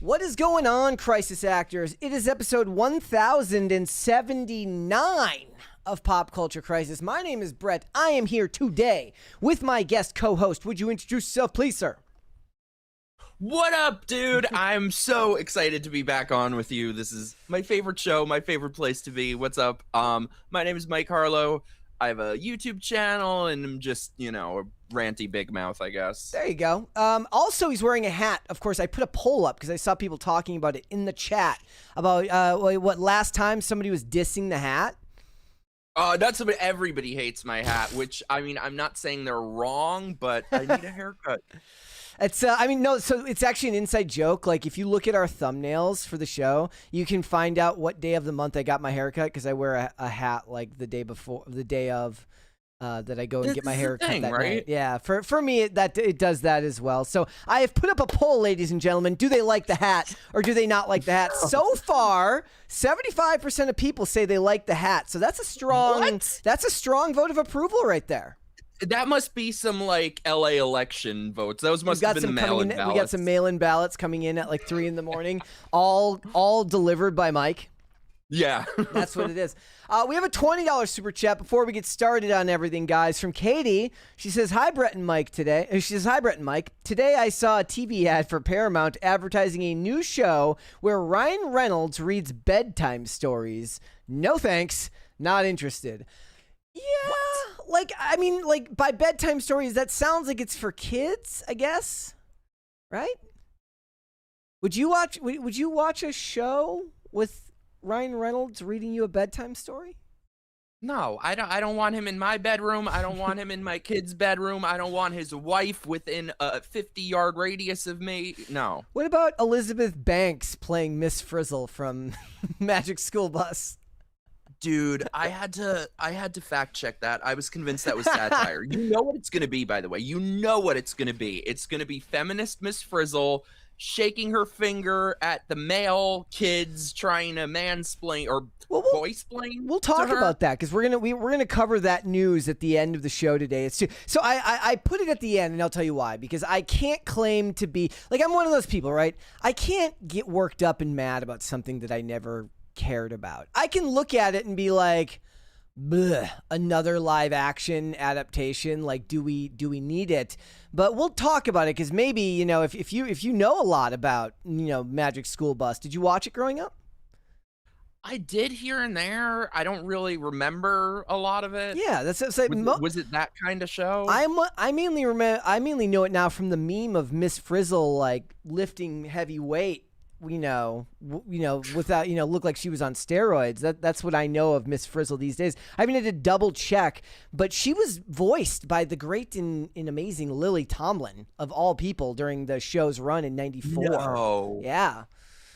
What is going on, Crisis Actors? It is episode 1079 of Pop Culture Crisis. My name is Brett. I am here today with my guest co-host. Would you introduce yourself, please, sir? What up, dude? I'm so excited to be back on with you. This is my favorite show, my favorite place to be. What's up? My name is Mike Harlow. I have a YouTube channel, and I'm just, a ranty big mouth, I guess. There you go. Also, he's wearing a hat. Of course, I put a poll up because I saw people talking about it in the chat about what last time somebody was dissing the hat. That's what everybody hates my hat, which, I'm not saying they're wrong, but I need a haircut. It's no, so it's actually an inside joke. Like, if you look at our thumbnails for the show, you can find out what day of the month I got my haircut because I wear a hat like the day of that I go and get my haircut that right? night. Yeah, for me, it does that as well. So I have put up a poll, ladies and gentlemen. Do they like the hat or do they not like the hat? So far, 75% of people say they like the hat. So that's a strong vote of approval right there. That must be some, LA election votes. Those must have been the mail-in ballots. We got some mail-in ballots coming in at 3 in the morning, all delivered by Mike. Yeah. That's what it is. We have a $20 super chat before we get started on everything, guys, from Katie. She says, Hi, Brett and Mike, today. She says, Hi, Brett and Mike. Today I saw a TV ad for Paramount advertising a new show where Ryan Reynolds reads bedtime stories. No thanks. Not interested. Yeah, what? By bedtime stories, that sounds like it's for kids, I guess, right? Would you watch a show with Ryan Reynolds reading you a bedtime story? No, I don't want him in my bedroom. I don't want him in my kid's bedroom. I don't want his wife within a 50-yard radius of me. No. What about Elizabeth Banks playing Miss Frizzle from Magic School Bus? Dude, I had to fact check that. I was convinced that was satire. You know what it's going to be, by the way. You know what it's going to be. It's going to be feminist Miss Frizzle shaking her finger at the male kids trying to mansplain or voice-plain. We'll talk about that because we're gonna cover that news at the end of the show today. So I put it at the end, and I'll tell you why. Because I can't claim to be I'm one of those people, right? I can't get worked up and mad about something that I never cared about. I can look at it and be like, bleh, another live action adaptation. Do we need it? But we'll talk about it because maybe if you know a lot about Magic School Bus, did you watch it growing up? I did here and there. I don't really remember a lot of it. Yeah, was it that kind of show? I mainly know it now from the meme of Miss Frizzle lifting heavy weight. Without look like she was on steroids. That's what I know of Miss Frizzle these days. I had to double check, but she was voiced by the great and amazing Lily Tomlin of all people during the show's run in '94. No. Yeah.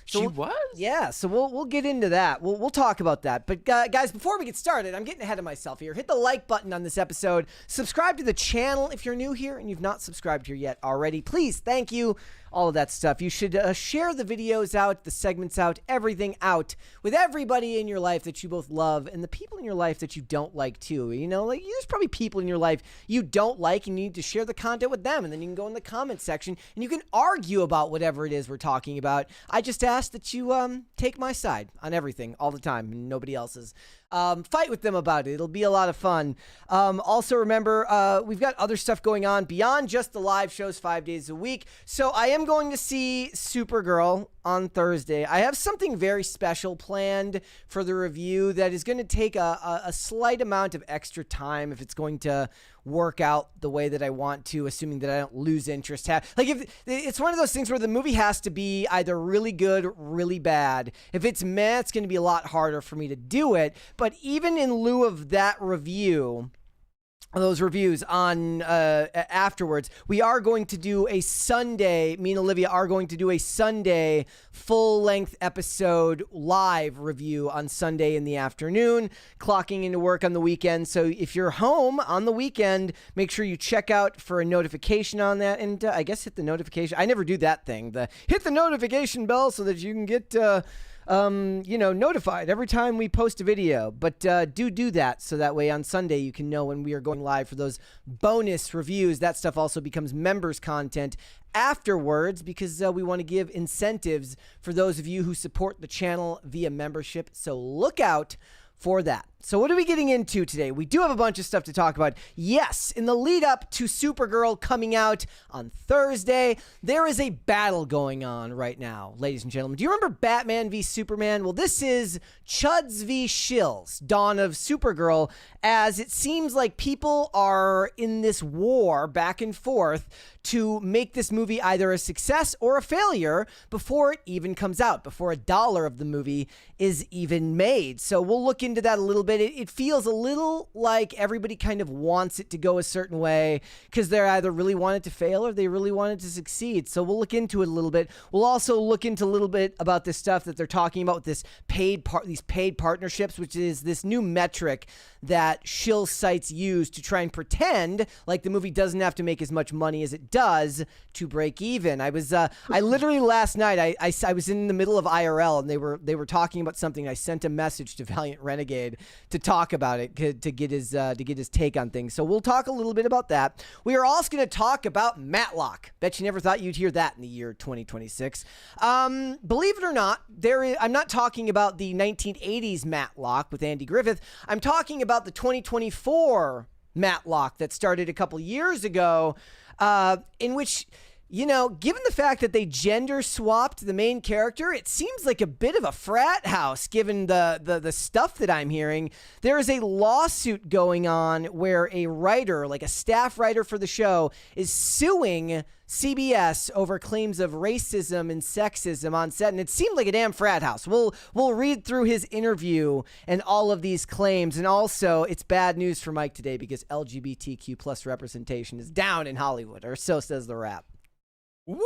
She was? Yeah, so we'll get into that. We'll talk about that. But guys, before we get started, I'm getting ahead of myself here. Hit the like button on this episode. Subscribe to the channel if you're new here and you've not subscribed here yet already. Please, thank you. All of that stuff. You should share the videos out, the segments out, everything out with everybody in your life that you both love and the people in your life that you don't like too. There's probably people in your life you don't like and you need to share the content with them. And then you can go in the comment section and you can argue about whatever it is we're talking about. I just ask that you take my side on everything all the time and nobody else's. Fight with them about it. It'll be a lot of fun. Also, remember, we've got other stuff going on beyond just the live shows 5 days a week. So I am going to see Supergirl on Thursday. I have something very special planned for the review that is going to take a slight amount of extra time if it's going to work out the way that I want to, assuming that I don't lose interest. If it's one of those things where the movie has to be either really good or really bad. If it's meh, it's going to be a lot harder for me to do it. But even in lieu of that review, those reviews on afterwards, we are going to do a Sunday, me and Olivia are going to do a Sunday full-length episode live review on Sunday in the afternoon, clocking into work on the weekend. So if you're home on the weekend, make sure you check out for a notification on that, and I guess hit the notification. I never do that thing, hit the notification bell so that you can get notified every time we post a video. But do that so that way on Sunday you can know when we are going live for those bonus reviews. That stuff also becomes members content afterwards because we want to give incentives for those of you who support the channel via membership. So look out for that. So what are we getting into today? We do have a bunch of stuff to talk about. Yes, in the lead up to Supergirl coming out on Thursday, there is a battle going on right now, ladies and gentlemen. Do you remember Batman v Superman? Well, this is Chuds v Shills, Dawn of Supergirl, as it seems like people are in this war back and forth to make this movie either a success or a failure before it even comes out, before $1 of the movie is even made. So we'll look into that a little bit. It feels a little like everybody kind of wants it to go a certain way because they either really want it to fail or they really want it to succeed. So we'll look into it a little bit. We'll also look into a little bit about this stuff that they're talking about with this these paid partnerships, which is this new metric that Shill sites use to try and pretend like the movie doesn't have to make as much money as it does to break even. I literally last night I was in the middle of IRL and they were talking about something. I sent a message to Valiant Renegade to talk about it to get his take on things. So we'll talk a little bit about that. We are also going to talk about Matlock. Bet you never thought you'd hear that in the year 2026. Believe it or not, I'm not talking about the 1980s Matlock with Andy Griffith. I'm talking about the 2024 Matlock that started a couple years ago, in which, given the fact that they gender swapped the main character, it seems like a bit of a frat house given the stuff that I'm hearing. There is a lawsuit going on where a writer, like a staff writer for the show, is suing CBS over claims of racism and sexism on set, and it seemed like a damn frat house. We'll read through his interview and all of these claims, and also it's bad news for Mike today because LGBTQ plus representation is down in Hollywood, or so says the rap. Woo!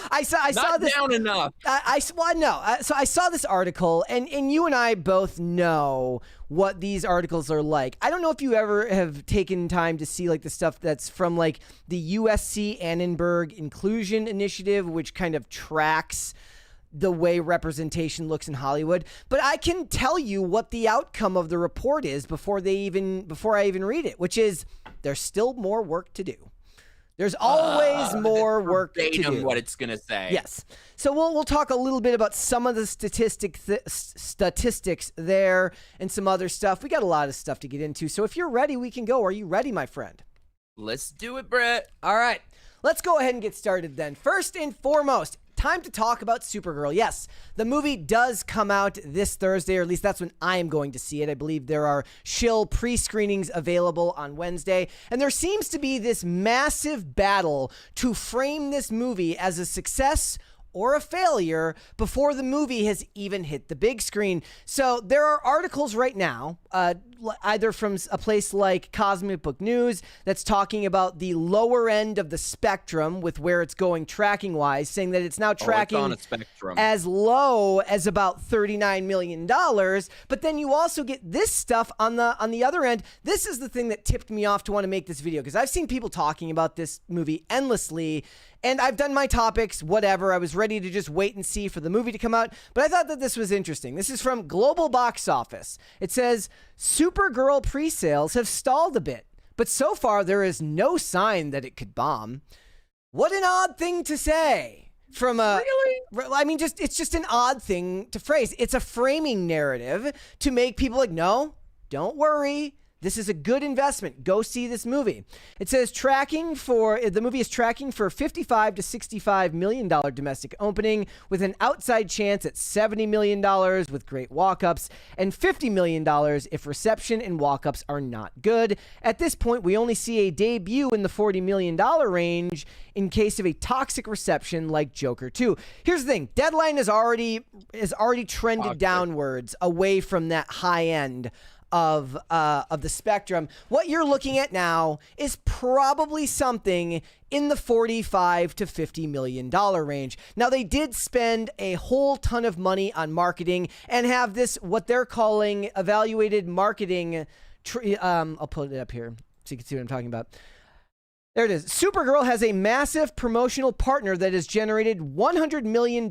I saw this down enough. So I saw this article, and you and I both know what these articles are like. I don't know if you ever have taken time to see like the stuff that's from like the USC Annenberg Inclusion Initiative, which kind of tracks the way representation looks in Hollywood. But I can tell you what the outcome of the report is before I even read it, which is there's still more work to do. There's always more work to do. What it's going to say. Yes. So we'll talk a little bit about some of the statistics there and some other stuff. We got a lot of stuff to get into. So if you're ready, we can go. Are you ready, my friend? Let's do it, Brett. All right. Let's go ahead and get started then. First and foremost, time to talk about Supergirl. Yes, the movie does come out this Thursday, or at least that's when I am going to see it. I believe there are Shill pre-screenings available on Wednesday, and there seems to be this massive battle to frame this movie as a success or a failure before the movie has even hit the big screen. So there are articles right now, either from a place like Cosmic Book News that's talking about the lower end of the spectrum with where it's going tracking wise, saying that it's now tracking on a spectrum as low as about $39 million. But then you also get this stuff on the other end. This is the thing that tipped me off to want to make this video, because I've seen people talking about this movie endlessly, and I've done my topics, whatever. I was ready to just wait and see for the movie to come out, but I thought that this was interesting. This is from Global Box Office. It says, Supergirl pre-sales have stalled a bit, but so far there is no sign that it could bomb. What an odd thing to say. Really? I mean, it's just an odd thing to phrase. It's a framing narrative to make people like, no, don't worry. This is a good investment. Go see this movie. It says the movie is tracking for $55 to $65 million domestic opening, with an outside chance at $70 million with great walk-ups, and $50 million if reception and walk-ups are not good. At this point, we only see a debut in the $40 million range in case of a toxic reception like Joker 2. Here's the thing. Deadline has already trended downwards away from that high end of the spectrum. What you're looking at now is probably something in the $45 to $50 million range. Now, they did spend a whole ton of money on marketing and have this, what they're calling evaluated marketing. I'll put it up here so you can see what I'm talking about. There it is. Supergirl has a massive promotional partner that has generated $100 million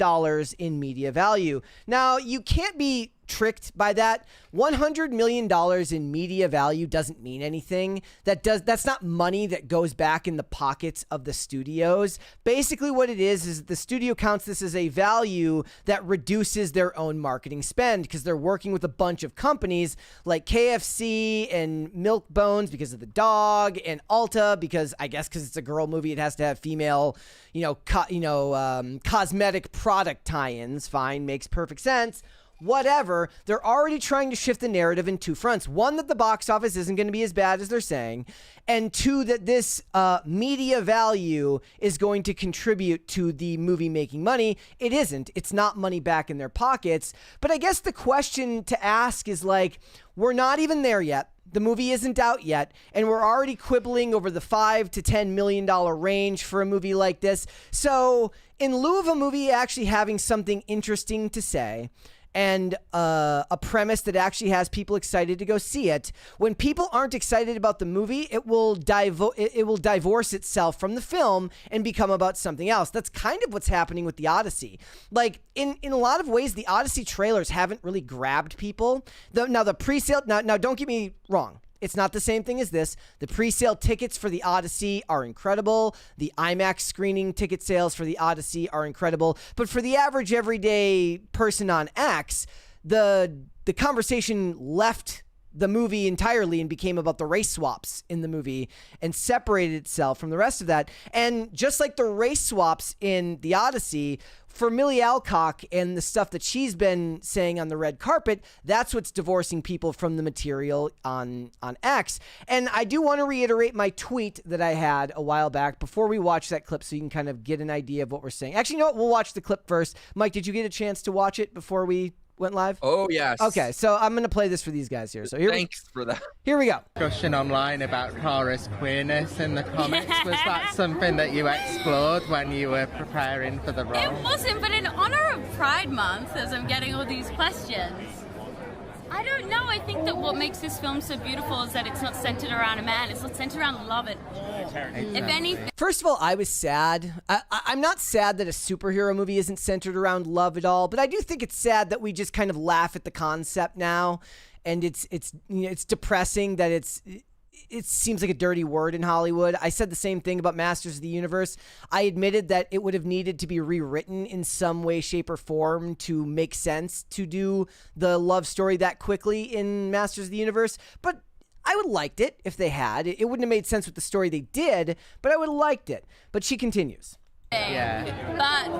in media value. Now, you can't be tricked by that. $100 million in media value doesn't mean anything. That's not money that goes back in the pockets of the studios. Basically what it is the studio counts this as a value that reduces their own marketing spend because they're working with a bunch of companies like KFC and Milk Bones because of the dog and Ulta because it's a girl movie, it has to have female, cosmetic product tie-ins. Fine, makes perfect sense. Whatever, they're already trying to shift the narrative in two fronts. One, that the box office isn't going to be as bad as they're saying. And two, that this media value is going to contribute to the movie making money. It isn't. It's not money back in their pockets. But I guess the question to ask is we're not even there yet. The movie isn't out yet, and we're already quibbling over the $5 to $10 million range for a movie like this. So in lieu of a movie actually having something interesting to say, and a premise that actually has people excited to go see it. When people aren't excited about the movie, it will divorce itself from the film and become about something else. That's kind of what's happening with The Odyssey. In a lot of ways, the Odyssey trailers haven't really grabbed people. Now the pre-sale, now don't get me wrong. It's not the same thing as this. The pre-sale tickets for The Odyssey are incredible. The IMAX screening ticket sales for The Odyssey are incredible. But for the average everyday person on X, the conversation left the movie entirely and became about the race swaps in the movie and separated itself from the rest of that. And just like the race swaps in The Odyssey, for Millie Alcock and the stuff that she's been saying on the red carpet, that's what's divorcing people from the material on X. And I do want to reiterate my tweet that I had a while back before we watch that clip so you can kind of get an idea of what we're saying. Actually, you know what? We'll watch the clip first. Mike, did you get a chance to watch it before we went live? Oh, yes. Okay, so I'm going to play this for these guys here. So Thanks for that. Here we go. Discussion online about Kara's queerness in the comics. Was that something that you explored when you were preparing for the role? It wasn't, but in honor of Pride Month, as I'm getting all these questions, I don't know. I think that what makes this film so beautiful is that it's not centered around a man. It's not centered around love at all. Exactly. If anything. First of all, I was sad. I'm not sad that a superhero movie isn't centered around love at all, but I do think it's sad that we just kind of laugh at the concept now, and it's depressing that it seems like a dirty word in Hollywood. I said the same thing about Masters of the Universe. I admitted that it would have needed to be rewritten in some way, shape, or form to make sense to do the love story that quickly in Masters of the Universe. But I would have liked it if they had. It wouldn't have made sense with the story they did, but I would have liked it. But she continues. Yeah. But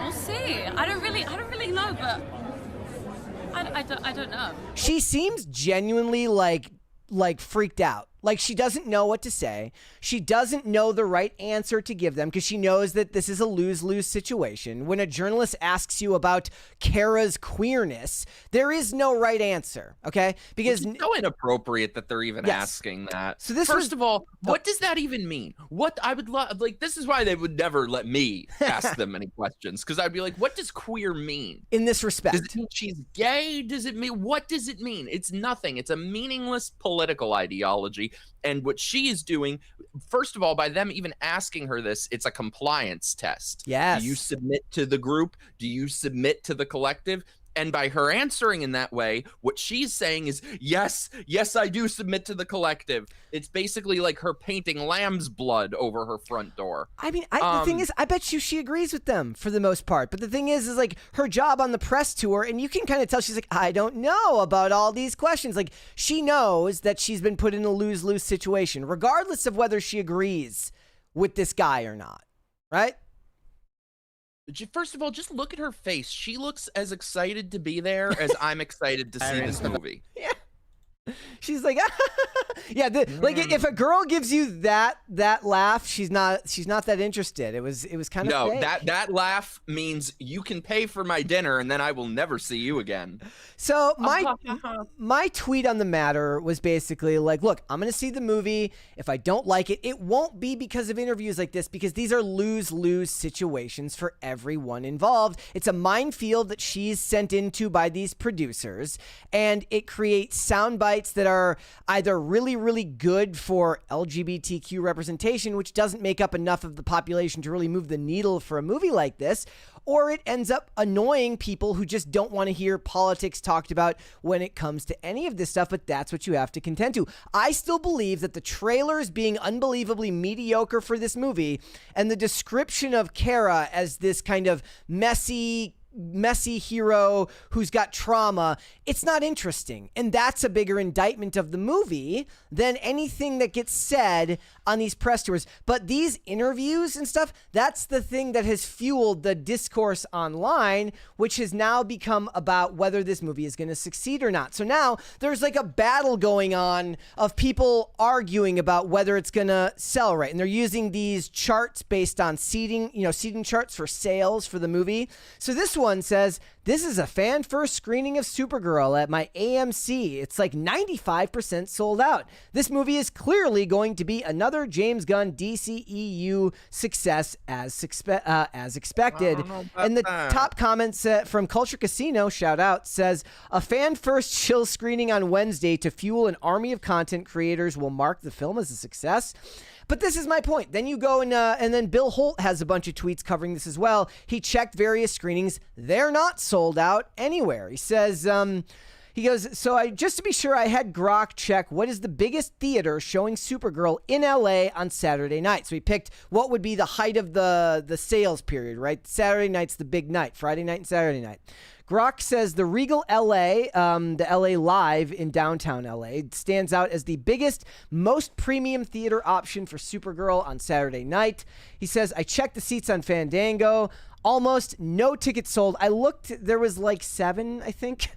we'll see. I don't really know, but I don't know. She seems genuinely freaked out. She doesn't know what to say. She doesn't know the right answer to give them because she knows that this is a lose-lose situation. When a journalist asks you about Kara's queerness, there is no right answer, okay? Because it's so inappropriate that they're even asking that. So First of all, what does that even mean? What I would love, this is why they would never let me ask them any questions, because I'd be like, what does queer mean? In this respect. Does it mean she's gay? What does it mean? It's nothing. It's a meaningless political ideology. And what she is doing, first of all, by them even asking her this, it's a compliance test. Yes. Do you submit to the group? Do you submit to the collective? And by her answering in that way, what she's saying is, yes, I do submit to the collective. It's basically like her painting lamb's blood over her front door. I mean, the thing is, I bet you she agrees with them for the most part. But the thing is her job on the press tour, and you can kind of tell she's like, I don't know about all these questions. She knows that she's been put in a lose-lose situation, regardless of whether she agrees with this guy or not, right? First of all, just look at her face. She looks as excited to be there as I'm excited to see this movie. Yeah. She's like, yeah, if a girl gives you that laugh, she's not that interested. It was kind of fake. that laugh means you can pay for my dinner and then I will never see you again. So my tweet on the matter was basically look, I'm going to see the movie. If I don't like it, it won't be because of interviews like this, because these are lose-lose situations for everyone involved. It's a minefield that she's sent into by these producers, and it creates sound bites sites that are either really, really good for LGBTQ representation, which doesn't make up enough of the population to really move the needle for a movie like this, or it ends up annoying people who just don't want to hear politics talked about when it comes to any of this stuff, but that's what you have to contend to. I still believe that the trailers being unbelievably mediocre for this movie and the description of Kara as this kind of messy hero who's got trauma, it's not interesting. And that's a bigger indictment of the movie than anything that gets said on these press tours. But these interviews and stuff, that's the thing that has fueled the discourse online, which has now become about whether this movie is going to succeed or not. So now there's like a battle going on of people arguing about whether it's going to sell right. And they're using these charts based on seating charts for sales for the movie. So this one says, this is a fan first screening of Supergirl at my AMC. It's like 95% sold out. This movie is clearly going to be another James Gunn DCEU success as expected. And the top comments from Culture Casino, shout out, says a fan first chill screening on Wednesday to fuel an army of content creators will mark the film as a success. But this is my point. Then you go and then Bill Holt has a bunch of tweets covering this as well. He checked various screenings. They're not sold out anywhere. He says, he goes, so just to be sure, I had Grok check what is the biggest theater showing Supergirl in LA on Saturday night. So he picked what would be the height of the sales period, right? Saturday night's the big night, Friday night and Saturday night. Grok says the Regal LA, the LA Live in downtown LA, stands out as the biggest, most premium theater option for Supergirl on Saturday night. He says, I checked the seats on Fandango. Almost no tickets sold. I looked, there was like 7, I think.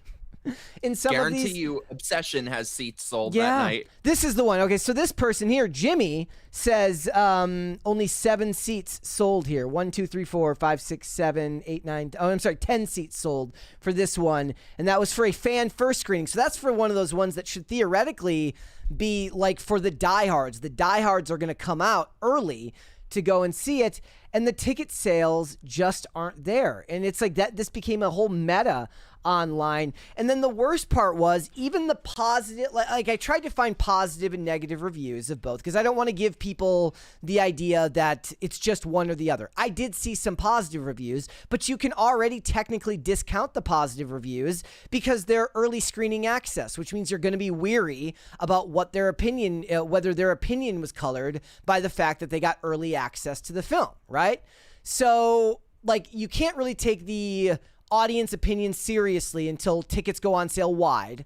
In some Guarantee of these, you Obsession has seats sold that night. This is the one. Okay, so this person here, Jimmy, says only 7 seats sold here. 1, 2, 3, 4, 5, 6, 7, 8, 9. Oh, I'm sorry, 10 seats sold for this one. And that was for a fan first screening. So that's for one of those ones that should theoretically be like for the diehards. The diehards are going to come out early to go and see it, and the ticket sales just aren't there. And it's like that, this became a whole meta online. And then the worst part was even the positive, like I tried to find positive and negative reviews of both because I don't want to give people the idea that it's just one or the other. I did see some positive reviews, but you can already technically discount the positive reviews because they're early screening access, which means you're going to be weary about what their opinion, whether their opinion was colored by the fact that they got early access to the film, right? So like you can't really take the audience opinion seriously until tickets go on sale wide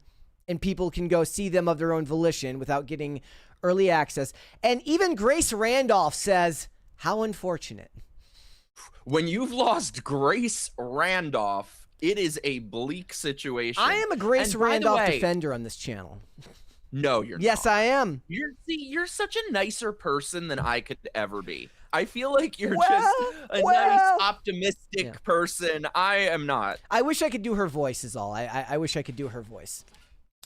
and people can go see them of their own volition without getting early access. And even Grace Randolph says, how unfortunate. When you've lost Grace Randolph, it is a bleak situation. I am a Grace Randolph defender on this channel. No, you're not. Yes, I am. You're such a nicer person than I could ever be. I feel like you're just a nice, optimistic person. I am not. I wish I could do her voice is all. I wish I could do her voice.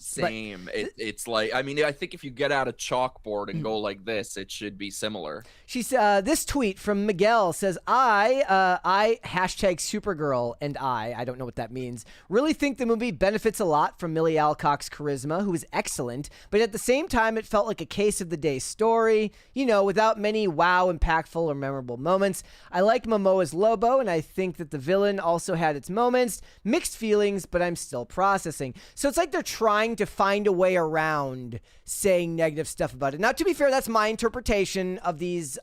Same. It's like, I mean, I think if you get out a chalkboard and go like this, it should be similar. She's this tweet from Miguel says, I hashtag Supergirl and I don't know what that means, really think the movie benefits a lot from Millie Alcock's charisma, who is excellent, but at the same time, it felt like a case of the day story, you know, without many wow, impactful or memorable moments. I liked Momoa's Lobo, and I think that the villain also had its moments. Mixed feelings, but I'm still processing. So it's like they're trying to find a way around saying negative stuff about it. Now, to be fair, that's my interpretation of these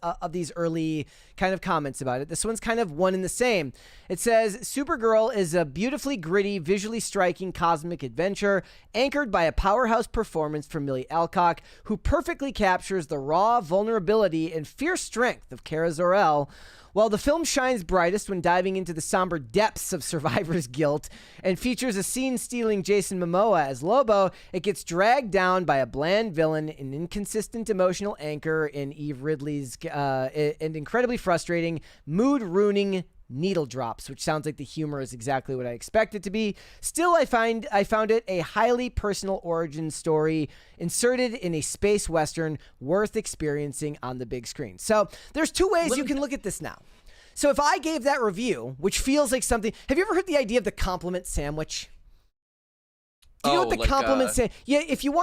early kind of comments about it. This one's kind of one and the same. It says, Supergirl is a beautifully gritty, visually striking cosmic adventure anchored by a powerhouse performance from Millie Alcock, who perfectly captures the raw vulnerability and fierce strength of Kara Zor-El. While the film shines brightest when diving into the somber depths of survivor's guilt and features a scene-stealing Jason Momoa as Lobo, it gets dragged down by a bland villain, an inconsistent emotional anchor in Eve Ridley's and incredibly frustrating, mood-ruining needle drops, which sounds like the humor is exactly what I expect it to be. Still, I found it a highly personal origin story inserted in a space western worth experiencing on the big screen. So there's 2 ways you can look at this now. So if I gave that review, which feels like something, have you ever heard the idea of the compliment sandwich? Do you know what the like, compliments say? Yeah, if you're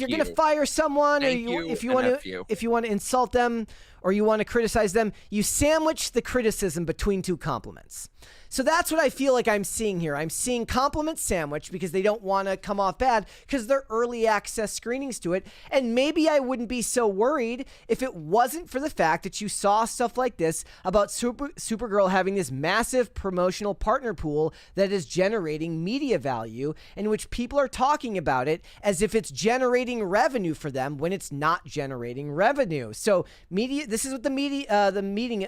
gonna fire someone, Thank or you, if you and want F you. to, if you want to insult them, or you want to criticize them, you sandwich the criticism between two compliments. So that's what I feel like I'm seeing here. I'm seeing compliment sandwich because they don't want to come off bad because they're early access screenings to it. And maybe I wouldn't be so worried if it wasn't for the fact that you saw stuff like this about Supergirl having this massive promotional partner pool that is generating media value, in which people are talking about it as if it's generating revenue for them when it's not generating revenue. So media, this is what the meaning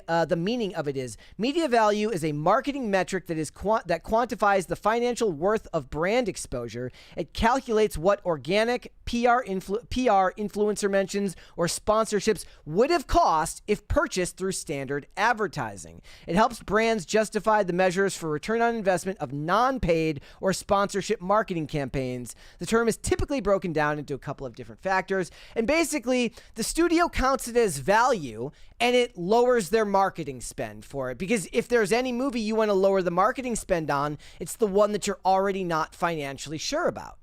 of it is. Media value is a marketing metric that quantifies the financial worth of brand exposure. It calculates what organic PR influencer mentions or sponsorships would have cost if purchased through standard advertising. It helps brands justify the measures for return on investment of non-paid or sponsorship marketing campaigns. The term is typically broken down into a couple of different factors, and basically the studio counts it as value and it lowers their marketing spend for it, because if there's any movie you want to lower the marketing spend on, it's the one that you're already not financially sure about.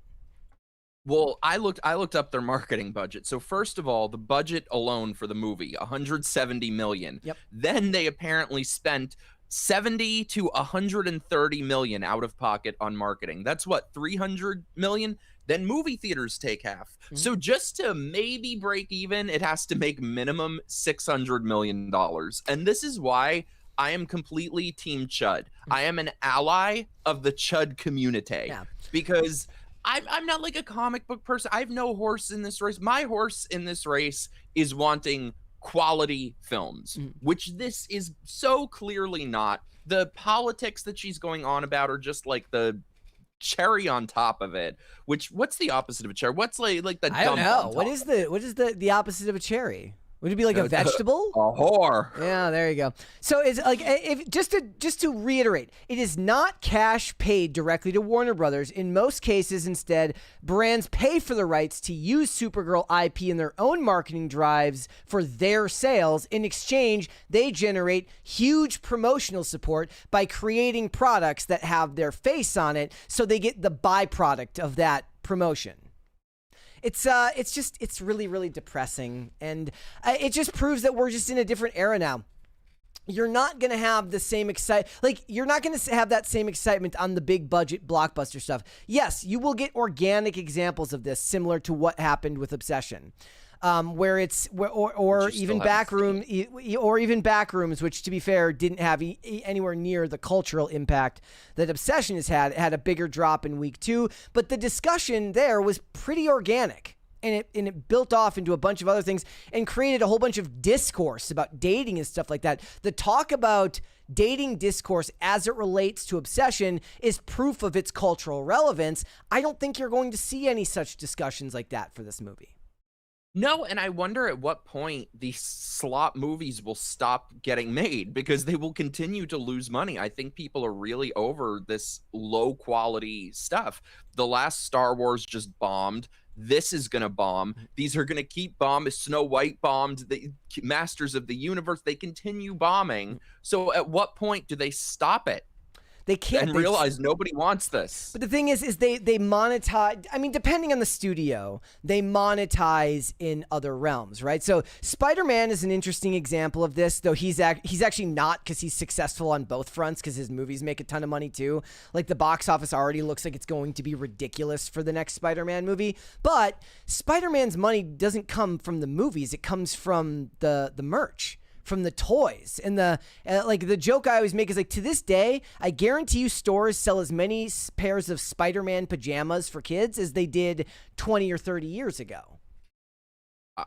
Well, I looked up their marketing budget. So first of all, the budget alone for the movie, 170 million. Yep. Then they apparently spent 70 to 130 million out of pocket on marketing. That's what, 300 million? Then movie theaters take half. Mm-hmm. So just to maybe break even, it has to make minimum $600 million. And this is why I am completely Team Chud. I am an ally of the Chud community, because I'm not like a comic book person. I have no horse in this race. My horse in this race is wanting quality films, which this is so clearly not. The politics that she's going on about are just like the cherry on top of it. What's the opposite of a cherry? What's like the I don't know. What is the opposite of a cherry? Would it be like a vegetable? A whore. Yeah, there you go. So it's like, if just to reiterate, it is not cash paid directly to Warner Brothers. In most cases, instead, brands pay for the rights to use Supergirl IP in their own marketing drives for their sales. In exchange, they generate huge promotional support by creating products that have their face on it, so they get the byproduct of that promotion. It's really, really depressing, and it just proves that we're just in a different era now. You're not going to have the same you're not going to have that same excitement on the big budget blockbuster stuff. Yes, you will get organic examples of this, similar to what happened with Obsession. Where even Backrooms, which, to be fair, didn't have anywhere near the cultural impact that Obsession has had. It had a bigger drop in week 2, but the discussion there was pretty organic. And it built off into a bunch of other things and created a whole bunch of discourse about dating and stuff like that. The talk about dating discourse as it relates to Obsession is proof of its cultural relevance. I don't think you're going to see any such discussions like that for this movie. No, and I wonder at what point these slop movies will stop getting made, because they will continue to lose money. I think people are really over this low quality stuff. The last Star Wars just bombed. This is going to bomb. These are going to keep bombing. Snow White bombed. The Masters of the Universe, they continue bombing. So at what point do they stop it? They can't realize nobody wants this. But the thing is they monetize. I mean, depending on the studio, they monetize in other realms, right? So Spider-Man is an interesting example of this, though he's actually not, because he's successful on both fronts, because his movies make a ton of money too. Like, the box office already looks like it's going to be ridiculous for the next Spider-Man movie. But Spider-Man's money doesn't come from the movies; it comes from the merch, from the toys. And the joke I always make is, like, to this day, I guarantee you stores sell as many pairs of Spider-Man pajamas for kids as they did 20 or 30 years ago.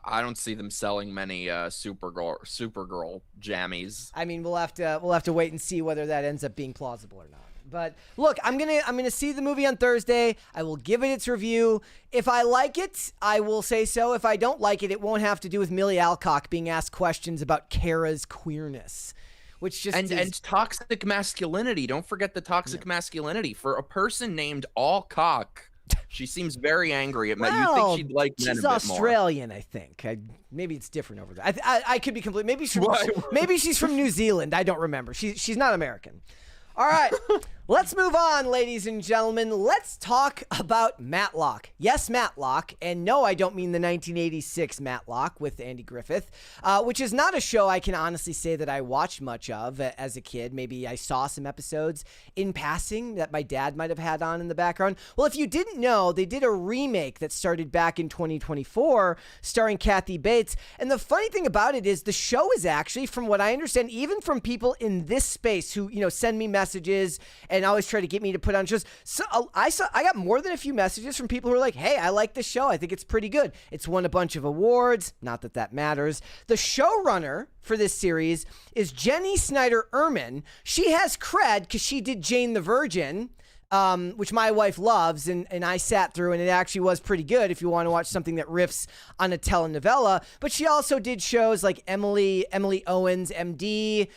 I don't see them selling many Supergirl jammies. I mean, we'll have to wait and see whether that ends up being plausible or not. But look, I'm gonna see the movie on Thursday. I will give it its review. If I like it, I will say so. If I don't like it, it won't have to do with Millie Alcock being asked questions about Kara's queerness, which just and toxic masculinity. Don't forget the toxic masculinity. For a person named Alcock, she seems very angry at men. Well, you think she'd like men a bit more. She's Australian, I think. Maybe it's different over there. I could be completely. Maybe she's from New Zealand. I don't remember. She's not American. All right. Let's move on, ladies and gentlemen. Let's talk about Matlock. Yes, Matlock. And no, I don't mean the 1986 Matlock with Andy Griffith, which is not a show I can honestly say that I watched much of as a kid. Maybe I saw some episodes in passing that my dad might have had on in the background. Well, if you didn't know, they did a remake that started back in 2024 starring Kathy Bates. And the funny thing about it is the show is actually, from what I understand, even from people in this space who, send me messages and always try to get me to put on shows. So I got more than a few messages from people who are like, hey, I like this show. I think it's pretty good. It's won a bunch of awards. Not that that matters. The showrunner for this series is Jenny Snyder Ehrman. She has cred because she did Jane the Virgin, which my wife loves, and I sat through, and it actually was pretty good if you want to watch something that riffs on a telenovela. But she also did shows like Emily Owens, MD,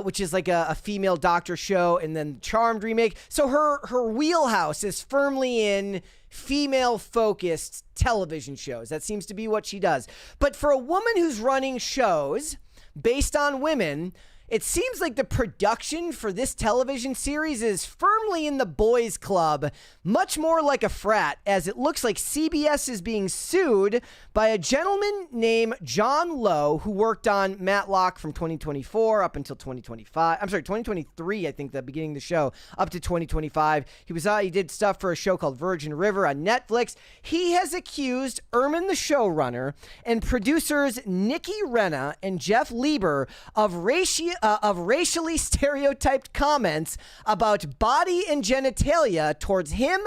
which is like a female doctor show, and then Charmed remake. So her wheelhouse is firmly in female-focused television shows. That seems to be what she does. But for a woman who's running shows based on women, it seems like the production for this television series is firmly in the boys' club, much more like a frat, as it looks like CBS is being sued by a gentleman named John Lowe, who worked on Matlock from 2024 up until 2025. I'm sorry, 2023, I think, the beginning of the show, up to 2025. He did stuff for a show called Virgin River on Netflix. He has accused Ehrman, the showrunner, and producers Nikki Renna and Jeff Lieber of racially stereotyped comments about body and genitalia towards him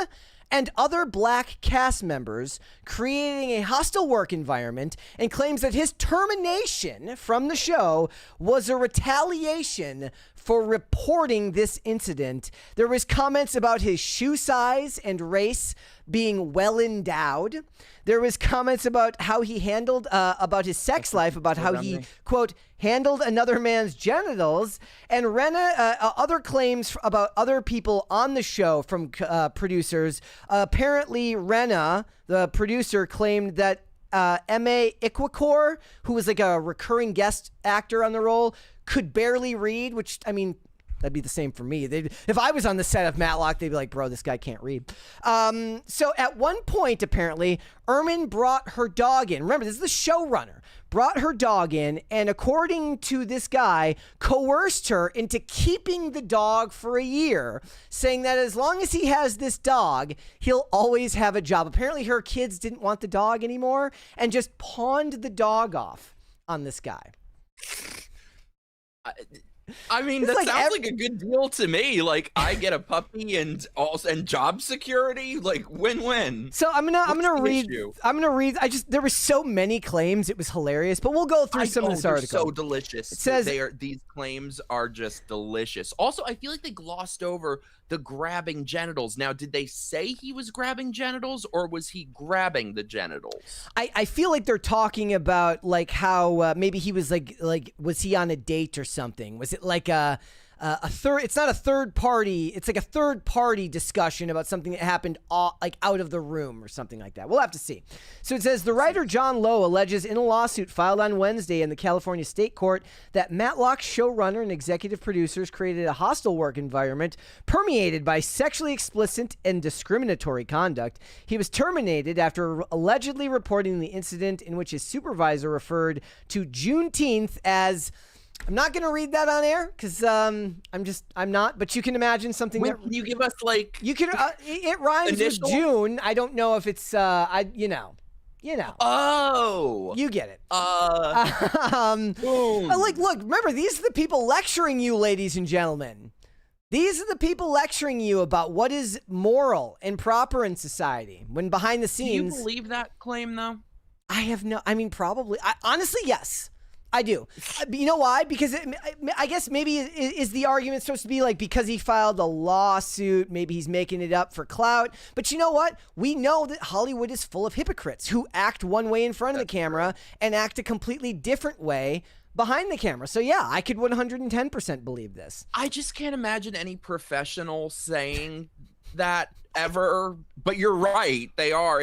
and other black cast members, creating a hostile work environment, and claims that his termination from the show was a retaliation for reporting this incident. There was comments about his shoe size and race being well endowed. There was comments about how he handled, about his sex life, about how he, quote, handled another man's genitals, and Renna, other claims about other people on the show from producers. Apparently, Renna, the producer, claimed that M.A. Ikwakor, who was like a recurring guest actor on the role, could barely read, which, I mean, that'd be the same for me. If I was on the set of Matlock, they'd be like, bro, this guy can't read. So at one point, apparently, Ehrman brought her dog in. Remember, this is the showrunner. Brought her dog in, and according to this guy, coerced her into keeping the dog for a year, saying that as long as he has this dog, he'll always have a job. Apparently, her kids didn't want the dog anymore and just pawned the dog off on this guy. I mean, that sounds like a good deal to me. Like, I get a puppy and job security, like win-win. So I'm gonna read. There were so many claims, it was hilarious. But we'll go through some of this article. So delicious. It says these claims are just delicious. Also, I feel like they glossed over the grabbing genitals. Now, did they say he was grabbing genitals, or was he grabbing the genitals? I feel like they're talking about like how maybe he was like was he on a date or something? Was it like a third? It's not a third party. It's like a third party discussion about something that happened like out of the room or something like that. We'll have to see. So it says the writer John Lowe alleges in a lawsuit filed on Wednesday in the California State Court that Matlock's showrunner and executive producers created a hostile work environment permeated by sexually explicit and discriminatory conduct. He was terminated after allegedly reporting the incident in which his supervisor referred to Juneteenth as... I'm not going to read that on air because I'm not, but you can imagine something that... Can you give us like... You can, it rhymes with June. I don't know if it's, you know. Oh. You get it. Boom. Look, remember, these are the people lecturing you, ladies and gentlemen. These are the people lecturing you about what is moral and proper in society when behind the scenes... Do you believe that claim, though? Probably. Honestly, yes. I do. You know why? Because I guess maybe is the argument supposed to be like because he filed a lawsuit, maybe he's making it up for clout. But you know what? We know that Hollywood is full of hypocrites who act one way in front of the camera and act a completely different way behind the camera. So yeah, I could 110% believe this. I just can't imagine any professional saying that ever, but you're right. They are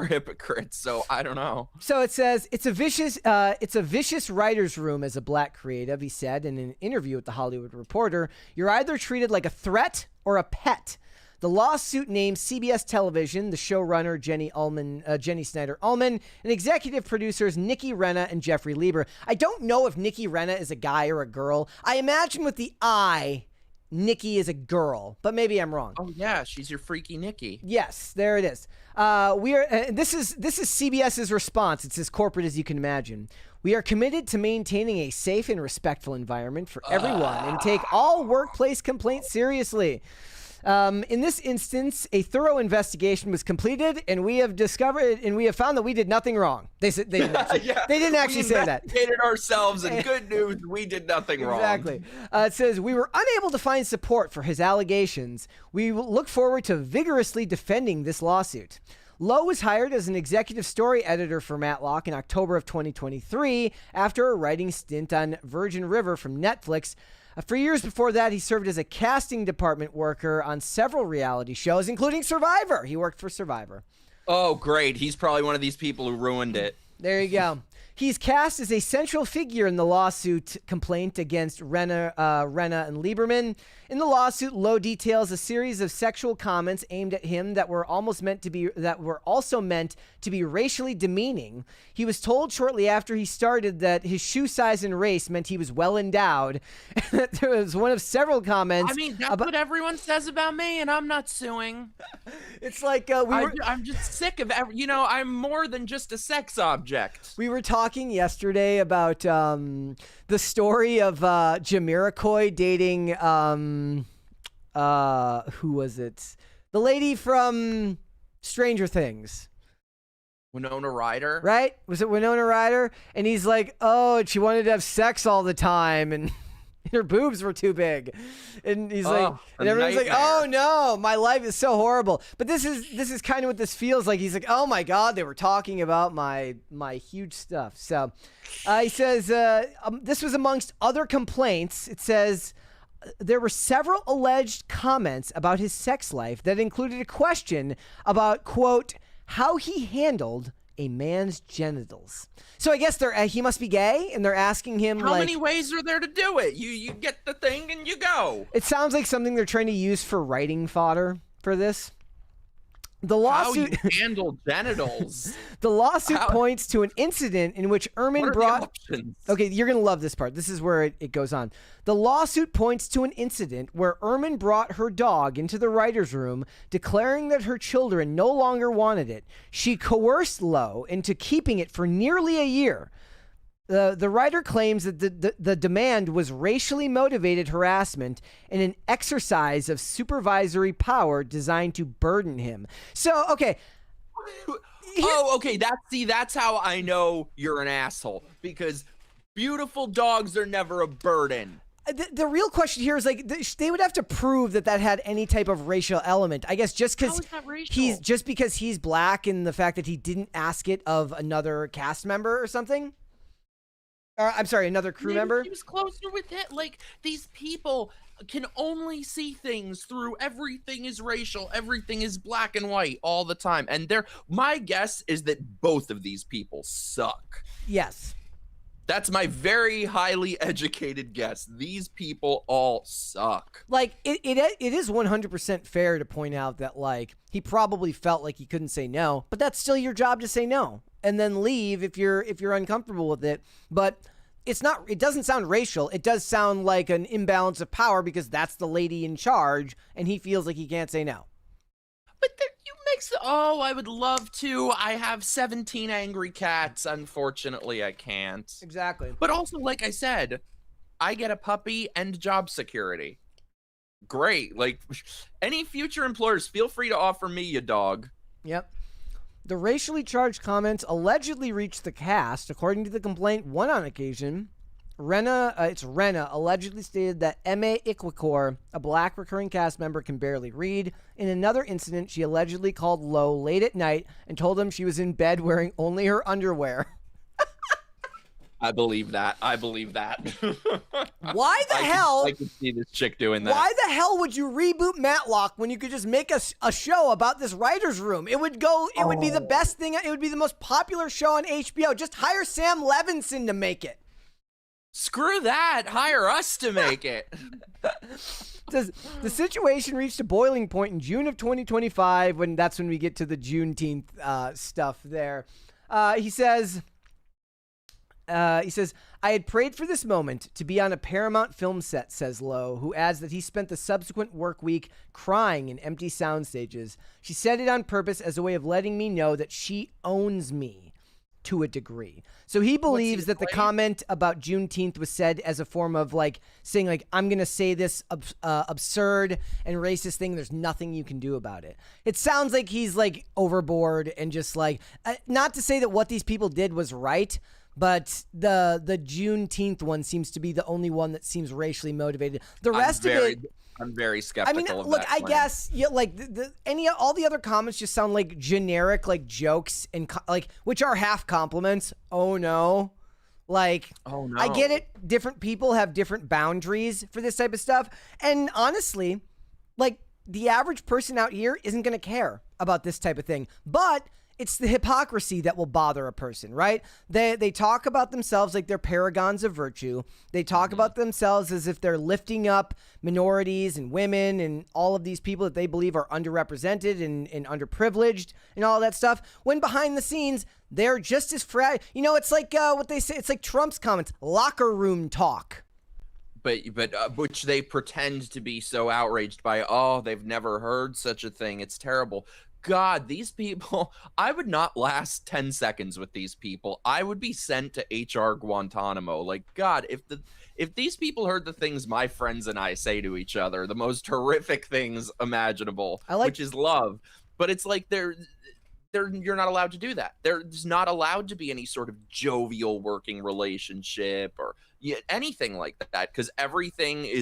hypocrites. So I don't know. So it says it's a vicious writer's room as a black creative, he said in an interview with The Hollywood Reporter. You're either treated like a threat or a pet. The lawsuit names CBS Television, the showrunner Jenny Snyder Ullman, and executive producers Nikki Renna and Jeffrey Lieber. I don't know if Nikki Renna is a guy or a girl. I imagine with the I, Nikki is a girl, but maybe I'm wrong. Oh yeah, she's your freaky Nikki. Yes, there it is. This is CBS's response. It's as corporate as you can imagine. We are committed to maintaining a safe and respectful environment for everyone and take all workplace complaints seriously. In this instance, a thorough investigation was completed, and we have found that we did nothing wrong. They didn't actually say that. We investigated ourselves, and good news, we did nothing wrong. Exactly. It says, we were unable to find support for his allegations. We look forward to vigorously defending this lawsuit. Lowe was hired as an executive story editor for Matlock in October of 2023 after a writing stint on Virgin River from Netflix. For years before that, he served as a casting department worker on several reality shows, including Survivor. He worked for Survivor. Oh, great. He's probably one of these people who ruined it. There you go. He's cast as a central figure in the lawsuit complaint against Renna and Lieberman. In the lawsuit, Lowe details a series of sexual comments aimed at him that were also meant to be racially demeaning. He was told shortly after he started that his shoe size and race meant he was well endowed. There was one of several comments. I mean, that's what everyone says about me, and I'm not suing. It's like I'm just sick of I'm more than just a sex object. We were talking yesterday about the story of Jamiroquai dating who was it? The lady from Stranger Things. Winona Ryder? Right? Was it Winona Ryder? And he's like, oh, she wanted to have sex all the time and her boobs were too big. And he's like, and everyone's like, oh no, my life is so horrible. But this is kind of what this feels like. He's like, oh my God, they were talking about my huge stuff. So he says, this was amongst other complaints. It says, there were several alleged comments about his sex life that included a question about, quote, how he handled a man's genitals. So I guess he must be gay, and they're asking him how many ways are there to do it? You get the thing and you go. It sounds like something they're trying to use for writing fodder for this. The lawsuit how you handle genitals. The lawsuit points to an incident in which Ehrman brought. Okay, you're gonna love this part. This is where it goes on. The lawsuit points to an incident where Ehrman brought her dog into the writer's room, declaring that her children no longer wanted it. She coerced Lowe into keeping it for nearly a year. The writer claims that the demand was racially motivated harassment and an exercise of supervisory power designed to burden him. So, okay. Okay. That's how I know you're an asshole, because beautiful dogs are never a burden. The real question here is like they would have to prove that had any type of racial element. I guess just because he's black and the fact that he didn't ask it of another cast member or something. I'm sorry, another crew member? He was closer with it. Like, these people can only see things through everything is racial, everything is black and white all the time. And my guess is that both of these people suck. Yes. That's my very highly educated guess. These people all suck. Like, it is 100% fair to point out that, like, he probably felt like he couldn't say no, but that's still your job to say no. And then leave if you're uncomfortable with it. But it doesn't sound racial. It does sound like an imbalance of power because that's the lady in charge and he feels like he can't say no. But I would love to. I have 17 angry cats. Unfortunately, I can't. Exactly. But also, like I said, I get a puppy and job security. Great. Like, any future employers, feel free to offer me a dog. Yep. The racially charged comments allegedly reached the cast. According to the complaint, one on occasion, Renna allegedly stated that M.A. Iquicor, a black recurring cast member, can barely read. In another incident, she allegedly called Lowe late at night and told him she was in bed wearing only her underwear. I believe that. I believe that. Why the hell? I could see this chick doing that. Why the hell would you reboot Matlock when you could just make a show about this writer's room? It would go. It would be the best thing. It would be the most popular show on HBO. Just hire Sam Levinson to make it. Screw that. Hire us to make it. Says the situation reached a boiling point in June of 2025 when that's when we get to the Juneteenth stuff there. He says, I had prayed for this moment to be on a Paramount film set, says Lowe, who adds that he spent the subsequent work week crying in empty sound stages. She said it on purpose as a way of letting me know that she owns me to a degree. So he believes that the comment about Juneteenth was said as a form of like saying like, I'm going to say this absurd and racist thing. There's nothing you can do about it. It sounds like he's like overboard and just like, not to say that what these people did was right, but the Juneteenth one seems to be the only one that seems racially motivated. The rest of it, I'm very skeptical. I mean, of look, that I claim. guess like all the other comments just sound like generic like jokes and like which are half compliments. Oh no. Like, oh no. I get it. Different people have different boundaries for this type of stuff. And honestly, like the average person out here isn't going to care about this type of thing. But it's the hypocrisy that will bother a person, right? They talk about themselves like they're paragons of virtue. They talk about themselves as if they're lifting up minorities and women and all of these people that they believe are underrepresented and underprivileged and all that stuff. When behind the scenes, they're just as You know, it's like what they say. It's like Trump's comments, locker room talk. But which they pretend to be so outraged by. Oh, they've never heard such a thing. It's terrible. God, these people, I would not last 10 seconds with these people. I would be sent to HR Guantanamo. Like, God, if these people heard the things my friends and I say to each other, the most horrific things imaginable, which is love, but it's like you're not allowed to do that. There's not allowed to be any sort of jovial working relationship or anything like that, because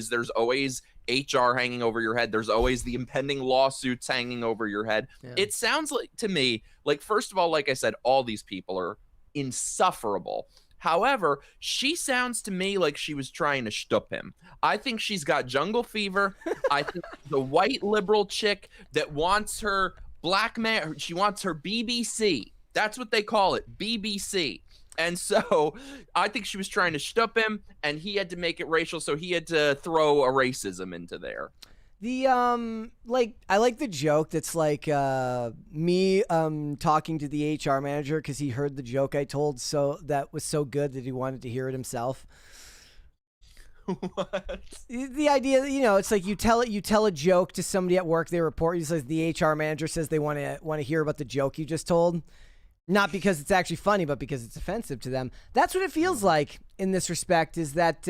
there's always HR hanging over your head. There's always the impending lawsuits hanging over your head. Yeah. It sounds like to me, like, first of all, like I said, all these people are insufferable. However, she sounds to me like she was trying to shtup him. I think she's got jungle fever. I think the white liberal chick that wants her black man, she wants her BBC. That's what they call it, BBC. And so I think she was trying to shtup him, and he had to make it racial, so he had to throw a racism into there. The I like the joke that's like me talking to the HR manager because he heard the joke I told, so that was so good that he wanted to hear it himself. What? The idea, you know, it's like you tell a joke to somebody at work, they report you, says the HR manager says they want to hear about the joke you just told. Not because it's actually funny, but because it's offensive to them. That's what it feels like in this respect, is that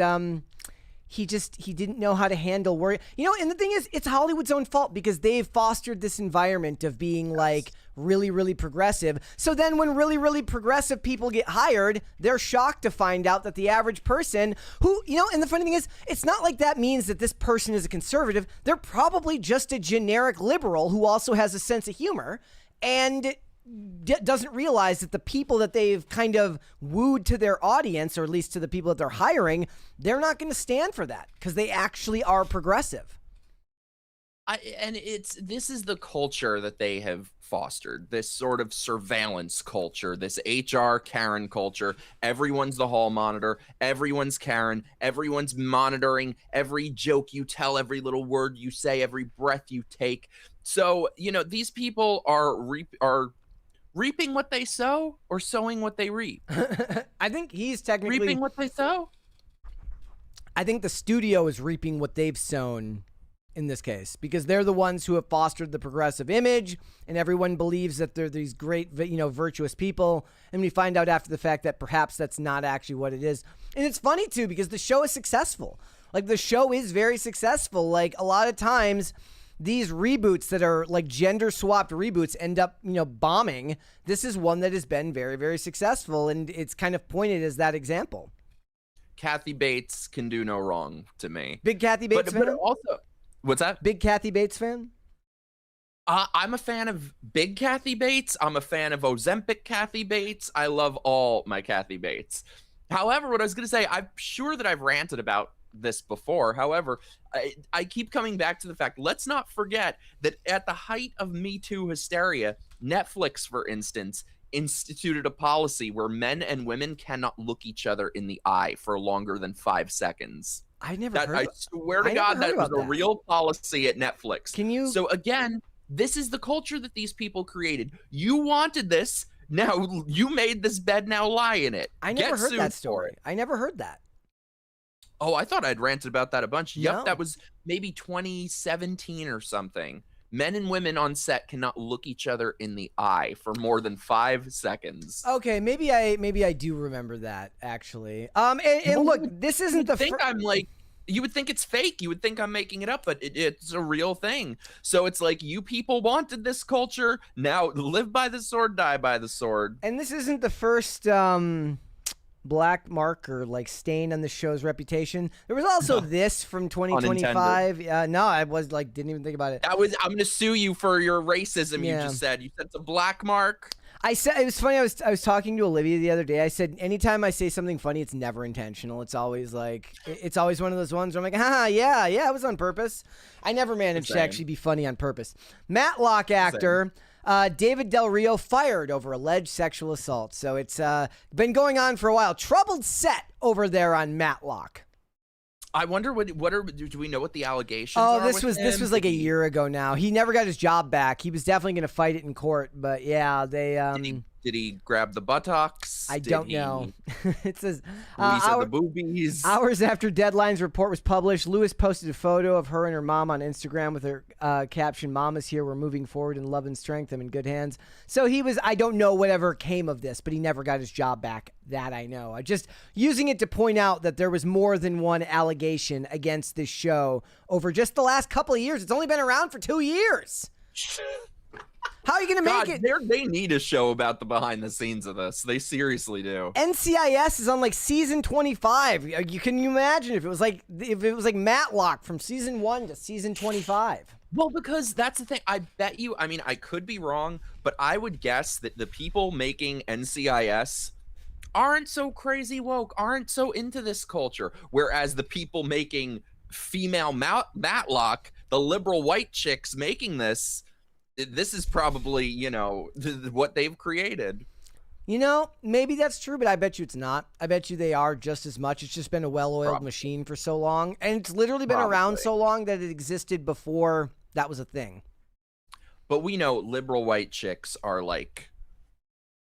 he didn't know how to handle worry. You know, and the thing is, it's Hollywood's own fault because they've fostered this environment of being like really, really progressive. So then when really, really progressive people get hired, they're shocked to find out that the average person who, you know, and the funny thing is, it's not like that means that this person is a conservative. They're probably just a generic liberal who also has a sense of humor and doesn't realize that the people that they've kind of wooed to their audience, or at least to the people that they're hiring, they're not going to stand for that because they actually are progressive. This is the culture that they have fostered, this sort of surveillance culture, this HR Karen culture. Everyone's the hall monitor. Everyone's Karen. Everyone's monitoring every joke you tell, every little word you say, every breath you take. So, you know, these people are reaping what they sow, or sowing what they reap? I think he's technically reaping what they sow. I think the studio is reaping what they've sown in this case, because they're the ones who have fostered the progressive image, and everyone believes that they're these great, you know, virtuous people. And we find out after the fact that perhaps that's not actually what it is. And it's funny too, because the show is successful. Like, the show is very successful. Like, a lot of times these reboots that are like gender swapped reboots end up, you know, bombing. This is one that has been very, very successful, and it's kind of pointed as that example. Kathy Bates can do no wrong to me. Big Kathy Bates fan? But also, what's that? Big Kathy Bates fan? I'm a fan of Big Kathy Bates. I'm a fan of Ozempic Kathy Bates. I love all my Kathy Bates. However, what I was going to say, I'm sure that I've ranted about this before. However, I keep coming back to the fact, let's not forget that at the height of Me Too hysteria, Netflix, for instance, instituted a policy where men and women cannot look each other in the eye for longer than 5 seconds. I never heard. I swear to God, that was a real policy at Netflix. Can you? So again, this is the culture that these people created. You wanted this. Now you made this bed. Now lie in it. I never heard that story. I never heard that. Oh, I thought I'd ranted about that a bunch. No. Yep, that was maybe 2017 or something. Men and women on set cannot look each other in the eye for more than 5 seconds. Okay, maybe I do remember that actually. And look, this isn't the. I'm like, you would think it's fake. You would think I'm making it up, but it's a real thing. So it's like, you people wanted this culture. Now live by the sword, die by the sword. And this isn't the first black marker like stain on the show's reputation. There was also this from 2025. No, I was like, didn't even think about it. I'm gonna sue you for your racism. Yeah. You just said it's a black mark. I said, it was funny. I was talking to Olivia the other day. I said, anytime I say something funny, it's never intentional. It's always like, it's always one of those ones where I'm like, yeah, it was on purpose. I never managed to actually be funny on purpose. Matlock actor David Del Rio fired over alleged sexual assault. So it's been going on for a while. Troubled set over there on Matlock. I wonder do we know what the allegations are? Oh, this was like a year ago now. He never got his job back. He was definitely going to fight it in court, but yeah, they Did he grab the buttocks? I don't know. It says the boobies. Hours after Deadline's report was published, Lewis posted a photo of her and her mom on Instagram with her caption, "Mama's here. We're moving forward in love and strength. I'm in good hands." So I don't know whatever came of this, but he never got his job back. That I know. I just using it to point out that there was more than one allegation against this show over just the last couple of years. It's only been around for 2 years. How are you going to make it? They need a show about the behind the scenes of this. They seriously do. NCIS is on like season 25. Can you imagine if it was like Matlock from season 1 to season 25? Well, because that's the thing. I bet you, I mean, I could be wrong, but I would guess that the people making NCIS aren't so crazy woke, aren't so into this culture. Whereas the people making female Matlock, the liberal white chicks making this is probably, what they've created. Maybe that's true, but I bet you it's not. I bet you they are just as much. It's just been a well-oiled machine for so long. And it's literally been around so long that it existed before that was a thing. But we know liberal white chicks are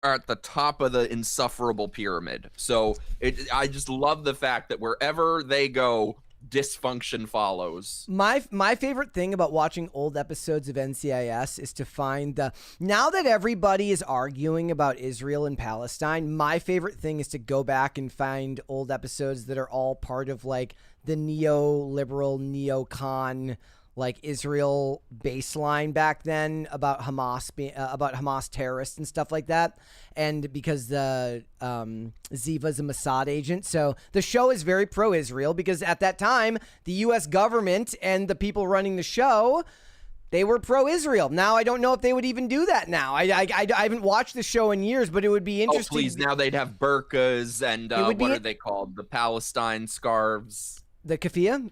at the top of the insufferable pyramid. So I just love the fact that wherever they go, dysfunction follows. My favorite thing about watching old episodes of NCIS is to find now that everybody is arguing about Israel and Palestine, my favorite thing is to go back and find old episodes that are all part of like the neoliberal neocon like Israel baseline back then about Hamas about Hamas terrorists and stuff like that. And because the Ziva's a Mossad agent. So the show is very pro-Israel because at that time, the U.S. government and the people running the show, they were pro-Israel. Now, I don't know if they would even do that now. I haven't watched the show in years, but it would be interesting. Oh, please. Now they'd have burqas and what are they called? The Palestine scarves. The keffiyeh?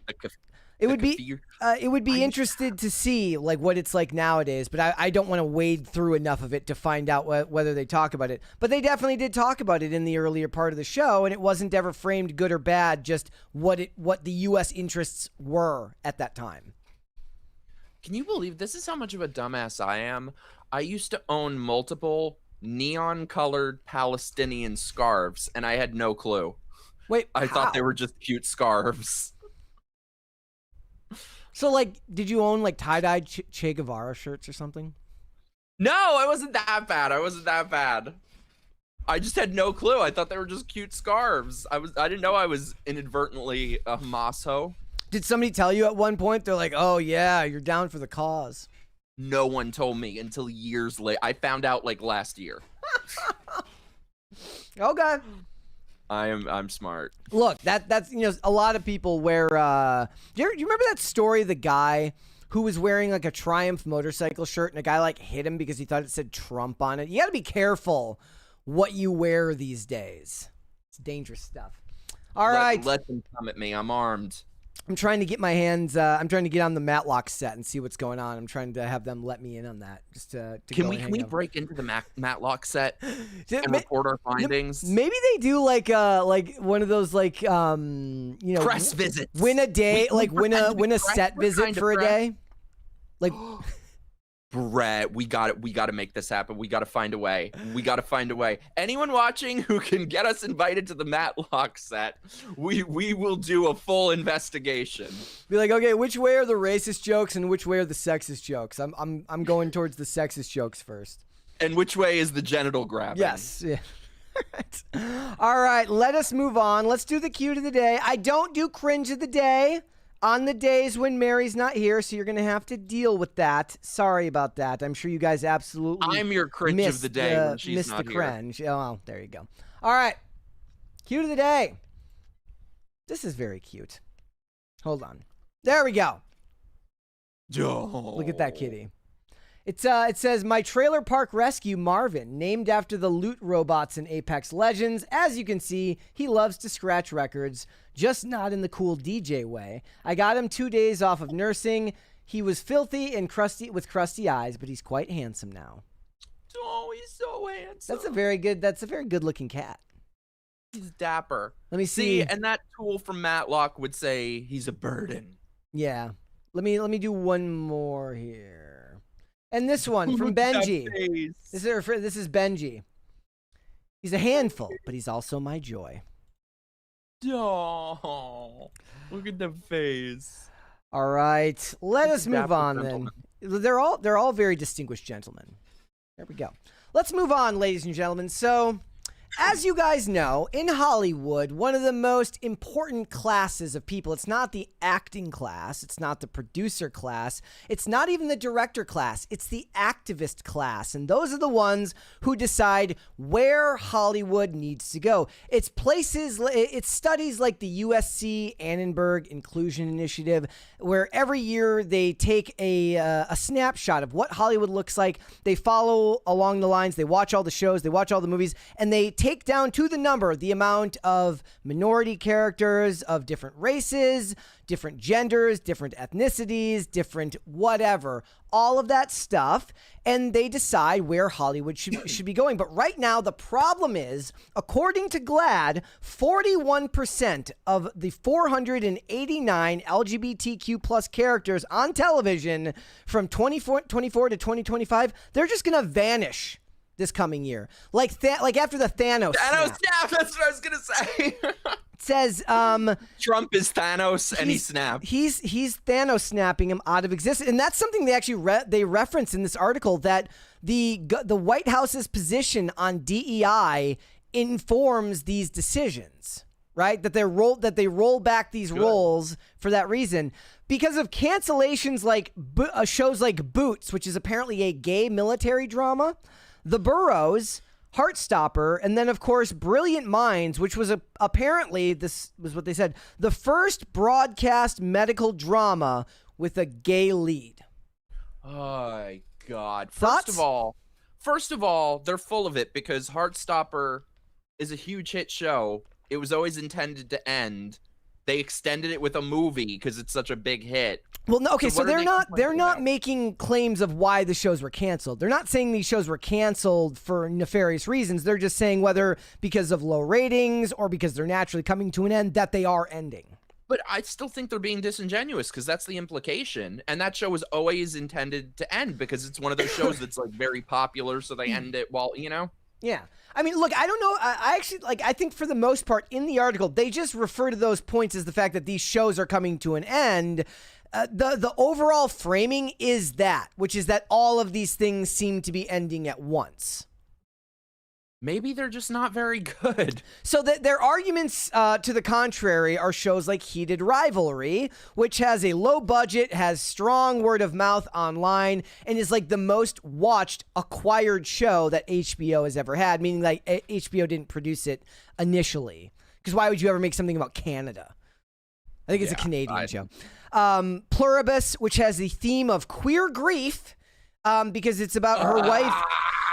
It would be interested to see like what it's like nowadays, but I don't want to wade through enough of it to find out whether they talk about it. But they definitely did talk about it in the earlier part of the show, and it wasn't ever framed good or bad, just what the U.S. interests were at that time. Can you believe this is how much of a dumbass I am? I used to own multiple neon-colored Palestinian scarves, and I had no clue. Wait, I thought they were just cute scarves. So, like, did you own, like, tie-dyed Che Guevara shirts or something? No, I wasn't that bad. I just had no clue. I thought they were just cute scarves. I didn't know I was inadvertently a Hamas hoe. Did somebody tell you at one point? They're like, oh, yeah, you're down for the cause. No one told me until years later. I found out, like, last year. Okay. I'm smart. Look, that's a lot of people wear. Do you remember that story of the guy who was wearing like a Triumph motorcycle shirt and a guy like hit him because he thought it said Trump on it? You got to be careful what you wear these days. It's dangerous stuff. All right. Let them come at me. I'm armed. I'm trying to get my hands. I'm trying to get on the Matlock set and see what's going on. I'm trying to have them let me in on that. Just to Can go we and can we hang out. break into the Matlock set and report our findings? Maybe they do like one of those like press visits. Win a day, win a set visit for a day. Like Brett, we got to make this happen. We got to find a way. Anyone watching who can get us invited to the Matlock set, we will do a full investigation. Be like, okay, which way are the racist jokes and which way are the sexist jokes? I'm going towards the sexist jokes first. And which way is the genital grabbing? Yes. Yeah. All right, let us move on. Let's do the cue to the day. I don't do cringe of the day on the days when Mary's not here, so you're going to have to deal with that. Sorry about that. I'm sure you guys absolutely I'm your cringe of the day when she's not here. Cringe. Oh, well, there you go. All right. Cue to the day. This is very cute. Hold on. There we go. Oh. Look at that kitty. It says, my trailer park rescue, Marvin, named after the loot robots in Apex Legends. As you can see, he loves to scratch records, just not in the cool DJ way. I got him 2 days off of nursing. He was filthy and crusty with crusty eyes, but he's quite handsome now. Oh, he's so handsome. That's a very good looking cat. He's dapper. Let me see. And that tool from Matlock would say he's a burden. Yeah. Let me do one more here. And this one from Benji. This is Benji. He's a handful, but he's also my joy. Oh, look at the face. All right, let us move on then. They're all very distinguished gentlemen. There we go. Let's move on, ladies and gentlemen. So, as you guys know, in Hollywood, one of the most important classes of people, it's not the acting class, it's not the producer class, it's not even the director class, it's the activist class. And those are the ones who decide where Hollywood needs to go. It's studies like the USC Annenberg Inclusion Initiative, where every year they take a snapshot of what Hollywood looks like. They follow along the lines, they watch all the shows, they watch all the movies, and they take down to the number the amount of minority characters of different races, different genders, different ethnicities, different whatever, all of that stuff, and they decide where Hollywood should be going. But right now, the problem is, according to GLAAD, 41% of the 489 LGBTQ plus characters on television from 2024 to 2025, they're just going to vanish this coming year, like after the Thanos snap. That's what I was gonna say. It says Trump is Thanos and he snapped. He's Thanos snapping him out of existence, and that's something they actually they reference in this article, that the White House's position on DEI informs these decisions, right? That they roll back these roles for that reason. Because of cancellations like shows like Boots, which is apparently a gay military drama, The Burrows, Heartstopper, and then, of course, Brilliant Minds, which was apparently, this was what they said, the first broadcast medical drama with a gay lead. Oh, God. Thoughts? First of all, they're full of it because Heartstopper is a huge hit show. It was always intended to end. They extended it with a movie because it's such a big hit. Well, no, okay, so they're not about? making claims of why the shows were canceled. They're not saying these shows were canceled for nefarious reasons. They're just saying whether because of low ratings or because they're naturally coming to an end, that they are ending. But I still think they're being disingenuous because that's the implication. And that show was always intended to end because it's one of those shows that's like very popular, so they end it while, you know? Yeah. I mean, look, I don't know. I actually, I think for the most part in the article, they just refer to those points as the fact that these shows are coming to an end. The overall framing is that, which is that all of these things seem to be ending at once. Maybe they're just not very good. So their arguments to the contrary are shows like Heated Rivalry, which has a low budget, has strong word of mouth online, and is like the most watched acquired show that HBO has ever had, meaning like HBO didn't produce it initially. Because why would you ever make something about Canada? I think it's a Canadian show. Pluribus, which has the theme of queer grief, because it's about her wife.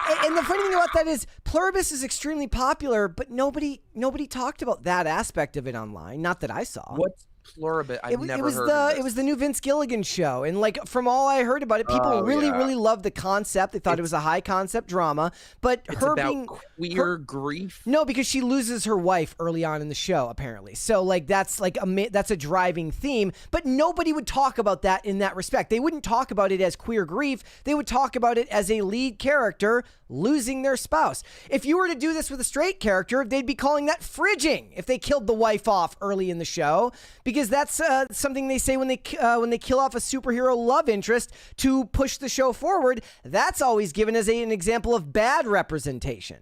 And the funny thing about that is Pluribus is extremely popular, but nobody talked about that aspect of it online. Not that I saw. What's Pluribus? I've never heard of this. It was the new Vince Gilligan show, and like from all I heard about it, people really loved the concept. They thought it was a high concept drama, but it's her about being queer grief. No, because she loses her wife early on in the show, apparently. So like that's a driving theme, but nobody would talk about that in that respect. They wouldn't talk about it as queer grief. They would talk about it as a lead character losing their spouse. If you were to do this with a straight character, they'd be calling that fridging if they killed the wife off early in the show, because that's something they say when they kill off a superhero love interest to push the show forward. That's always given as an example of bad representation.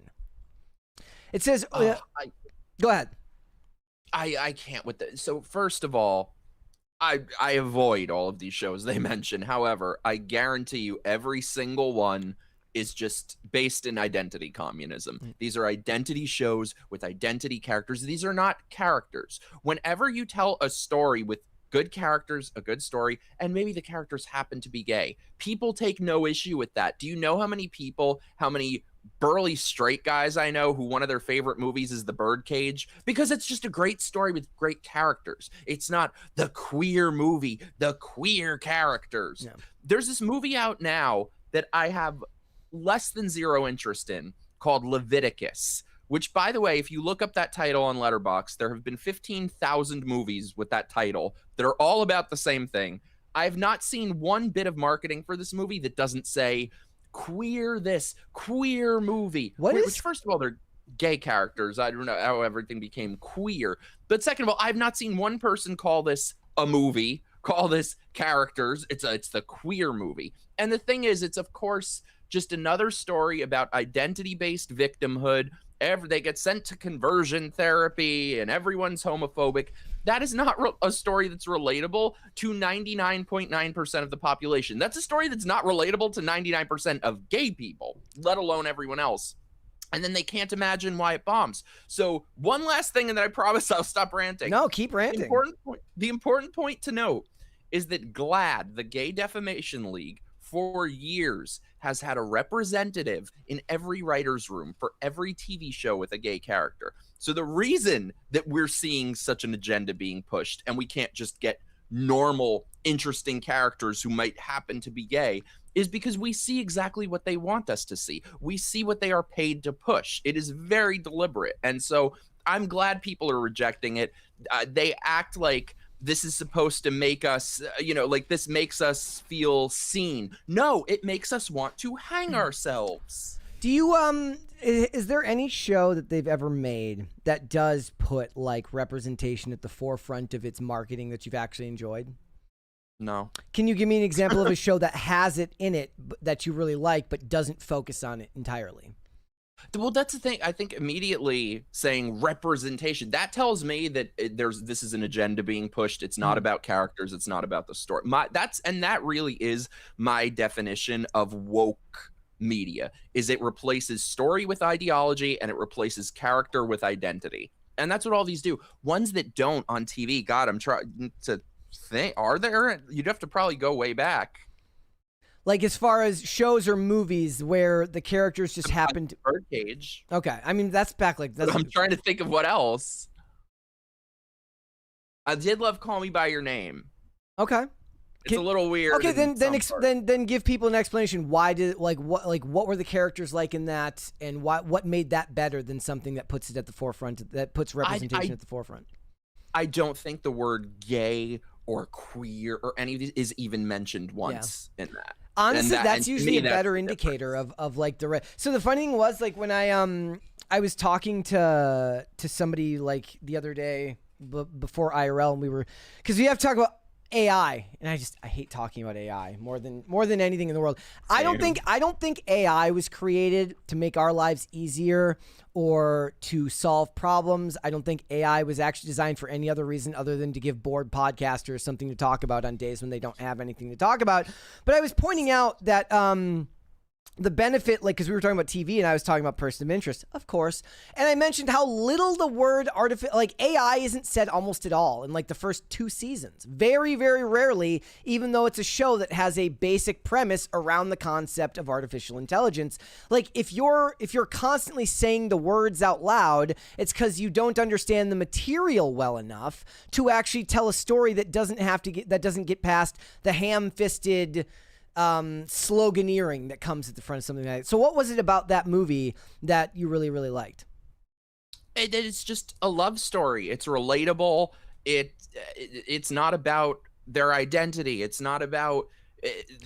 It says, go ahead. I can't with this. So first of all, I avoid all of these shows they mention. However, I guarantee you every single one is just based in identity communism. These are identity shows with identity characters. These are not characters. Whenever you tell a story with good characters, a good story, and maybe the characters happen to be gay, people take no issue with that. Do you know how many burly straight guys I know who one of their favorite movies is The Birdcage? Because it's just a great story with great characters. It's not the queer movie, the queer characters. Yeah. There's this movie out now that I have less than zero interest in called Leviticus, which, by the way, if you look up that title on Letterboxd, there have been 15,000 movies with that title that are all about the same thing. I have not seen one bit of marketing for this movie that doesn't say queer this, queer movie. Which, first of all, they're gay characters. I don't know how everything became queer. But second of all, I've not seen one person call this a movie, call this characters. It's the queer movie. And the thing is, it's, of course, just another story about identity-based victimhood. They get sent to conversion therapy and everyone's homophobic. That is not a story that's relatable to 99.9% of the population. That's a story that's not relatable to 99% of gay people, let alone everyone else. And then they can't imagine why it bombs. So one last thing, and then I promise I'll stop ranting. No, keep ranting. The important point to note is that GLAAD, the Gay Defamation League, for years has had a representative in every writer's room for every TV show with a gay character. So the reason that we're seeing such an agenda being pushed and we can't just get normal, interesting characters who might happen to be gay is because we see exactly what they want us to see. We see what they are paid to push. It is very deliberate. And so I'm glad people are rejecting it. They act like this is supposed to make us, like this makes us feel seen. No, it makes us want to hang ourselves. Do you, is there any show that they've ever made that does put like representation at the forefront of its marketing that you've actually enjoyed? No. Can you give me an example of a show that has it in it that you really like but doesn't focus on it entirely? Well, that's the thing. I think immediately saying representation, that tells me that this is an agenda being pushed. It's not about characters. It's not about the story. That really is my definition of woke media, is it replaces story with ideology and it replaces character with identity. And that's what all these do. Ones that don't on TV, God, I'm trying to think, are there? You'd have to probably go way back. Like as far as shows or movies where the characters just happen to... Birdcage. Okay, I mean, that's back like... I'm trying to think of what else. I did love Call Me By Your Name. Okay. It's a little weird. Okay, then give people an explanation. Why did what were the characters like in that, and what made that better than something that puts it at the forefront, that puts representation at the forefront? I don't think the word gay or queer or any of these is even mentioned once in that. Honestly, that's usually a better indicator of like the So the funny thing was, like, when I was talking to somebody like the other day before IRL, and because we have to talk about AI, and I hate talking about AI more than anything in the world. I don't think AI was created to make our lives easier or to solve problems. I don't think AI was actually designed for any other reason other than to give bored podcasters something to talk about on days when they don't have anything to talk about. But I was pointing out that the benefit, like, because we were talking about TV and I was talking about person of interest, of course. And I mentioned how little the word like AI isn't said almost at all in like the first 2 seasons. Very, very rarely, even though it's a show that has a basic premise around the concept of artificial intelligence. Like if you're constantly saying the words out loud, it's because you don't understand the material well enough to actually tell a story that doesn't get past the ham-fisted sloganeering that comes at the front of something like that. So what was it about that movie that you really, really liked? It's just a love story. It's relatable. It's not about their identity. It's not about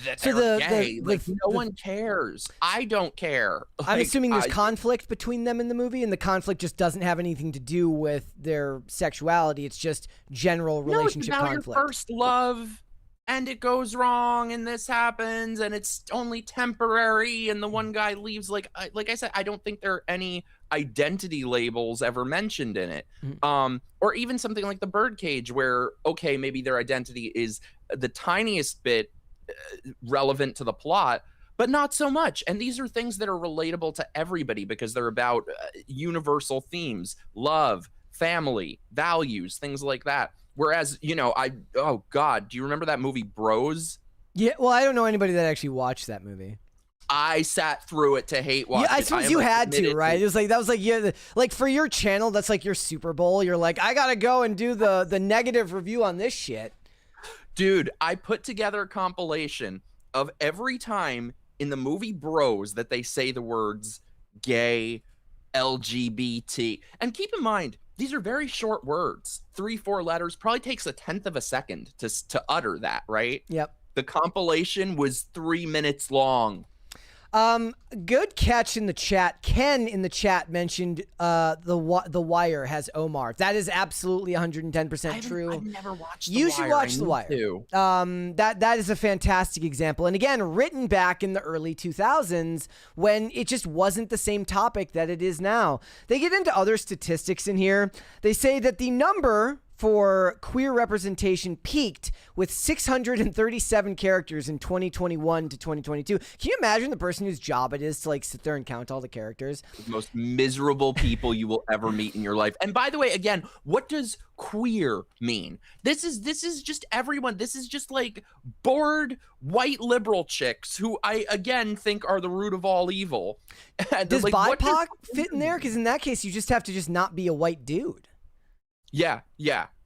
that they're gay. No one cares. I don't care. I'm assuming there's conflict between them in the movie, and the conflict just doesn't have anything to do with their sexuality. It's just general relationship conflict. It's about your first love. And it goes wrong, and this happens, and it's only temporary, and the one guy leaves. Like I said, I don't think there are any identity labels ever mentioned in it. Or even something like the Birdcage, where, okay, maybe their identity is the tiniest bit relevant to the plot, but not so much. And these are things that are relatable to everybody because they're about universal themes, love, family, values, things like that. Whereas, oh God, do you remember that movie Bros? Yeah, well, I don't know anybody that actually watched that movie. I sat through it to hate watch. Yeah, I suppose you had to, right? It was like, that was like, yeah, like for your channel, that's like your Super Bowl. You're like, I gotta go and do the negative review on this shit. Dude, I put together a compilation of every time in the movie Bros that they say the words gay, LGBT. And keep in mind, these are very short words, 3-4 letters, probably takes 1/10 of a second to utter that, right? Yep. The compilation was 3 minutes long. Good catch in the chat. Ken in the chat mentioned the Wire has Omar. That is absolutely 110% true. I've never watched The You Wire. should watch The Wire. That is a fantastic example. And again, written back in the early 2000s when it just wasn't the same topic that it is now. They get into other statistics in here. They say that the number for queer representation peaked with 637 characters in 2021 to 2022. Can you imagine the person whose job it is to like sit there and count all the characters? The most miserable people you will ever meet in your life. And by the way, again, what does queer mean? This is just everyone. This is just like bored white liberal chicks who I again think are the root of all evil. Does like, BIPOC fit in there? Because in that case, you just have to just not be a white dude. Yeah.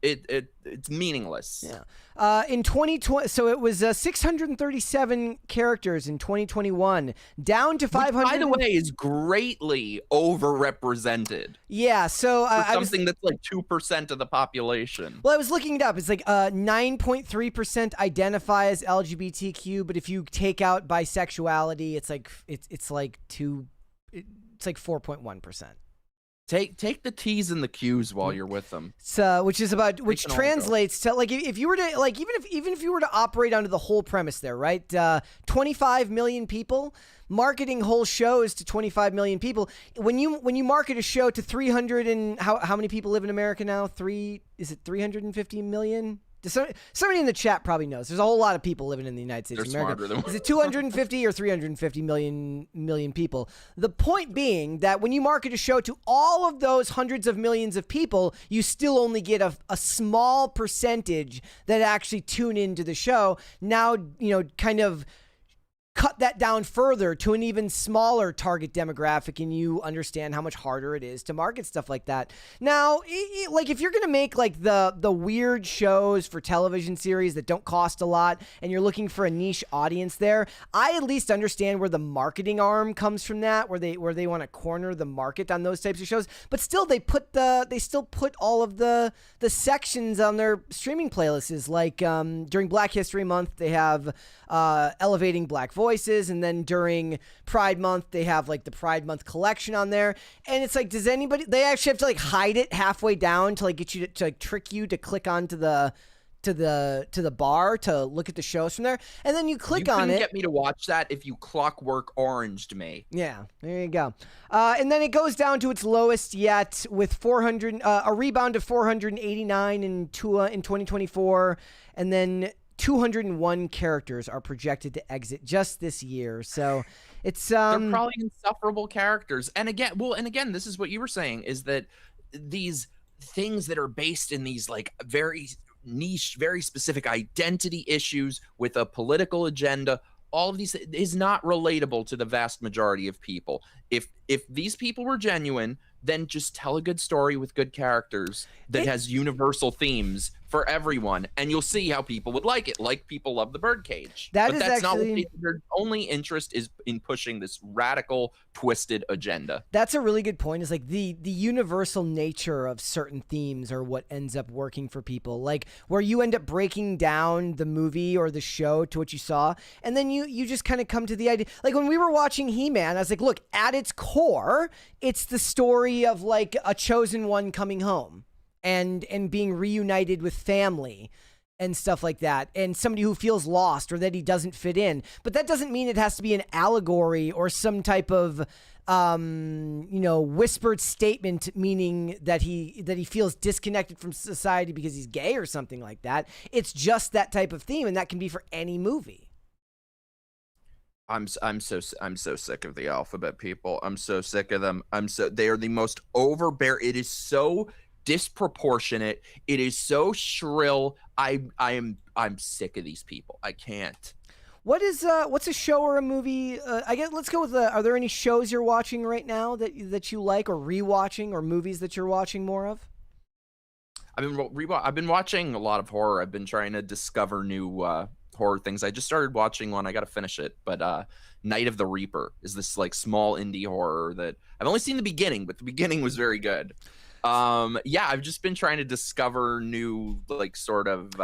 It's meaningless. Yeah. In 2020, so it was 637 characters in 2021, down to 500. Which, by the way, is greatly overrepresented. Yeah. So something that's like 2% of the population. Well, I was looking it up. It's like 9.3% identify as LGBTQ, but if you take out bisexuality, it's like 4.1%. Take the T's and the Q's while you're with them. So, which translates to like if you were to like even if you were to operate under the whole premise there, right? 25 million people marketing whole shows to 25 million people. When you market a show to 300 and how many people live in America now? 350 million? Somebody in the chat probably knows. There's a whole lot of people living in the United States of America. Is it 250 or 350 million people? The point being that when you market a show to all of those hundreds of millions of people, you still only get a small percentage that actually tune into the show. Now, kind of cut that down further to an even smaller target demographic, and you understand how much harder it is to market stuff like that. Now, like if you're going to make like the weird shows for television series that don't cost a lot and you're looking for a niche audience there, I at least understand where the marketing arm comes from that, where they want to corner the market on those types of shows. But still, they still put all of the sections on their streaming playlists. Like during Black History Month, they have elevating Black voices. And then during Pride Month, they have like the Pride Month collection on there. And it's like, they actually have to like hide it halfway down to like get you to like trick you to click onto the bar to look at the shows from there. And then you click on it. You couldn't get me to watch that if you Clockwork Oranged me. Yeah, there you go. And then it goes down to its lowest yet with a rebound of 489 in 2024. And then 201 characters are projected to exit just this year. So it's they're probably insufferable characters. And again, this is what you were saying, is that these things that are based in these like very niche, very specific identity issues with a political agenda, all of these is not relatable to the vast majority of people. If these people were genuine, then just tell a good story with good characters that has universal themes for everyone, and you'll see how people would like it. Like people love the Birdcage. But that's not what their only interest is in pushing this radical, twisted agenda. That's a really good point. Is like the universal nature of certain themes are what ends up working for people. Like where you end up breaking down the movie or the show to what you saw, and then you just kind of come to the idea. Like when we were watching He-Man, I was like, look, at its core, it's the story of like a chosen one coming home and being reunited with family and stuff like that, and somebody who feels lost or that he doesn't fit in. But that doesn't mean it has to be an allegory or some type of whispered statement, meaning that he feels disconnected from society because he's gay or something like that. It's just that type of theme, and that can be for any movie. I'm so sick of the alphabet people. I'm so sick of them. They are the most overbearing. It is so disproportionate. It is so shrill. I'm sick of these people. I can't. What's a show or a movie? I guess let's go with are there any shows you're watching right now that you like or rewatching, or movies that you're watching more of? I've been watching a lot of horror. I've been trying to discover new horror things. I just started watching one. I got to finish it, but Night of the Reaper is this like small indie horror that I've only seen the beginning, but the beginning was very good. I've just been trying to discover new like sort of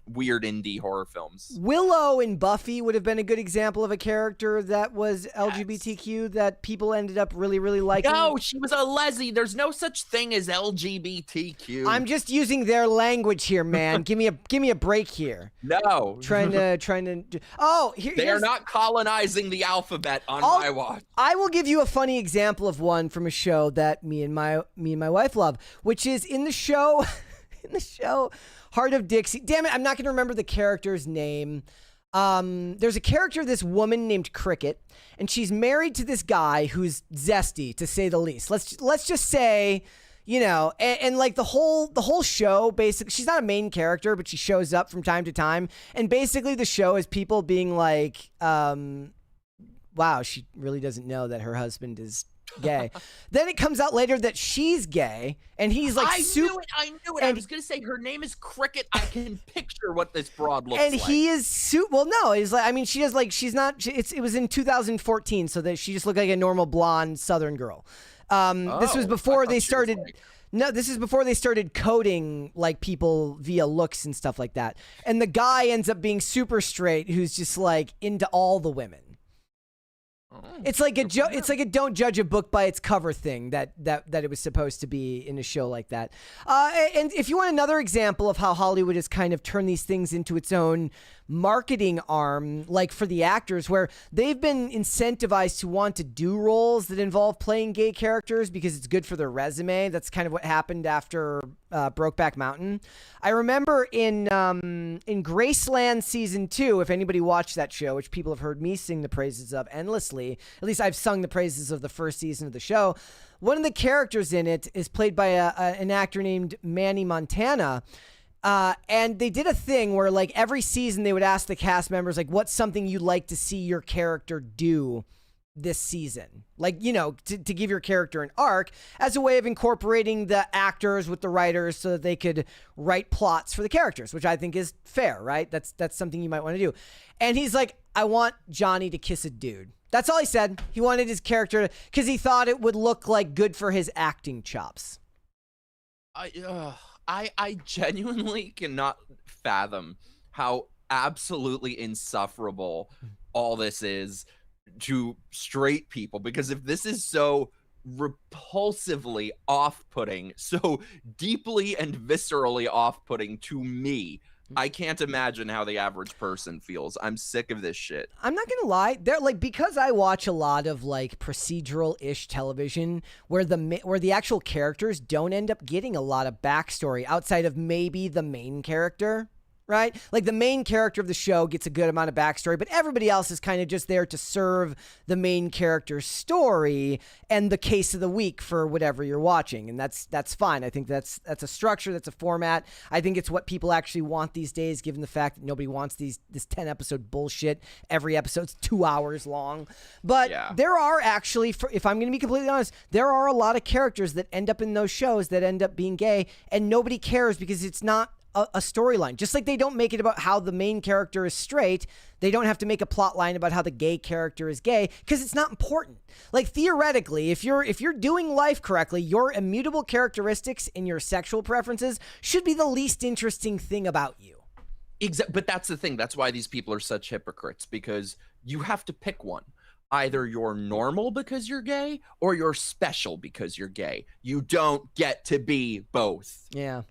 weird indie horror films. Willow in Buffy would have been a good example of a character that was LGBTQ that people ended up really, really liking. No, she was a leslie. There's no such thing as LGBTQ. I'm just using their language here, man. give me a break here. No. Trying to they are not colonizing the alphabet on my watch. I will give you a funny example of one from a show that me and my wife love, which is in the show Heart of Dixie. Damn it, I'm not going to remember the character's name. There's a character, this woman named Cricket, and she's married to this guy who's zesty, to say the least. Let's just say, and like the whole show, basically, she's not a main character, but she shows up from time to time, and basically the show is people being like, wow, she really doesn't know that her husband is gay. Then it comes out later that she's gay, and he's like, I knew it. I was gonna say her name is Cricket. I can picture what this broad looks like. And he is well, no, he's like, I mean, she does like, she's not. It was in 2014, so that she just looked like a normal blonde Southern girl. This was before they started. No, this is before they started coding like people via looks and stuff like that. And the guy ends up being super straight, who's just like into all the women. It's like a don't judge a book by its cover thing that it was supposed to be in a show like that. And if you want another example of how Hollywood has kind of turned these things into its own marketing arm, like for the actors, where they've been incentivized to want to do roles that involve playing gay characters because it's good for their resume. That's kind of what happened after Brokeback Mountain. I remember in Graceland season 2, if anybody watched that show, which people have heard me sing the praises of endlessly, at least I've sung the praises of the first season of the show. One of the characters in it is played by an actor named Manny Montana. And they did a thing where like every season they would ask the cast members, like, what's something you'd like to see your character do this season? Like, to give your character an arc as a way of incorporating the actors with the writers so that they could write plots for the characters, which I think is fair, right? That's something you might want to do. And he's like, I want Johnny to kiss a dude. That's all he said. He wanted his character because he thought it would look like good for his acting chops. I genuinely cannot fathom how absolutely insufferable all this is to straight people, because if this is so repulsively off-putting, so deeply and viscerally off-putting to me, I can't imagine how the average person feels. I'm sick of this shit. I'm not gonna lie. They're like, because I watch a lot of like procedural-ish television where the actual characters don't end up getting a lot of backstory outside of maybe the main character. right? Like the main character of the show gets a good amount of backstory, but everybody else is kind of just there to serve the main character's story and the case of the week for whatever you're watching. And that's fine. I think that's a structure, that's a format. I think it's what people actually want these days, given the fact that nobody wants this 10 episode bullshit. Every episode's 2 hours long. But there are actually, if I'm going to be completely honest, there are a lot of characters that end up in those shows that end up being gay, and nobody cares because it's not a storyline. Just like they don't make it about how the main character is straight, they don't have to make a plot line about how the gay character is gay because it's not important. Like theoretically, if you're doing life correctly, your immutable characteristics and your sexual preferences should be the least interesting thing about you. But that's the thing. That's why these people are such hypocrites, because you have to pick one. Either you're normal because you're gay or you're special because you're gay. You don't get to be both. Yeah.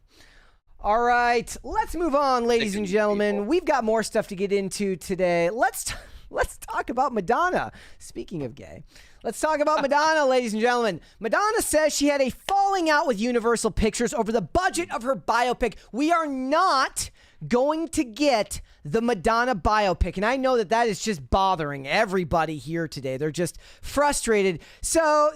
All right, let's move on, ladies and gentlemen. We've got more stuff to get into today. Let's talk about Madonna. Speaking of gay, let's talk about Madonna, ladies and gentlemen. Madonna says she had a falling out with Universal Pictures over the budget of her biopic. We are not going to get the Madonna biopic, and I know that is just bothering everybody here today. They're just frustrated. So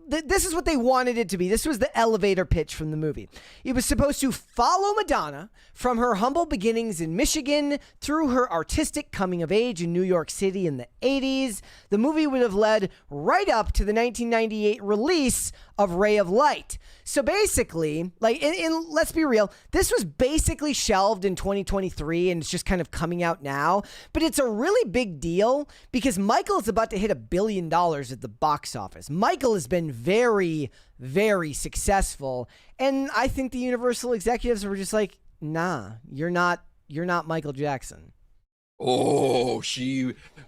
this is what they wanted it to be. This was the elevator pitch from the movie. It was supposed to follow Madonna from her humble beginnings in Michigan through her artistic coming of age in New York City in the 80s. The movie would have led right up to the 1998 release of Ray of Light. So basically, like, and let's be real, this was basically shelved in 2023 and it's just kind of coming out now. But it's a really big deal because Michael is about to hit $1 billion at the box office. Michael has been very, very successful. And I think the Universal executives were just like, nah, you're not Michael Jackson. Oh,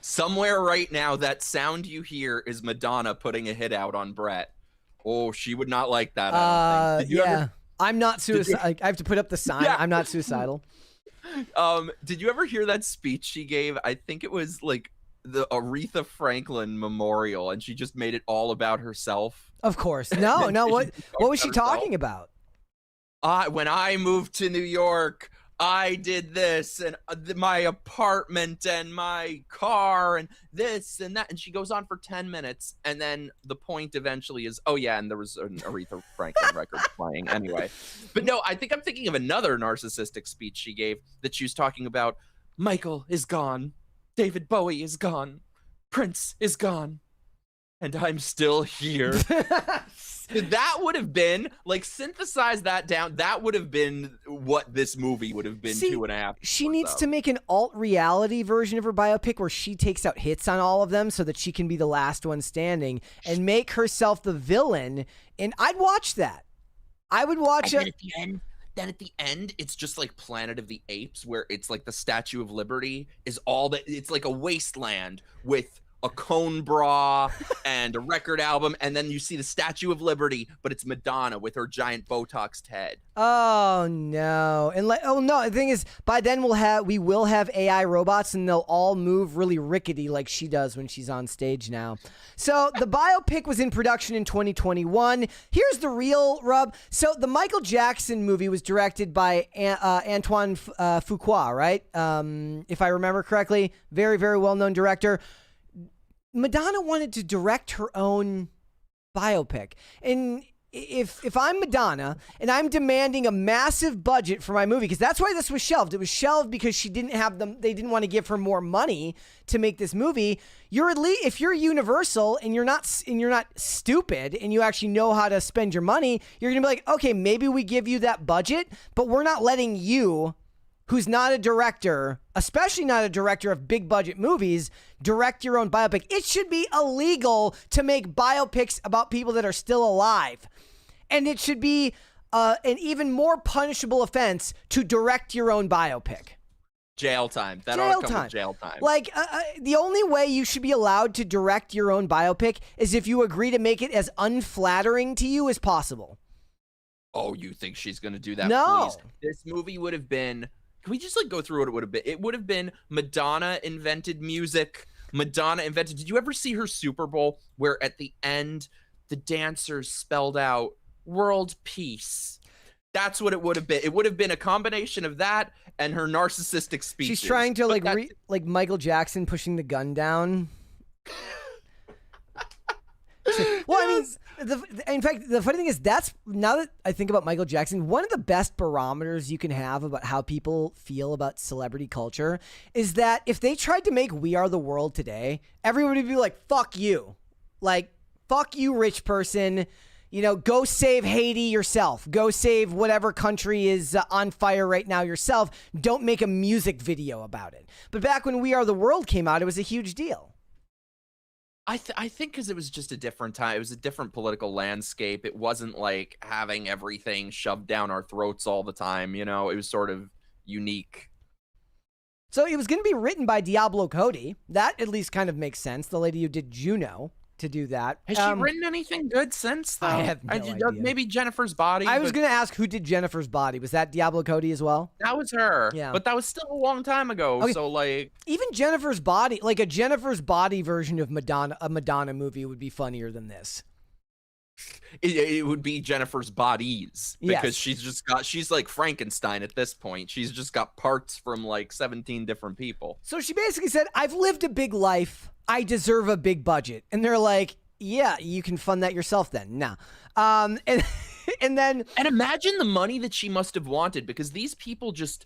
somewhere right now, that sound you hear is Madonna putting a hit out on Brett. Oh, she would not like that. I don't think. I'm not suicidal. I have to put up the sign. Yeah. I'm not suicidal. Did you ever hear that speech she gave? I think it was like the Aretha Franklin memorial, and she just made it all about herself. Of course. No. What was she talking about? When I moved to New York, I did this, and my apartment and my car and this and that. And she goes on for 10 minutes. And then the point eventually is, oh, yeah, and there was an Aretha Franklin record playing anyway. But no, I think I'm thinking of another narcissistic speech she gave that she was talking about. Michael is gone. David Bowie is gone. Prince is gone. And I'm still here. That would have been, like, synthesize that down. That would have been what this movie would have been. 2.5. She needs to make an alt-reality version of her biopic where she takes out hits on all of them so that she can be the last one standing and make herself the villain. And I'd watch that. I would watch it. Then at the end, it's just like Planet of the Apes, where it's like the Statue of Liberty is all that. It's like a wasteland with a cone bra and a record album, and then you see the Statue of Liberty, but it's Madonna with her giant Botoxed head. Oh no! And the thing is, by then we will have AI robots, and they'll all move really rickety like she does when she's on stage now. So the biopic was in production in 2021. Here's the real rub. So the Michael Jackson movie was directed by Antoine Fuqua, right? If I remember correctly, very, very well-known director. Madonna wanted to direct her own biopic. And if I'm Madonna and I'm demanding a massive budget for my movie, because that's why this was shelved. It was shelved because they didn't want to give her more money to make this movie. If you're Universal and you're not stupid and you actually know how to spend your money, you're going to be like, okay, maybe we give you that budget, but we're not letting you, who's not a director, especially not a director of big budget movies, direct your own biopic. It should be illegal to make biopics about people that are still alive. And it should be an even more punishable offense to direct your own biopic. Jail time. That ought to come with jail time. Like, the only way you should be allowed to direct your own biopic is if you agree to make it as unflattering to you as possible. Oh, you think she's going to do that? No. Please? This movie would have been... Can we just go through what it would have been? It would have been Madonna invented music. Did you ever see her Super Bowl where at the end the dancers spelled out world peace? That's what it would have been. It would have been a combination of that and her narcissistic speeches. She's trying to like Michael Jackson pushing the gun down. Well, I mean, in fact, the funny thing is now that I think about Michael Jackson, one of the best barometers you can have about how people feel about celebrity culture is that if they tried to make We Are the World today, everybody would be like, fuck you. Like, fuck you, rich person. You know, go save Haiti yourself. Go save whatever country is on fire right now yourself. Don't make a music video about it. But back when We Are the World came out, it was a huge deal. I think because it was just a different time. It was a different political landscape. It wasn't like having everything shoved down our throats all the time. You know, it was sort of unique. So it was going to be written by Diablo Cody. That at least kind of makes sense. The lady who did Juno. To do that. Has she written anything good since, though? I have no idea. Maybe Jennifer's Body. I was going to ask who did Jennifer's Body. Was that Diablo Cody as well? That was her. Yeah. But that was still a long time ago. Okay. So, like... Even Jennifer's Body, like a Jennifer's Body version of a Madonna movie would be funnier than this. It would be Jennifer's Bodies. Because Yes. she's like Frankenstein at this point. She's just got parts from like 17 different people. So she basically said, I've lived a big life. I deserve a big budget. And they're like, yeah, you can fund that yourself then. No. And then... And imagine the money that she must have wanted, because these people just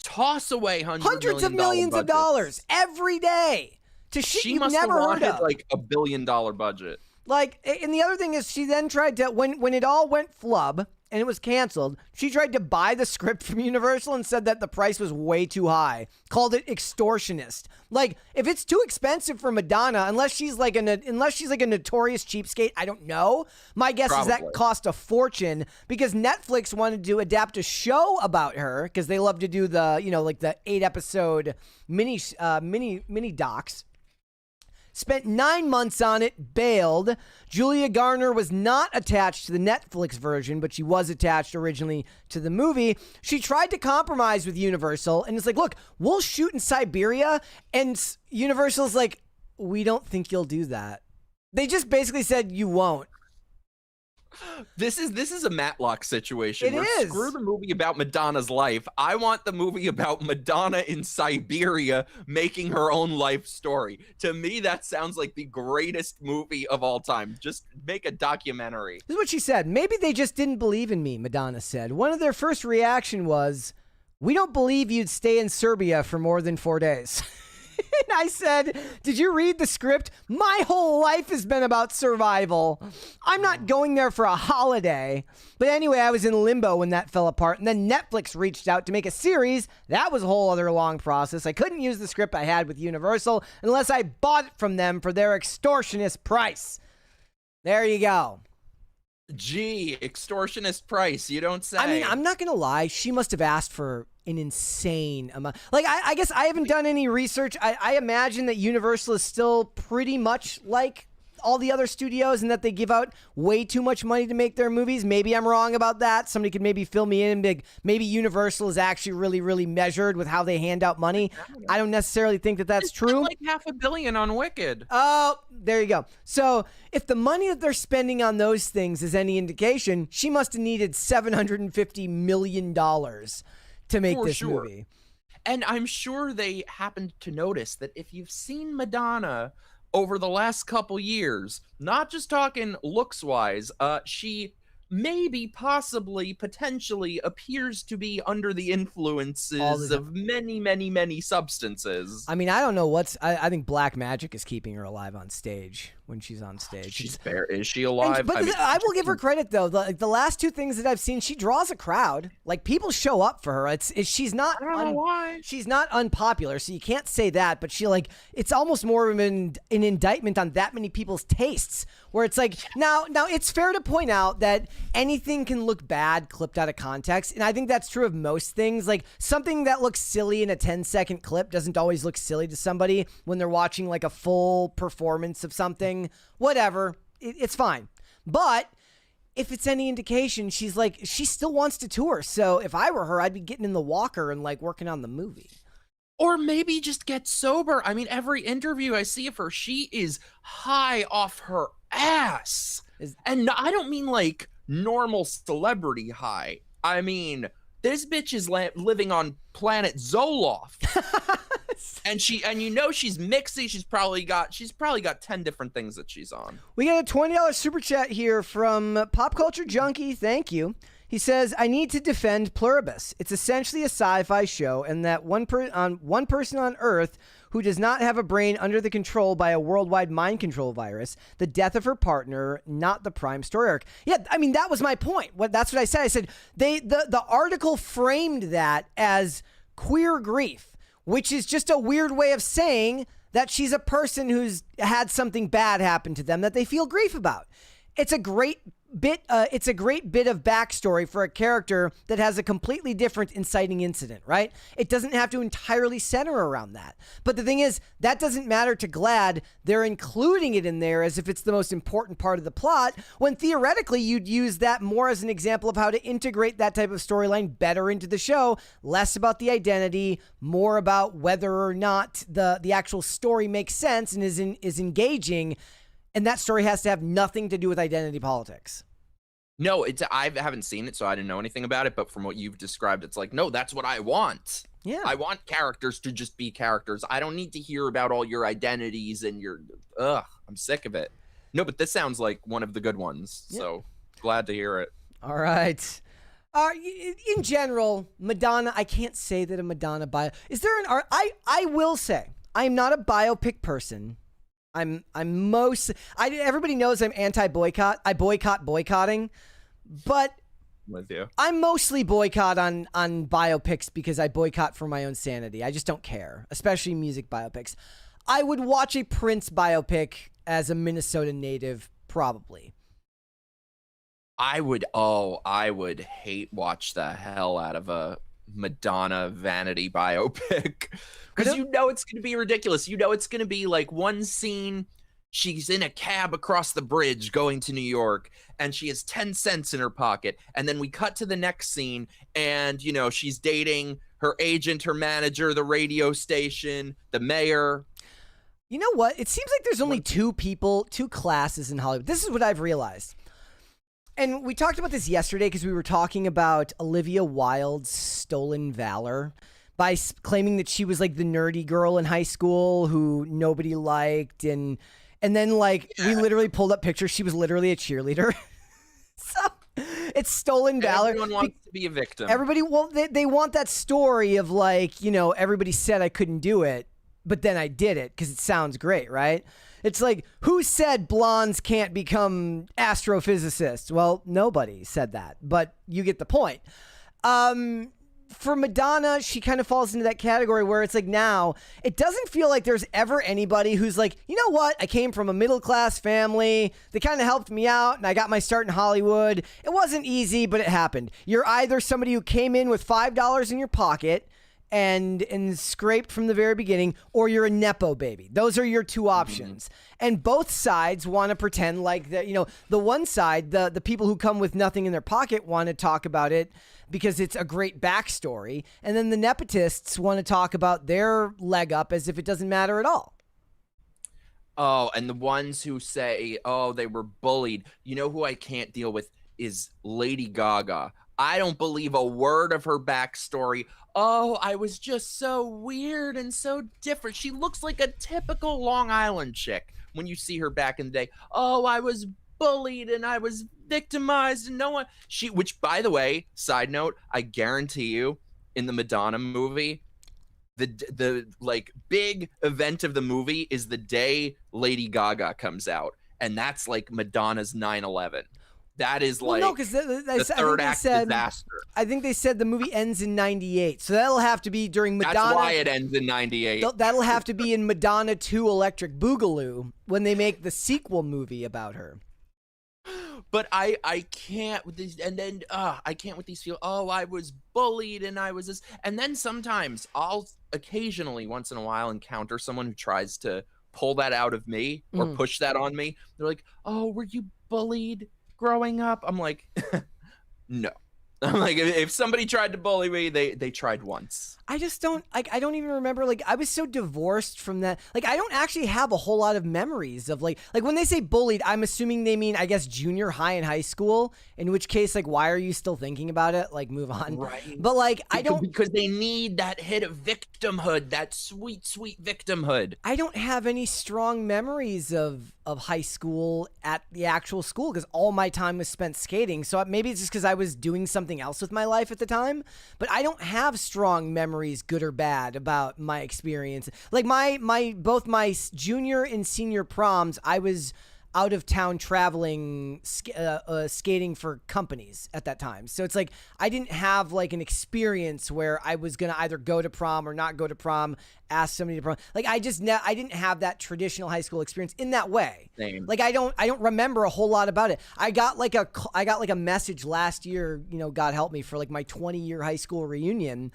toss away hundreds of millions of dollars every day to shit she you've must never have heard wanted of. like $1 billion budget. Like, and the other thing is she then tried to, when it all went flub and it was canceled, she tried to buy the script from Universal and said that the price was way too high. Called it extortionist. Like, if it's too expensive for Madonna, unless she's like a notorious cheapskate, I don't know. My guess is that cost a fortune because Netflix wanted to adapt a show about her because they love to do the, like the 8-episode mini docs. Spent 9 months on it, bailed. Julia Garner was not attached to the Netflix version, but she was attached originally to the movie. She tried to compromise with Universal, and it's like, look, we'll shoot in Siberia. And Universal's like, we don't think you'll do that. They just basically said, you won't. This is a Matlock situation. It is. Screw the movie about Madonna's life. I want the movie about Madonna in Siberia making her own life story. To me, that sounds like the greatest movie of all time. Just make a documentary. This is what she said. Maybe they just didn't believe in me, Madonna said. One of their first reaction was, we don't believe you'd stay in Serbia for more than 4 days. And I said, did you read the script? My whole life has been about survival. I'm not going there for a holiday. But anyway, I was in limbo when that fell apart. And then Netflix reached out to make a series. That was a whole other long process. I couldn't use the script I had with Universal unless I bought it from them for their extortionist price. There you go. Gee, extortionist price, you don't say. I mean, I'm not going to lie. She must have asked for an insane amount. Like, I guess I haven't done any research. I imagine that Universal is still pretty much like all the other studios and that they give out way too much money to make their movies. Maybe I'm wrong about that. Somebody could maybe fill me in. Maybe Universal is actually really, really measured with how they hand out money. I don't necessarily think that that's true. Like $500 million on Wicked. Oh, there you go. So if the money that they're spending on those things is any indication, she must have needed $750 million to make this movie. And I'm sure they happened to notice that if you've seen Madonna over the last couple years, not just talking looks-wise, she maybe, possibly, potentially appears to be under the influences of many, many, many substances. I mean, I don't know I think black magic is keeping her alive on stage when she's on stage. She's fair. Is she alive? But I will give her credit, though. The last two things that I've seen, she draws a crowd. Like, people show up for her. She's not... I don't know why. She's not unpopular, so you can't say that. But it's almost more of an indictment on that many people's tastes. Where it's like, now it's fair to point out that anything can look bad clipped out of context. And I think that's true of most things. Like, something that looks silly in a 10-second clip doesn't always look silly to somebody when they're watching like a full performance of something. Whatever. It's fine. But if it's any indication, she still wants to tour. So if I were her, I'd be getting in the walker and like working on the movie. Or maybe just get sober. I mean, every interview I see of her, she is high off her ass. And I don't mean like normal celebrity high. I mean, this bitch is living on planet Zoloft. And she's mixy. She's probably got 10 different things that she's on. We got a $20 super chat here from Pop Culture Junkie. Thank you. He says, I need to defend Pluribus. It's essentially a sci-fi show, and that one person on Earth who does not have a brain under the control by a worldwide mind control virus, the death of her partner, not the prime story arc. Yeah, I mean, that was my point. That's what I said. I said the article framed that as queer grief, which is just a weird way of saying that she's a person who's had something bad happen to them that they feel grief about. It's a great bit of backstory for a character that has a completely different inciting incident, right? It doesn't have to entirely center around that. But the thing is, that doesn't matter to GLAAD. They're including it in there as if it's the most important part of the plot, when theoretically you'd use that more as an example of how to integrate that type of storyline better into the show, less about the identity, more about whether or not the actual story makes sense and is engaging. And that story has to have nothing to do with identity politics. No, I haven't seen it, so I didn't know anything about it. But from what you've described, it's like, no, that's what I want. Yeah. I want characters to just be characters. I don't need to hear about all your identities and your, I'm sick of it. No, but this sounds like one of the good ones. Yeah. So glad to hear it. All right. In general, Madonna, I can't say that a Madonna bio. Is there an, I will say, I'm not a biopic person. Everybody knows I'm anti-boycott. I boycott boycotting, but with you. I'm mostly boycott on biopics because I boycott for my own sanity. I just don't care, especially music biopics. I would watch a Prince biopic as a Minnesota native, probably. I would hate watch the hell out of a Madonna vanity biopic. Because you know it's going to be ridiculous. You know it's going to be like one scene, she's in a cab across the bridge going to New York, and she has 10 cents in her pocket. And then we cut to the next scene, and, you know, she's dating her agent, her manager, the radio station, the mayor. You know what? It seems like there's only two classes in Hollywood. This is what I've realized. And we talked about this yesterday because we were talking about Olivia Wilde's stolen valor by claiming that she was like the nerdy girl in high school who nobody liked. And then like we literally pulled up pictures. She was literally a cheerleader. So it's stolen valor. Everyone wants to be a victim. Everybody, well, they want that story of like, you know, everybody said I couldn't do it, but then I did it because it sounds great, right? It's like, who said blondes can't become astrophysicists? Well, nobody said that, but you get the point. For Madonna, she kind of falls into that category where it's like now, it doesn't feel like there's ever anybody who's like, you know what? I came from a middle-class family. They kind of helped me out, and I got my start in Hollywood. It wasn't easy, but it happened. You're either somebody who came in with $5 in your pocket and scraped from the very beginning, or you're a Nepo baby. Those are your two options. And both sides want to pretend like that, you know, the one side, the people who come with nothing in their pocket want to talk about it because it's a great backstory. And then the nepotists want to talk about their leg up as if it doesn't matter at all. Oh, and the ones who say, oh, they were bullied. You know who I can't deal with is Lady Gaga. I don't believe a word of her backstory. Oh, I was just so weird and so different. She looks like a typical Long Island chick when you see her back in the day. Oh, I was bullied and I was victimized and no one. Which, by the way, side note, I guarantee you, in the Madonna movie, the like big event of the movie is the day Lady Gaga comes out, and that's like Madonna's 9/11. That is like no, because the third act disaster. I think they said the movie ends in 98, so that'll have to be during Madonna. That's why it ends in 98. That'll have to be in Madonna 2 Electric Boogaloo when they make the sequel movie about her. But I can't with these, and then I can't with these feel. Oh, I was bullied and I was this, and then sometimes I'll occasionally, once in a while, encounter someone who tries to pull that out of me or push that on me. They're like, "Oh, were you bullied growing up?" I'm like, no, I'm like, if somebody tried to bully me, they tried once. I just don't like. I don't even remember. Like, I was so divorced from that. Like, I don't actually have a whole lot of memories of like when they say bullied, I'm assuming they mean, I guess, junior high and high school. In which case, like, why are you still thinking about it? Like, move on. Right. But like, I don't, because they need that hit of victimhood, that sweet, sweet victimhood. I don't have any strong memories of high school at the actual school because all my time was spent skating. So maybe it's just because I was doing something else with my life at the time. But I don't have strong memories, good or bad, about my experience. Like both my junior and senior proms, I was out of town traveling, skating for companies at that time. So it's like I didn't have like an experience where I was gonna either go to prom or not go to prom, ask somebody to prom. Like I didn't have that traditional high school experience in that way. Same. Like I don't remember a whole lot about it. I got like a message last year, God help me, for like my 20-year high school reunion,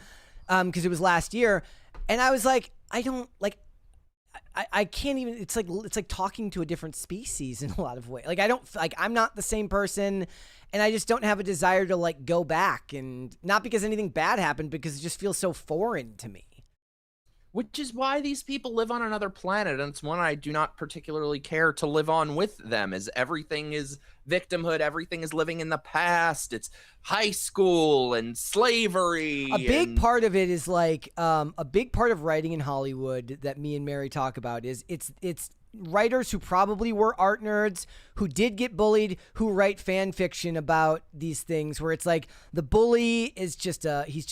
because it was last year, and I was like, I can't even. It's like talking to a different species in a lot of ways. Like I'm not the same person, and I just don't have a desire to like go back. And not because anything bad happened, because it just feels so foreign to me. Which is why these people live on another planet, and it's one I do not particularly care to live on with them, as everything is victimhood, everything is living in the past, it's high school and slavery. A big part of it is like, a big part of writing in Hollywood that me and Mary talk about is it's writers who probably were art nerds, who did get bullied, who write fan fiction about these things where it's like the bully is he's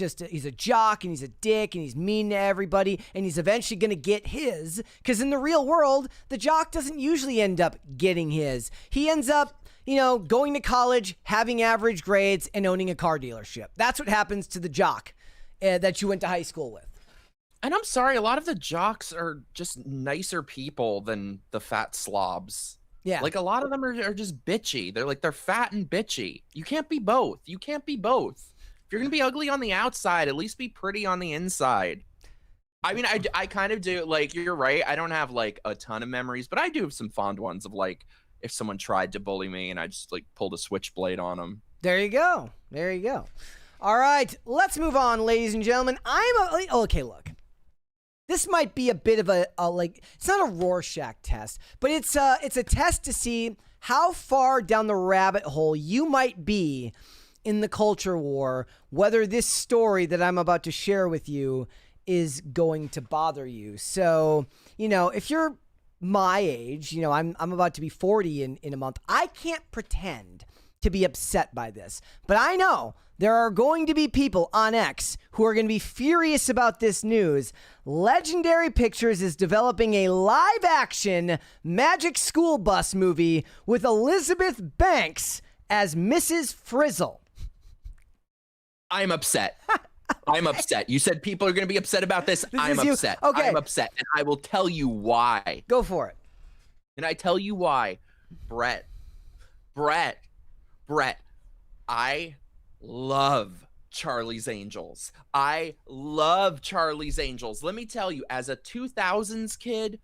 a jock and he's a dick and he's mean to everybody and he's eventually going to get his, because in the real world the jock doesn't usually end up getting his. He ends up going to college, having average grades, and owning a car dealership. That's what happens to the jock that you went to high school with. And I'm sorry, a lot of the jocks are just nicer people than the fat slobs. Yeah. Like a lot of them are just bitchy. They're fat and bitchy. You can't be both. You can't be both. If you're going to be ugly on the outside, at least be pretty on the inside. I mean, I kind of do. Like, you're right. I don't have like a ton of memories, but I do have some fond ones of like if someone tried to bully me and I just like pulled a switchblade on them. There you go. There you go. All right, let's move on, ladies and gentlemen. Okay, look. This might be a bit of a it's not a Rorschach test, but it's a test to see how far down the rabbit hole you might be in the culture war, whether this story that I'm about to share with you is going to bother you. So, if you're my age, I'm about to be 40 in a month. I can't pretend to be upset by this, but I know there are going to be people on X who are going to be furious about this news. Legendary Pictures is developing a live-action Magic School Bus movie with Elizabeth Banks as Mrs. Frizzle. I'm upset. I'm upset. You said people are going to be upset about this. I'm upset. Okay. I'm upset, and I will tell you why. Go for it. And I tell you why. Brett, I love Charlie's Angels. I love Charlie's Angels. Let me tell you, as a 2000s kid,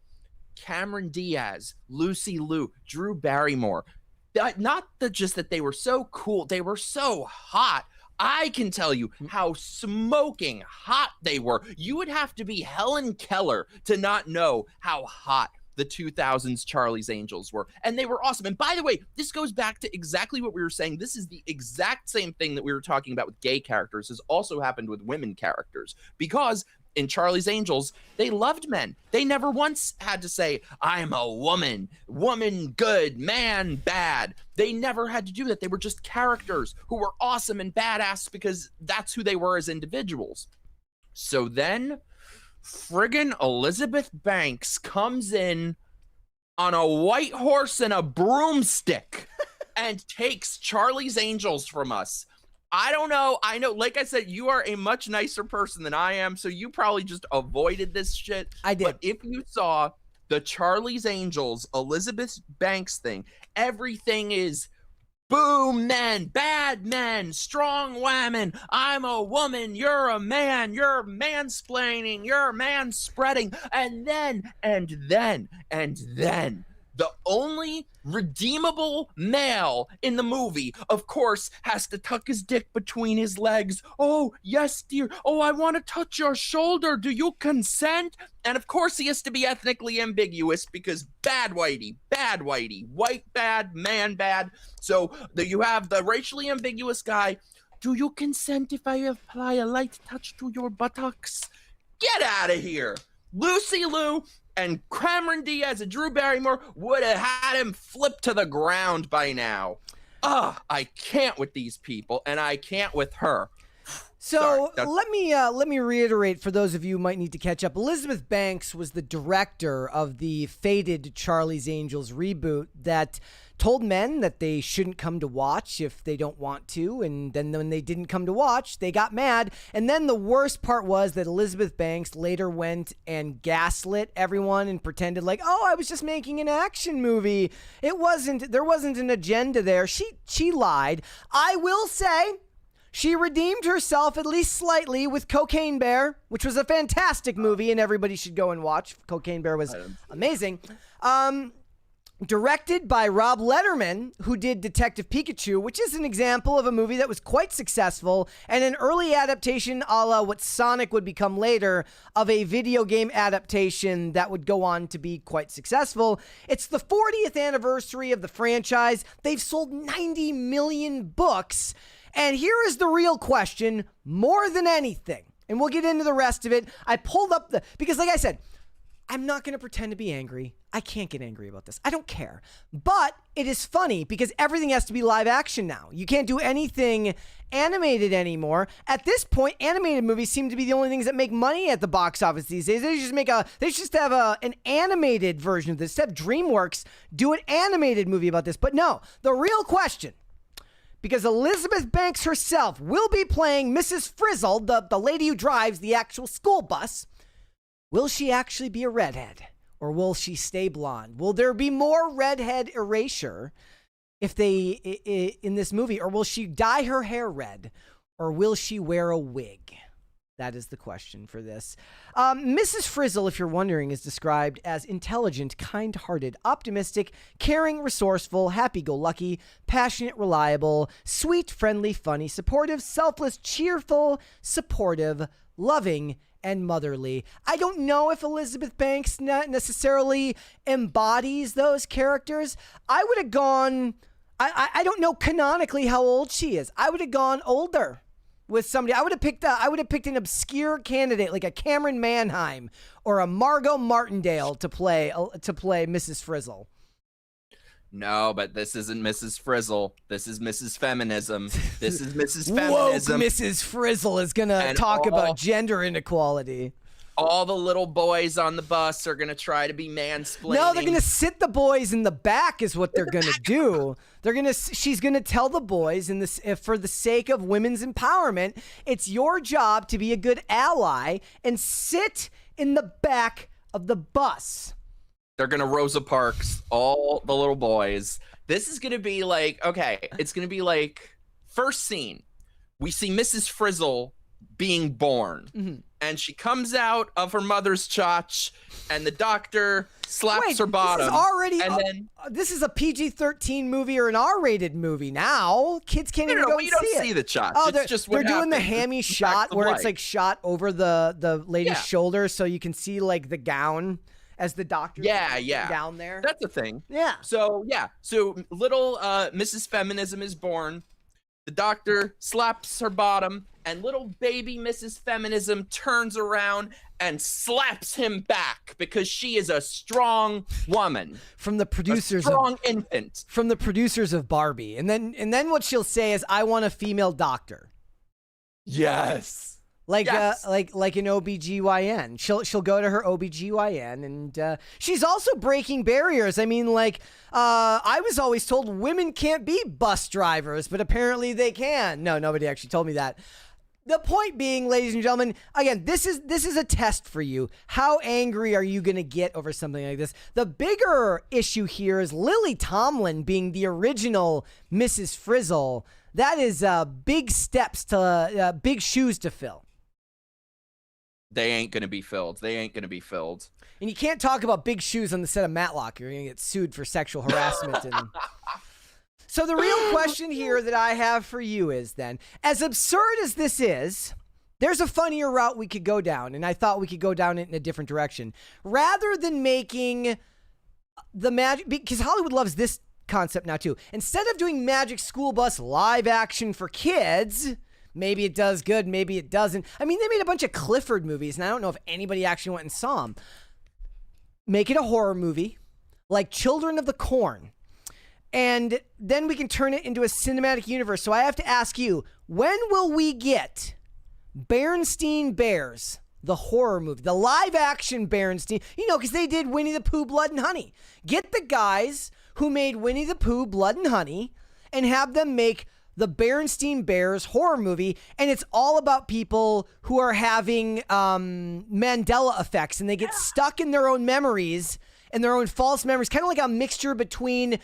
Cameron Diaz, Lucy Liu, Drew Barrymore, just that they were so cool, they were so hot. I can tell you how smoking hot they were. You would have to be Helen Keller to not know how hot the 2000s Charlie's Angels were. And they were awesome. And by the way, this goes back to exactly what we were saying. This is the exact same thing that we were talking about with gay characters has also happened with women characters. Because in Charlie's Angels, they loved men. They never once had to say, I'm a woman good, man bad. They never had to do that. They were just characters who were awesome and badass because that's who they were as individuals. So then friggin' Elizabeth Banks comes in on a white horse and a broomstick and takes Charlie's Angels from us. I don't know. I know, like I said, you are a much nicer person than I am, so you probably just avoided this shit. I did. But if you saw the Charlie's Angels, Elizabeth Banks thing, everything is boom men, bad men, strong women, I'm a woman, you're a man, you're mansplaining, you're manspreading, and then The only redeemable male in the movie, of course, has to tuck his dick between his legs. Oh, yes, dear. Oh, I want to touch your shoulder. Do you consent? And of course, he has to be ethnically ambiguous because bad whitey, white bad, man bad. So you have the racially ambiguous guy. Do you consent if I apply a light touch to your buttocks? Get out of here. Lucy Liu and Cameron Diaz and Drew Barrymore would have had him flip to the ground by now. I can't with these people, and I can't with her. So let me reiterate for those of you who might need to catch up. Elizabeth Banks was the director of the fated Charlie's Angels reboot that told men that they shouldn't come to watch if they don't want to, and then when they didn't come to watch, they got mad. And then the worst part was that Elizabeth Banks later went and gaslit everyone and pretended like, oh, I was just making an action movie. There wasn't an agenda there. She lied. I will say she redeemed herself at least slightly with Cocaine Bear, which was a fantastic movie and everybody should go and watch. Cocaine Bear was amazing. Directed by Rob Letterman, who did Detective Pikachu, which is an example of a movie that was quite successful and an early adaptation a la what Sonic would become later of a video game adaptation that would go on to be quite successful. It's the 40th anniversary of the franchise. They've sold 90 million books. And here is the real question more than anything. And we'll get into the rest of it. I pulled up because like I said, I'm not going to pretend to be angry. I can't get angry about this. I don't care. But it is funny because everything has to be live action now. You can't do anything animated anymore. At this point, animated movies seem to be the only things that make money at the box office these days. They just have an animated version of this. Instead of DreamWorks do an animated movie about this. But no, the real question, because Elizabeth Banks herself will be playing Mrs. Frizzle, the lady who drives the actual school bus. Will she actually be a redhead, or will she stay blonde? Will there be more redhead erasure in this movie, or will she dye her hair red, or will she wear a wig? That is the question for this. Mrs. Frizzle, if you're wondering, is described as intelligent, kind-hearted, optimistic, caring, resourceful, happy-go-lucky, passionate, reliable, sweet, friendly, funny, supportive, selfless, cheerful, supportive, loving, and motherly. I don't know if Elizabeth Banks necessarily embodies those characters. I would have gone, I don't know canonically how old she is. I would have gone older with somebody. I would have picked an obscure candidate like a Cameron Manheim or a Margot Martindale to play Mrs. Frizzle. No, but this isn't Mrs. Frizzle. This is Mrs. Feminism. This is Mrs. Feminism. Woke Mrs. Frizzle is going to talk about gender inequality. All the little boys on the bus are going to try to be mansplaining. No, they're going to sit the boys in the back is what they're going to do. She's going to tell the boys for the sake of women's empowerment, it's your job to be a good ally and sit in the back of the bus. They're going to Rosa Parks all the little boys. This is going to be like, okay, it's going to be like first scene. We see Mrs. Frizzle being born. Mm-hmm. And she comes out of her mother's chotch and the doctor slaps her bottom. This is a PG-13 movie or an R-rated movie now. Kids can't even go and see it. You don't see the chotch. Oh, it's just they're doing the hammy shot where it's like shot over the lady's shoulder so you can see like the gown as the doctor down there. That's a thing. Yeah. So little Mrs. Feminism is born. The doctor slaps her bottom, and little baby Mrs. Feminism turns around and slaps him back because she is a strong woman. From the producers, infant. From the producers of Barbie, and then what she'll say is, "I want a female doctor." Yes. Like an OBGYN. She'll go to her OBGYN and she's also breaking barriers. I mean, I was always told women can't be bus drivers, but apparently they can. No, nobody actually told me that. The point being, ladies and gentlemen, again, this is a test for you. How angry are you going to get over something like this? The bigger issue here is Lily Tomlin being the original Mrs. Frizzle. That is big shoes to fill. They ain't gonna be filled. They ain't gonna be filled. And you can't talk about big shoes on the set of Matlock. You're gonna get sued for sexual harassment. And so the real question here that I have for you is then, as absurd as this is, there's a funnier route we could go down, and I thought we could go down it in a different direction. Rather than making the magic, because Hollywood loves this concept now too. Instead of doing Magic School Bus live action for kids, maybe it does good, maybe it doesn't. I mean, they made a bunch of Clifford movies, and I don't know if anybody actually went and saw them. Make it a horror movie, like Children of the Corn. And then we can turn it into a cinematic universe. So I have to ask you, when will we get Berenstain Bears, the horror movie, the live action Berenstain? You know, because they did Winnie the Pooh, Blood and Honey. Get the guys who made Winnie the Pooh, Blood and Honey, and have them make the Berenstain Bears horror movie, and it's all about people who are having Mandela effects, and they get stuck in their own memories and their own false memories, kind of like a mixture between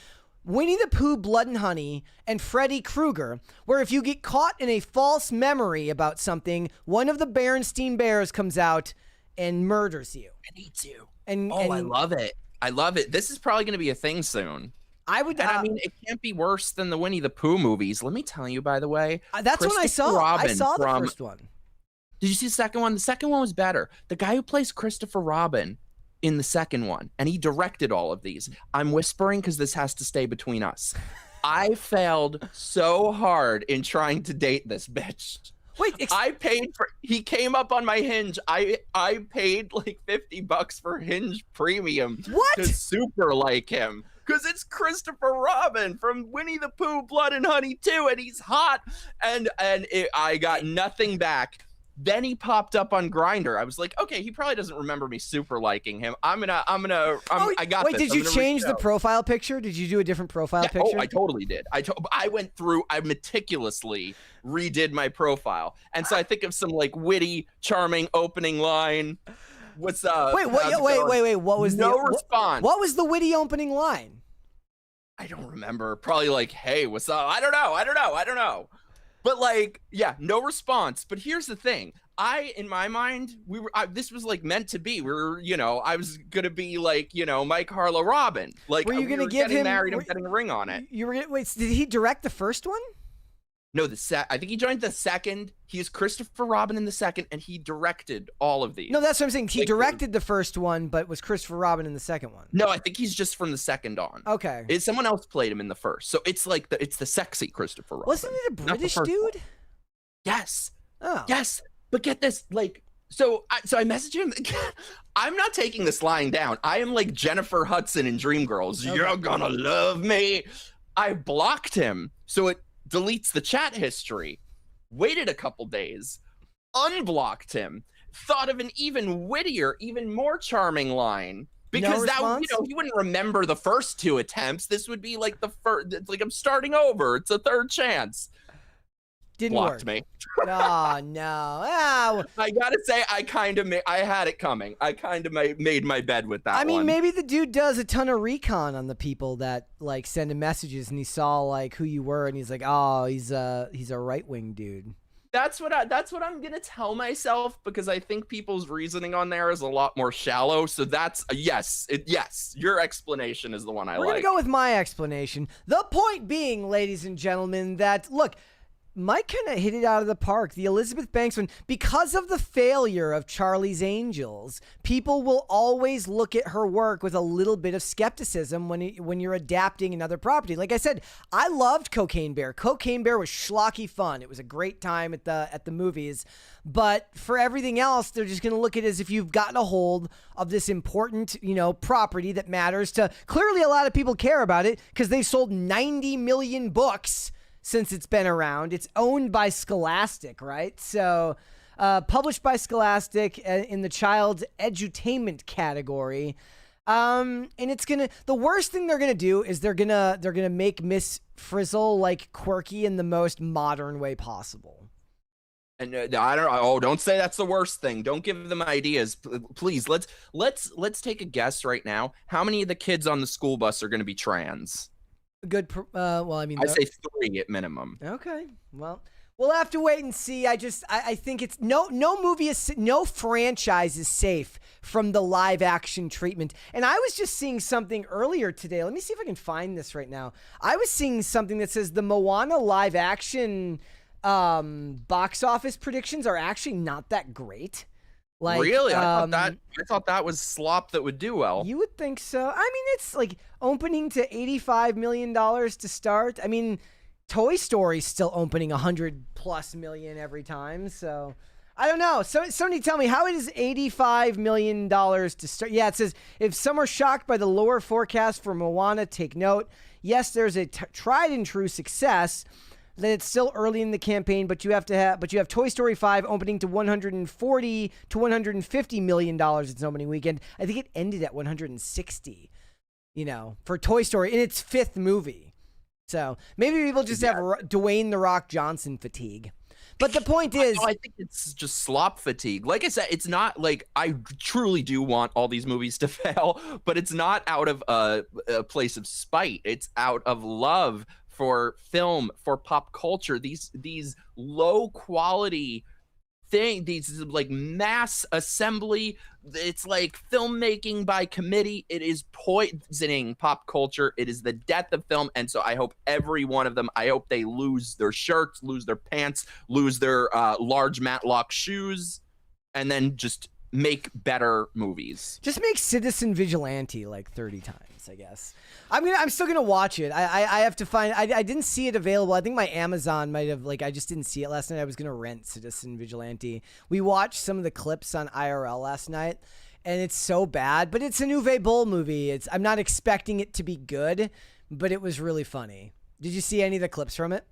Winnie the Pooh, Blood and Honey, and Freddy Krueger, where if you get caught in a false memory about something, one of the Berenstain Bears comes out and murders you. And eats you. And I love it. I love it. This is probably going to be a thing soon. I would. And I mean, it can't be worse than the Winnie the Pooh movies. Let me tell you, by the way. That's what I saw. I saw the first one. Did you see the second one? The second one was better. The guy who plays Christopher Robin in the second one, and he directed all of these. I'm whispering because this has to stay between us. I failed so hard in trying to date this bitch. Wait, I paid for, he came up on my Hinge. I paid like $50 for Hinge Premium. What? To super like him. Because it's Christopher Robin from Winnie the Pooh, Blood and Honey 2, and he's hot. And I got nothing back. Then he popped up on Grindr. I was like, okay, he probably doesn't remember me super liking him. I got Wait, this. did you change the profile picture? Did you do a different profile picture? Oh, I totally did. I went through, I meticulously redid my profile. And so I think of some like witty, charming opening line. What's up? Wait, what was no response? What was the witty opening line? I don't remember. Probably like, hey, what's up? I don't know. But like, yeah, no response. But here's the thing. In my mind, this was like meant to be. I was gonna be like, Mike Harlow Robin. Like, were you gonna give him married? I'm getting a ring on it. Wait, did he direct the first one? No, I think he joined the second. He's Christopher Robin in the second, and he directed all of these. No, that's what I'm saying. He directed the first one, but was Christopher Robin in the second one? No, I think he's just from the second on. Okay. Someone else played him in the first, so it's like it's the sexy Christopher Robin. Wasn't it a British dude? Yes. Oh. Yes. But get this, like, so I messaged him. I'm not taking this lying down. I am like Jennifer Hudson in Dreamgirls. Okay. You're gonna love me. I blocked him, so it deletes the chat history. Waited a couple days, unblocked him, thought of an even wittier, even more charming line. Because he wouldn't remember the first two attempts. This would be like the first, like I'm starting over. It's a third chance. Didn't blocked work. Me. Oh, no. Oh. I gotta say, I had it coming. I kind of made my bed with that one. I mean, maybe the dude does a ton of recon on the people that like send him messages, and he saw like who you were, and he's like, oh, he's a right-wing dude. That's what I'm gonna tell myself, because I think people's reasoning on there is a lot more shallow. So that's yes. Your explanation is the one I like. We're gonna go with my explanation. The point being, ladies and gentlemen, that look, Mike kind of hit it out of the park. The Elizabeth Banks one, because of the failure of Charlie's Angels, people will always look at her work with a little bit of skepticism when you're adapting another property. Like I said, I loved Cocaine Bear. Cocaine Bear was schlocky fun. It was a great time at the movies. But for everything else, they're just going to look at it as if you've gotten a hold of this important, property that matters to clearly a lot of people care about it because they've sold 90 million books since it's been around. It's owned by Scholastic, right? So published by Scholastic in the child's edutainment category. And it's the worst thing they're gonna do is they're gonna make Miss Frizzle like quirky in the most modern way possible. And don't say that's the worst thing. Don't give them ideas, please. Let's take a guess right now. How many of the kids on the school bus are gonna be trans? Good. Well, I mean, I say 3 at minimum. Okay. Well, We'll have to wait and see. I think it's no franchise is safe from the live action treatment. And I was just seeing something earlier today. Let me see if I can find this right now. I was seeing something that says the Moana live action box office predictions are actually not that great. Like, really? I thought that was slop that would do well. You would think so. I mean, it's like opening to $85 million to start. I mean, Toy Story's still opening $100+ million every time, so I don't know. So somebody tell me, how is $85 million to start? Yeah, it says, if some are shocked by the lower forecast for Moana, take note. Yes, there's a tried and true success. That it's still early in the campaign, but you have Toy Story 5 opening to $140 to $150 million its opening weekend. I think it ended at 160. For Toy Story in its 5th movie. So maybe people just have Dwayne The Rock Johnson fatigue. But the point is, I think it's just slop fatigue. Like I said, it's not like I truly do want all these movies to fail, but it's not out of a place of spite. It's out of love for film, for pop culture. These low quality these like mass assembly, it's like filmmaking by committee. It is poisoning pop culture. It is the death of film. And so I hope every one of them, I hope they lose their shirts, lose their pants, lose their large Matlock shoes, and then just make better movies. Just make Citizen Vigilante like 30 times, I guess. I'm still gonna watch it. I have to find. I didn't see it available. I think my Amazon might have I just didn't see it last night. I was gonna rent Citizen Vigilante. We watched some of the clips on IRL last night, and it's so bad. But it's an Uwe Boll movie. I'm not expecting it to be good, but it was really funny. Did you see any of the clips from it?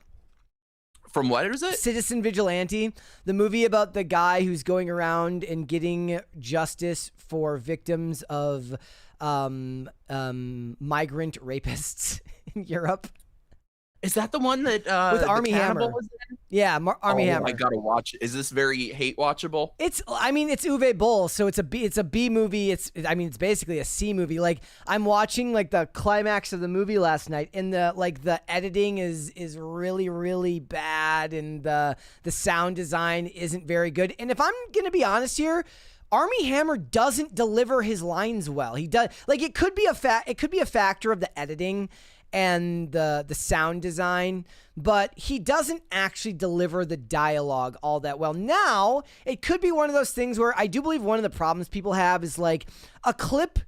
From what is it? Citizen Vigilante, the movie about the guy who's going around and getting justice for victims of migrant rapists in Europe. Is that the one that with Armie Hammer? Was in? Yeah, Armie Hammer. I gotta watch it. Is this very hate watchable? It's Uwe Boll, so it's a B movie. It's basically a C movie. Like, I'm watching like the climax of the movie last night, and the editing is really, really bad, and the sound design isn't very good. And if I'm gonna be honest here, Armie Hammer doesn't deliver his lines well. He does, like, it could be a factor of the editing and the sound design, but he doesn't actually deliver the dialogue all that well. Now, it could be one of those things where I do believe one of the problems people have is like a clip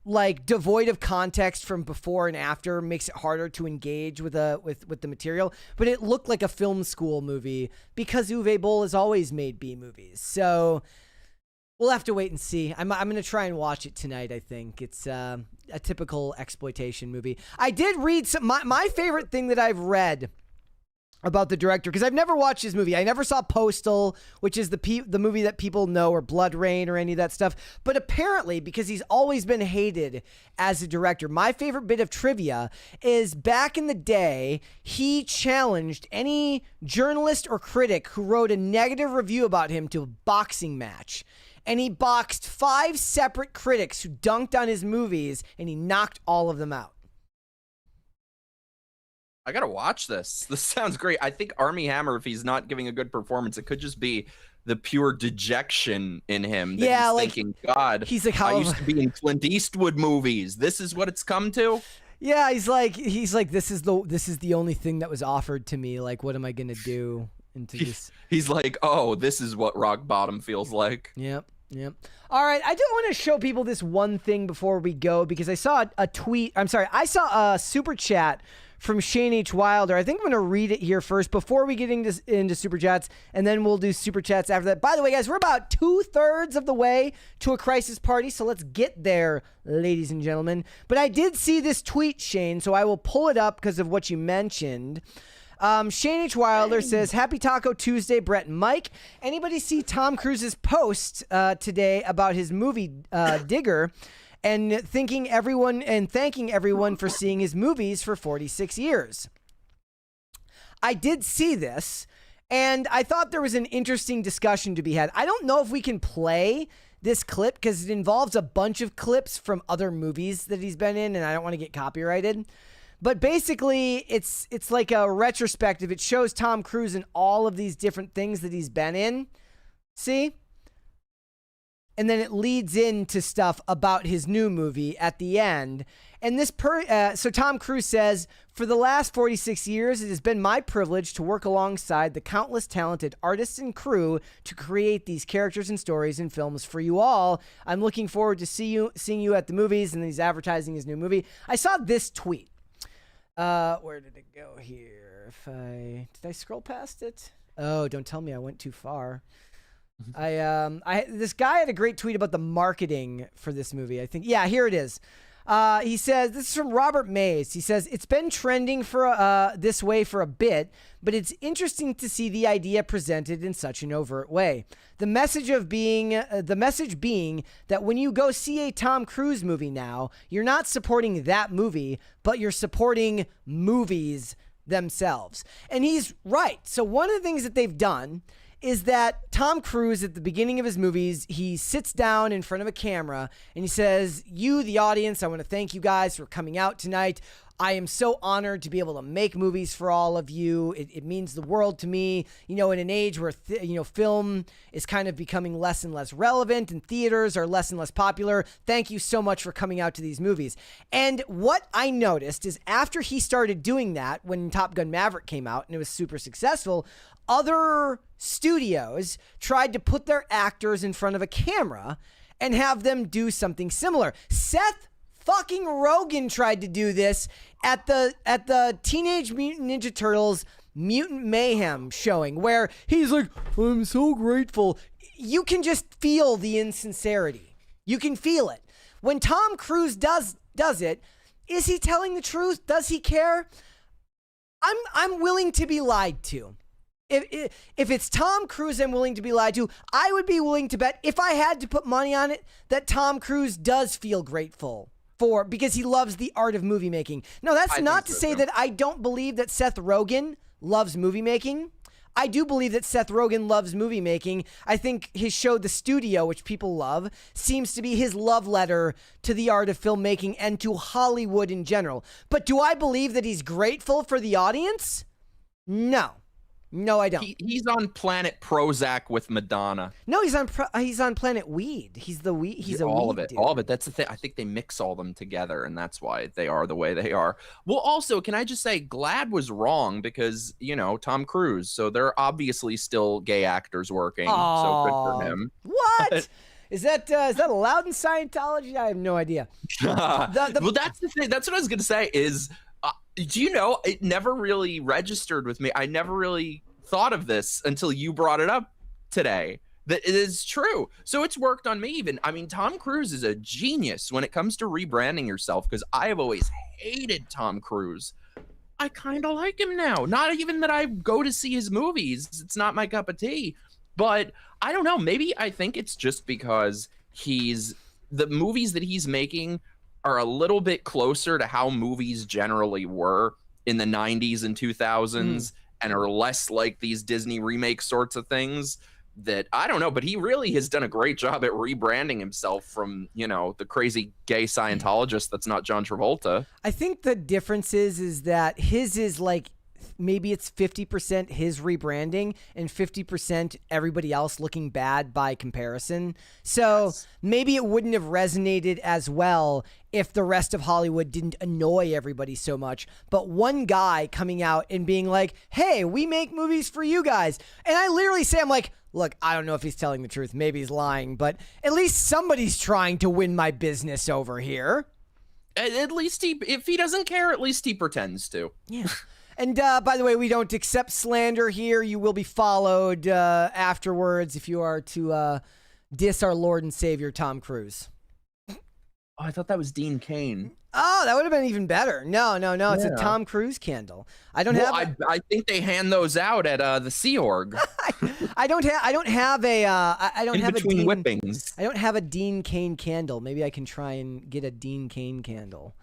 like devoid of context from before and after makes it harder to engage with the material. But it looked like a film school movie because Uwe Boll has always made B movies. So we'll have to wait and see. I'm going to try and watch it tonight, I think. It's a typical exploitation movie. I did read my favorite thing that I've read about the director, because I've never watched his movie. I never saw Postal, which is the movie that people know, or Blood Rain, or any of that stuff. But apparently, because he's always been hated as a director, my favorite bit of trivia is back in the day, he challenged any journalist or critic who wrote a negative review about him to a boxing match. And he boxed 5 separate critics who dunked on his movies, and he knocked all of them out. I gotta watch this. This sounds great. I think Armie Hammer, if he's not giving a good performance, it could just be the pure dejection in him. That he's like, thinking, God, he's like, I used to be in Clint Eastwood movies. This is what it's come to. Yeah, he's like, this is the only thing that was offered to me. Like, what am I gonna do? He's like, oh, this is what rock bottom feels like. Yep. All right, I do want to show people this one thing before we go, because I saw a tweet. I'm sorry, I saw a super chat from Shane H. Wilder. I think I'm going to read it here first before we get into super chats, and then we'll do super chats after that. By the way, guys, we're about 2/3 of the way to a crisis party, so let's get there, ladies and gentlemen. But I did see this tweet, Shane, so I will pull it up because of what you mentioned. Shane H. Wilder says, Happy Taco Tuesday, Brett and Mike. Anybody see Tom Cruise's post today about his movie Digger, and thanking everyone for seeing his movies for 46 years? I did see this, and I thought there was an interesting discussion to be had. I don't know if we can play this clip because it involves a bunch of clips from other movies that he's been in, and I don't want to get copyrighted. But basically, it's like a retrospective. It shows Tom Cruise in all of these different things that he's been in. See? And then it leads into stuff about his new movie at the end. And so Tom Cruise says, for the last 46 years, it has been my privilege to work alongside the countless talented artists and crew to create these characters and stories and films for you all. I'm looking forward to seeing you at the movies. And he's advertising his new movie. I saw this tweet. Where did it go here? Did I scroll past it? Oh, don't tell me I went too far. This guy had a great tweet about the marketing for this movie. I think, yeah, here it is. He says, this is from Robert Mays. He says, it's been trending for this way for a bit, but it's interesting to see the idea presented in such an overt way. The message being that when you go see a Tom Cruise movie now, you're not supporting that movie, but you're supporting movies themselves. And he's right. So one of the things that they've done is that Tom Cruise, at the beginning of his movies, he sits down in front of a camera and he says, you, the audience, I want to thank you guys for coming out tonight. I am so honored to be able to make movies for all of you. It means the world to me, in an age where, film is kind of becoming less and less relevant and theaters are less and less popular. Thank you so much for coming out to these movies. And what I noticed is after he started doing that, when Top Gun Maverick came out and it was super successful, other studios tried to put their actors in front of a camera and have them do something similar. Seth fucking Rogen tried to do this at the Teenage Mutant Ninja Turtles Mutant Mayhem showing, where he's like, I'm so grateful. You can just feel the insincerity. You can feel it. When Tom Cruise does it, is he telling the truth? Does he care? I'm willing to be lied to. If it's Tom Cruise I'm willing to be lied to, I would be willing to bet, if I had to put money on it, that Tom Cruise does feel grateful because he loves the art of movie making. No, that's not to say that I don't believe that Seth Rogen loves movie making. I do believe that Seth Rogen loves movie making. I think his show, The Studio, which people love, seems to be his love letter to the art of filmmaking and to Hollywood in general. But do I believe that he's grateful for the audience? No. No, I don't. He's on Planet Prozac with Madonna. No, he's on Planet Weed. He's the weed. He's all weed of it. dude. All of it. That's the thing. I think they mix all them together, and that's why they are the way they are. Well, also, can I just say, Glad was wrong because Tom Cruise. So there are obviously still gay actors working. So good for him. What? Is that allowed in Scientology? I have no idea. Well, that's the thing. That's what I was gonna say. Is do you know, it never really registered with me. I never really thought of this until you brought it up today, that it is true. So it's worked on me even. I mean, Tom Cruise is a genius when it comes to rebranding yourself, because I have always hated Tom Cruise. I kind of like him now. Not even that I go to see his movies. It's not my cup of tea. But I don't know. Maybe I think it's just because the movies that he's making are a little bit closer to how movies generally were in the 90s and 2000s and are less like these Disney remake sorts of things. That I don't know, but he really has done a great job at rebranding himself from, the crazy gay Scientologist that's not John Travolta. I think the difference is that his is like, maybe it's 50% his rebranding and 50% everybody else looking bad by comparison. So maybe it wouldn't have resonated as well if the rest of Hollywood didn't annoy everybody so much. But one guy coming out and being like, hey, we make movies for you guys. And I literally say, I'm like, look, I don't know if he's telling the truth. Maybe he's lying, but at least somebody's trying to win my business over here. At least if he doesn't care, at least he pretends to. Yeah. And by the way, we don't accept slander here. You will be followed afterwards if you are to diss our Lord and Savior, Tom Cruise. Oh, I thought that was Dean Cain. Oh, that would have been even better. No. It's a Tom Cruise candle. I think they hand those out at the Sea Org. I don't have whippings. I don't have a Dean Cain candle. Maybe I can try and get a Dean Cain candle.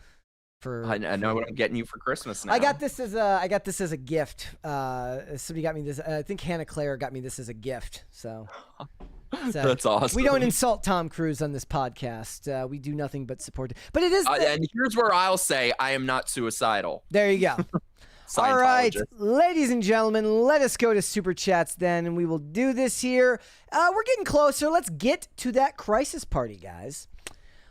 I know what I'm getting you for Christmas now. I got this as a gift. Somebody got me this. I think Hannah Claire got me this as a gift. So So, That's awesome. We don't insult Tom Cruise on this podcast. We do nothing but support it. But it is. And here's where I'll say I am not suicidal. There you go. All right, ladies and gentlemen, let us go to Super Chats then, and we will do this here. We're getting closer. Let's get to that crisis party, guys.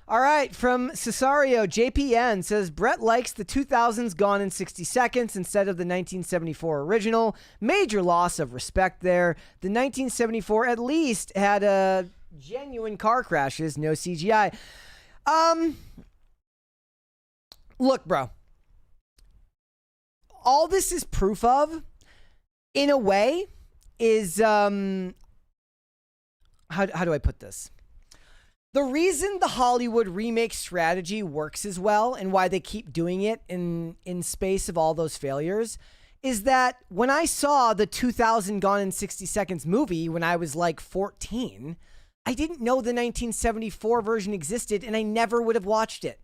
All right, from Cesario, JPN says, Brett likes the 2000s Gone in 60 Seconds instead of the 1974 original. Major loss of respect there. The 1974 at least had genuine car crashes, no CGI. Look, bro. All this is proof of, in a way, is, how do I put this? The reason the Hollywood remake strategy works as well and why they keep doing it in space of all those failures is that when I saw the 2000 Gone in 60 Seconds movie when I was like 14, I didn't know the 1974 version existed and I never would have watched it.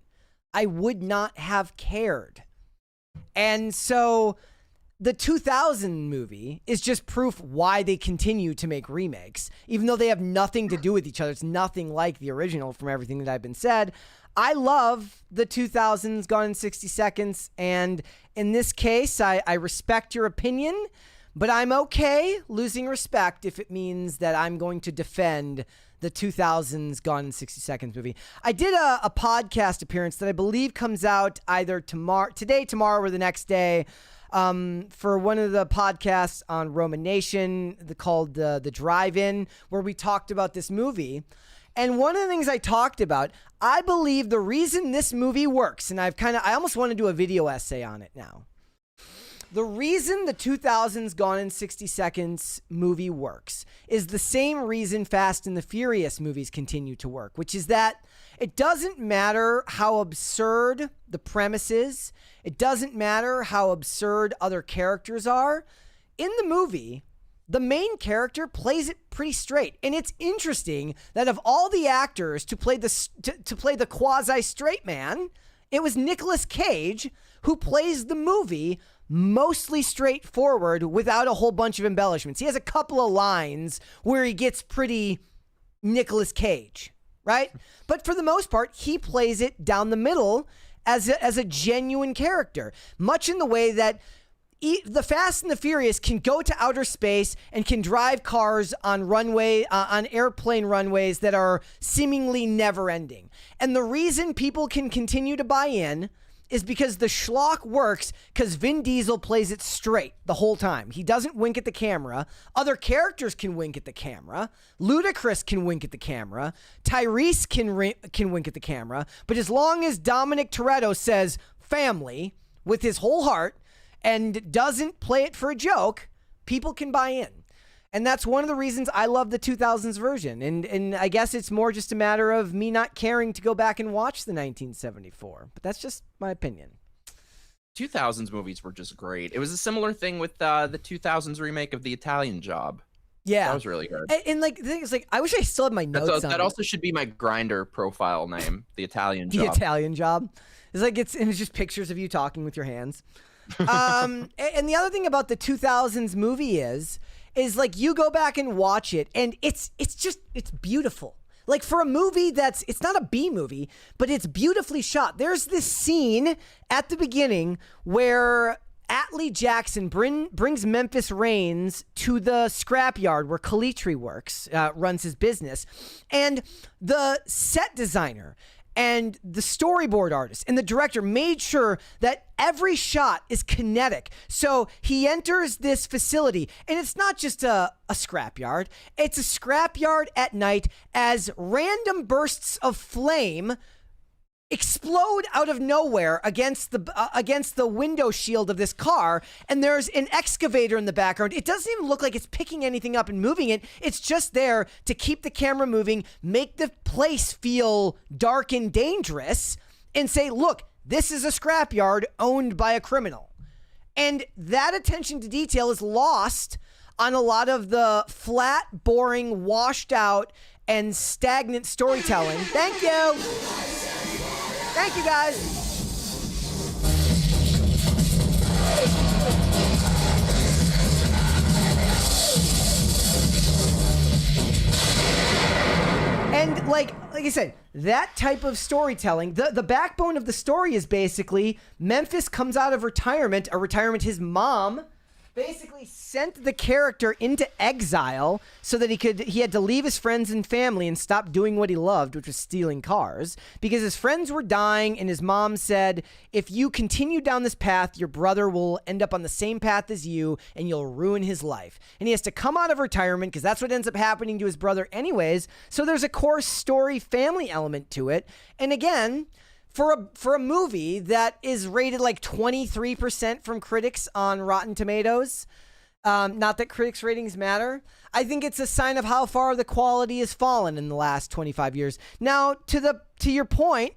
I would not have cared. And so the 2000 movie is just proof why they continue to make remakes, even though they have nothing to do with each other. It's nothing like the original from everything that I've been said. I love the 2000s Gone in 60 Seconds. And in this case, I respect your opinion, but I'm okay losing respect if it means that I'm going to defend the 2000s Gone in 60 Seconds movie. I did a podcast appearance that I believe comes out either today, tomorrow, or the next day. For one of the podcasts on Roman Nation called the Drive-In, where we talked about this movie. And one of the things I talked about, I believe the reason this movie works, and I almost want to do a video essay on it now. The reason the 2000s Gone in 60 Seconds movie works is the same reason Fast and the Furious movies continue to work, which is that it doesn't matter how absurd the premise is. It doesn't matter how absurd other characters are. In the movie, the main character plays it pretty straight. And it's interesting that of all the actors to play the quasi-straight man, it was Nicolas Cage who plays the movie mostly straightforward without a whole bunch of embellishments. He has a couple of lines where he gets pretty Nicolas Cage, right? But for the most part, he plays it down the middle as a genuine character, much in the way that the Fast and the Furious can go to outer space and can drive cars on on airplane runways that are seemingly never ending. And the reason people can continue to buy in is because the schlock works because Vin Diesel plays it straight the whole time. He doesn't wink at the camera. Other characters can wink at the camera. Ludacris can wink at the camera. Tyrese can wink at the camera. But as long as Dominic Toretto says family with his whole heart and doesn't play it for a joke, people can buy in. And that's one of the reasons I love the 2000s version. And I guess it's more just a matter of me not caring to go back and watch the 1974. But that's just my opinion. 2000s movies were just great. It was a similar thing with the 2000s remake of The Italian Job. Yeah. That was really good. And like, the thing is, like, I wish I still had my notes on that also should be my Grindr profile name, The Italian Job. The Italian Job. It's like, it's just pictures of you talking with your hands. And the other thing about the 2000s movie is like you go back and watch it and it's beautiful. Like for a movie it's not a B movie, but it's beautifully shot. There's this scene at the beginning where Atlee Jackson brings Memphis Reigns to the scrapyard where Calitri works, runs his business. And the set designer and the storyboard artist and the director made sure that every shot is kinetic. So he enters this facility, and it's not just a scrapyard. It's a scrapyard at night as random bursts of flame explode out of nowhere against the window shield of this car, and there's an excavator in the background. It doesn't even look like it's picking anything up and moving it. It's just there to keep the camera moving, make the place feel dark and dangerous, and say, look, this is a scrapyard owned by a criminal. And that attention to detail is lost on a lot of the flat, boring, washed out, and stagnant storytelling. Thank you. Thank you, guys. And like I said, that type of storytelling, the backbone of the story is basically Memphis comes out of retirement, a retirement his mom basically sent the character into exile so that he had to leave his friends and family and stop doing what he loved, which was stealing cars, because his friends were dying and his mom said, if you continue down this path, your brother will end up on the same path as you and you'll ruin his life. And he has to come out of retirement because that's what ends up happening to his brother anyways. So there's a core story family element to it. And again, for a movie that is rated like 23% from critics on Rotten Tomatoes, not that critics' ratings matter, I think it's a sign of how far the quality has fallen in the last 25 years. Now, to your point,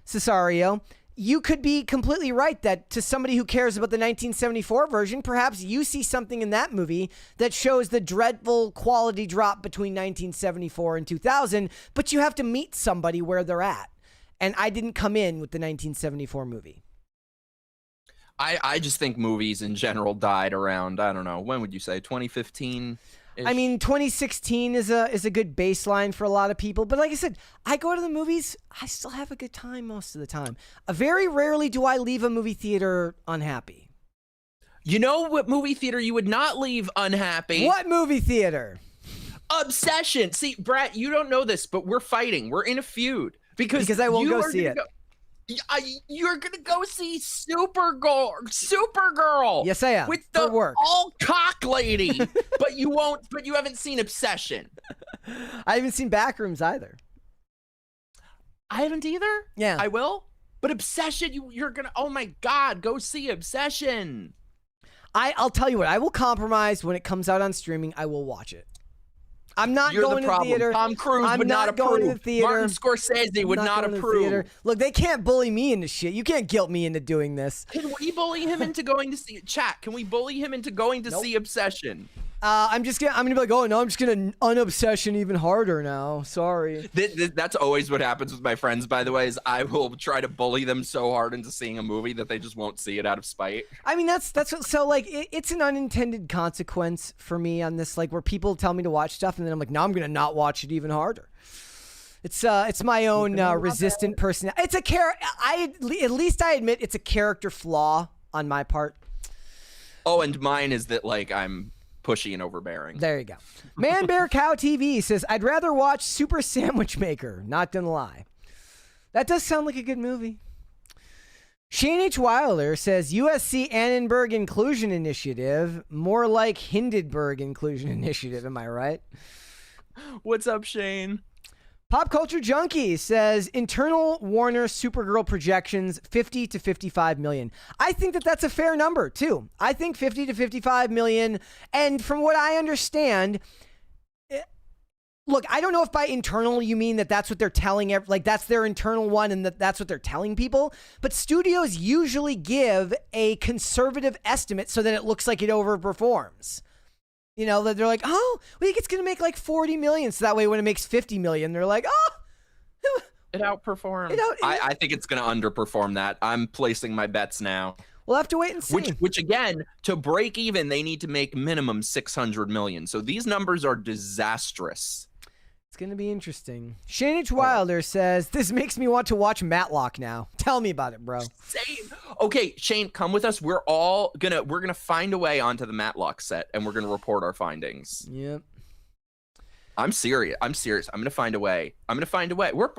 Cesario, you could be completely right that to somebody who cares about the 1974 version, perhaps you see something in that movie that shows the dreadful quality drop between 1974 and 2000, but you have to meet somebody where they're at. And I didn't come in with the 1974 movie. I just think movies in general died around, I don't know, when would you say, 2015? I mean, 2016 is a good baseline for a lot of people. But like I said, I go to the movies, I still have a good time most of the time. Very rarely do I leave a movie theater unhappy. You know what movie theater you would not leave unhappy? What movie theater? Obsession. See, Brett, you don't know this, but we're fighting. We're in a feud. Because I won't go see it. You're gonna go see Supergirl. Yes, I am. With the work. all cock lady. but you haven't seen Obsession. I haven't seen Backrooms either. I haven't either. Yeah. I will. But Obsession, you're gonna, oh my God, go see Obsession. I'll tell you what, I will compromise when it comes out on streaming. I will watch it. I'm not You're going the to the theater. Tom Cruise would not approve. Going to the theater. Martin Scorsese would not approve. Look, they can't bully me into shit. You can't guilt me into doing this. Can we bully him into going to see chat? Can we bully him into going to see Obsession? I'm gonna be like, oh no, I'm just gonna unobsession even harder now. Sorry. That's always what happens with my friends, by the way, is I will try to bully them so hard into seeing a movie that they just won't see it out of spite. I mean, that's what, so like it's an unintended consequence for me on this, like where people tell me to watch stuff and then I'm like, no, I'm gonna not watch it even harder. It's my own resistant personality. It's at least I admit it's a character flaw on my part. Oh, and mine is that like I'm pushy and overbearing. There you go. Man Bear Cow TV says, I'd rather watch Super Sandwich Maker. Not gonna lie. That does sound like a good movie. Shane H. Wilder says, USC Annenberg Inclusion Initiative, more like Hindenburg Inclusion Initiative. Am I right? What's up, Shane? Pop Culture Junkie says, internal Warner Supergirl projections 50 to 55 million. I think that's a fair number, too. I think 50 to 55 million. And from what I understand, look, I don't know if by internal you mean that's what they're telling, like that's their internal one and that's what they're telling people. But studios usually give a conservative estimate so that it looks like it overperforms. You know, they're like, oh, we think it's going to make like 40 million. So that way when it makes 50 million, they're like, oh. It outperformed. I think it's going to underperform that. I'm placing my bets now. We'll have to wait and see. Which again, to break even, they need to make minimum 600 million. So these numbers are disastrous. It's going to be interesting. Shane H. Wilder says, this makes me want to watch Matlock now. Tell me about it, bro. Same. Okay, Shane, come with us. We're gonna find a way onto the Matlock set and we're gonna report our findings. Yep. I'm serious. I'm gonna find a way. We're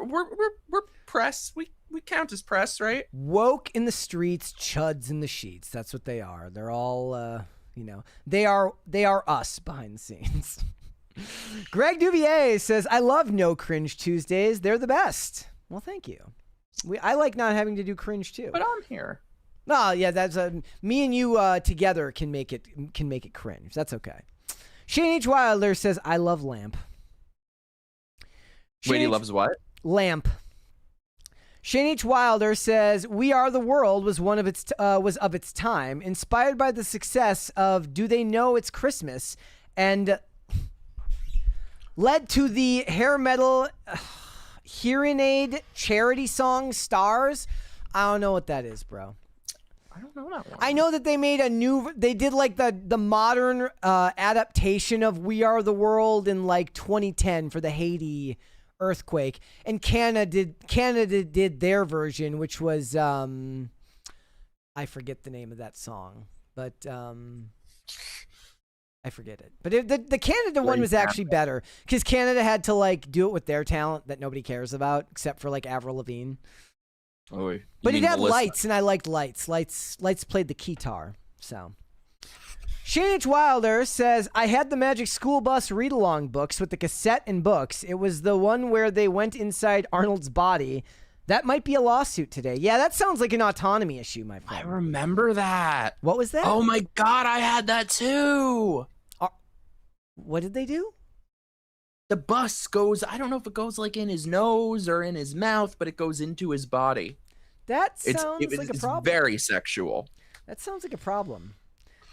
press. We count as press, right? Woke in the streets, chuds in the sheets. That's what they are. They're all they are us behind the scenes. Greg Duvier says, I love No Cringe Tuesdays. They're the best. Well, thank you. I like not having to do cringe too. But I'm here. No, yeah, that's me and you together can make it cringe. That's okay. Shane H. Wilder says, I love Lamp. Wait, he loves what? Lamp. Shane H. Wilder says, We Are the World was was of its time, inspired by the success of Do They Know It's Christmas, and led to the hair metal hearing aid charity song Stars. I don't know what that is, bro. I don't know that one. I know that they did like the modern adaptation of We Are the World in like 2010 for the Haiti Earthquake, and Canada did their version, which was I forget the name of that song, but I forget it. But the Canada one was actually better because Canada had to like do it with their talent that nobody cares about except for like Avril Lavigne. Oh, but it had lights, and I liked lights. Lights played the guitar. So Shane H. Wilder says, I had the Magic School Bus read-along books with the cassette and books. It was the one where they went inside Arnold's body. That might be a lawsuit today. Yeah, that sounds like an autonomy issue, my friend. I remember that. What was that? Oh my God, I had that too. What did they do? The bus goes, I don't know if it goes like in his nose or in his mouth, but it goes into his body. That sounds like a problem. It's very sexual. That sounds like a problem.